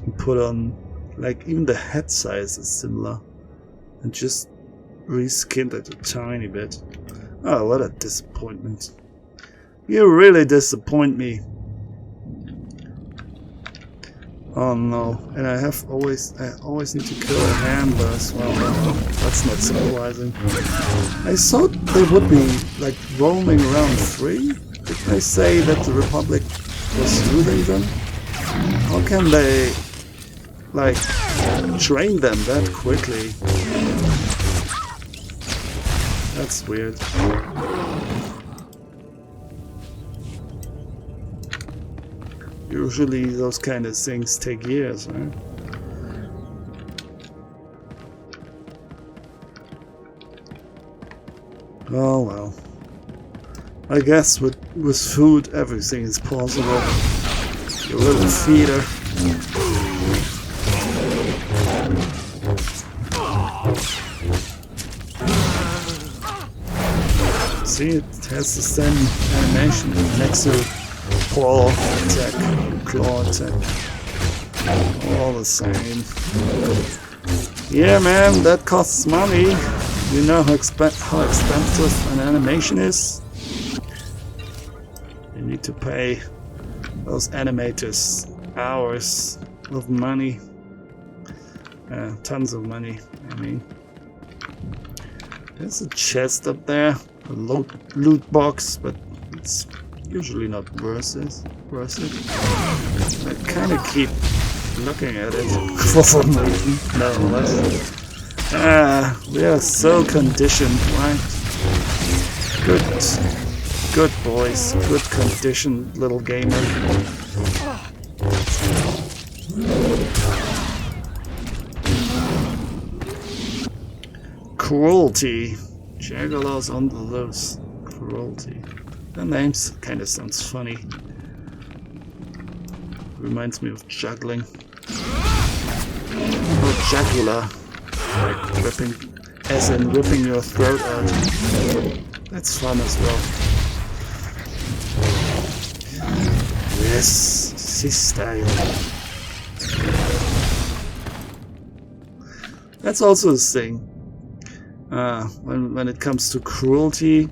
And put on, like, even the head size is similar. And just reskinned it a tiny bit. Oh, what a disappointment. You really disappoint me. Oh no, and I always need to kill a handler as well. That's not surprising. I thought they would be like roaming around free. Did they say that the Republic was looting them? How can they like train them that quickly? That's weird. Usually those kind of things take years, right? Oh well. I guess with food everything is possible. Your little feeder. See, it has the same animation next to claw attack, claw attack. All the same. Yeah, man, that costs money. You know how expensive an animation is? You need to pay those animators hours of money. Tons of money, I mean. There's a chest up there, a loot box, but it's usually not worth it. I kind of keep looking at it for some reason. No, we are so conditioned, right? Good boys, good conditioned little gamer. Cruelty. Jaggerlaws on the loose. Cruelty. The name kind of sounds funny. Reminds me of juggling. Or jugular. Like ripping, as in ripping your throat out. That's fun as well. Yes, C-style. That's also a thing. When it comes to cruelty,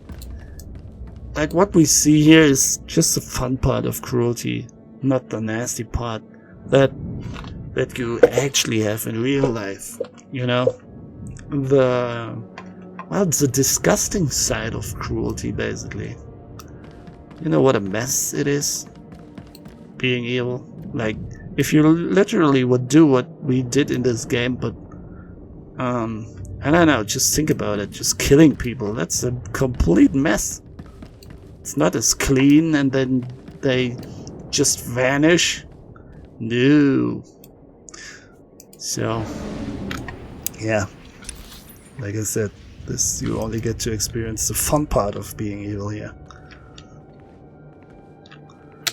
like what we see here is just the fun part of cruelty, not the nasty part that you actually have in real life. You know, it's the disgusting side of cruelty, basically. You know what a mess it is, being evil. Like, if you literally would do what we did in this game, but I don't know, just think about it, just killing people, that's a complete mess. It's not as clean and then they just vanish. No. So, yeah, like I said, this you only get to experience the fun part of being evil here.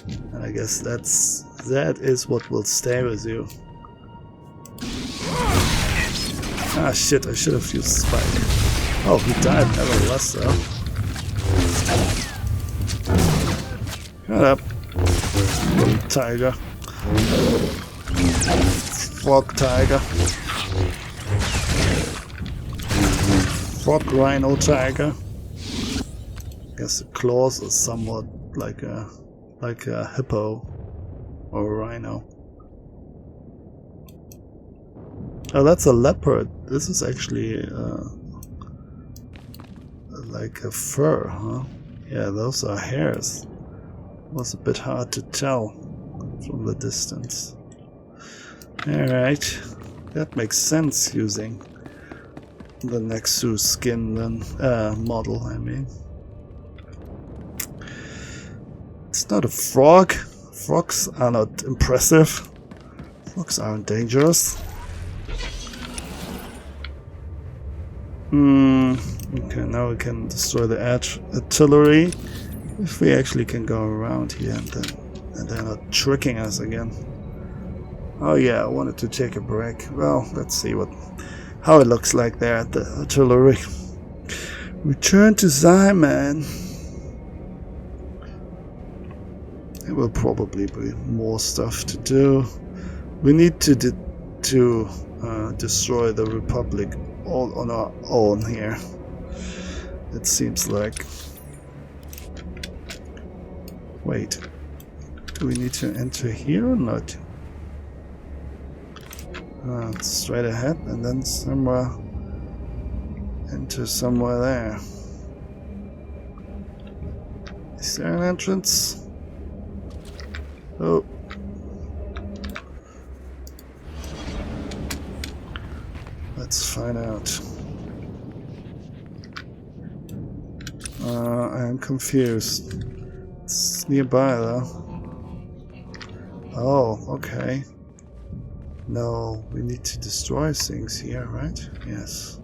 And I guess that is what will stay with you. Ah shit, I should have used Spike. Oh, he died nevertheless though. Shut up, little tiger. Frog tiger. Frog rhino tiger. I guess the claws are somewhat like a hippo or a rhino. Oh, that's a leopard. This is actually like a fur, huh? Yeah, those are hairs. It was a bit hard to tell from the distance. Alright, that makes sense using the Nexus skin then, model, I mean. It's not a frog. Frogs are not impressive. Frogs aren't dangerous. Okay, now we can destroy the artillery. If we actually can go around here and they're not tricking us again. Oh yeah, I wanted to take a break. Well, let's see how it looks like there at the artillery. Return to Zyman. There will probably be more stuff to do. We need to destroy the Republic all on our own here. It seems like. Wait, do we need to enter here or not? Straight ahead and then somewhere. Enter somewhere there. Is there an entrance? Oh. Let's find out. I am confused. It's nearby though. Oh, okay. No, we need to destroy things here, right? Yes.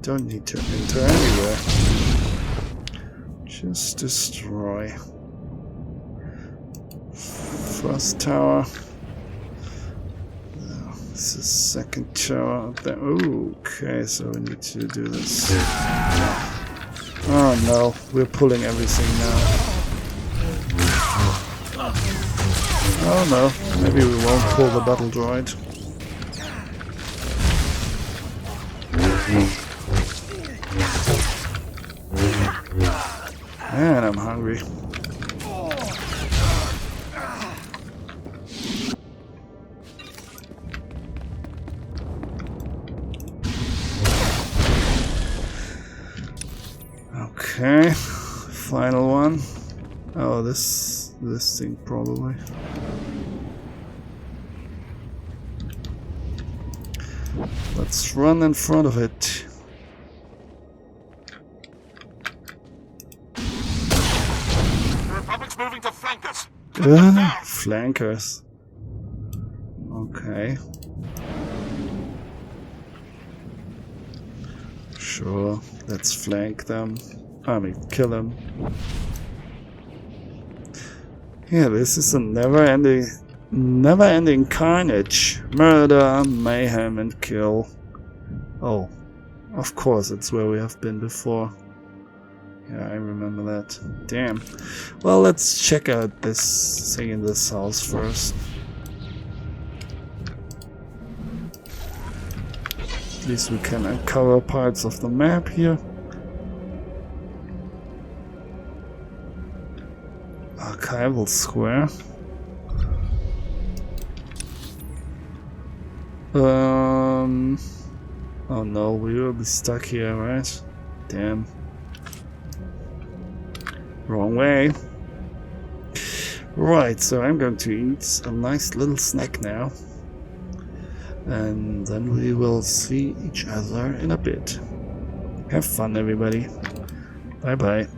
Don't need to enter anywhere. Just destroy. First tower. This is second tower up there. Ooh, okay, so we need to do this. Oh no, we're pulling everything now. Oh no, maybe we won't pull the battle droid. Man, I'm hungry. Okay, final one. Oh, this thing probably. Let's run in front of it. The Republic's moving to flank us. Flankers. Okay. Sure, let's flank them. I mean, kill them. Yeah, this is a never-ending carnage. Murder, mayhem, and kill. Oh, of course, it's where we have been before. Yeah, I remember that. Damn. Well, let's check out this thing in this house first. At least we can uncover parts of the map here. Archival Square. Oh no, we will be stuck here, right? Damn. Wrong way. Right, so I'm going to eat a nice little snack now. And then we will see each other in a bit. Have fun, everybody. Bye bye.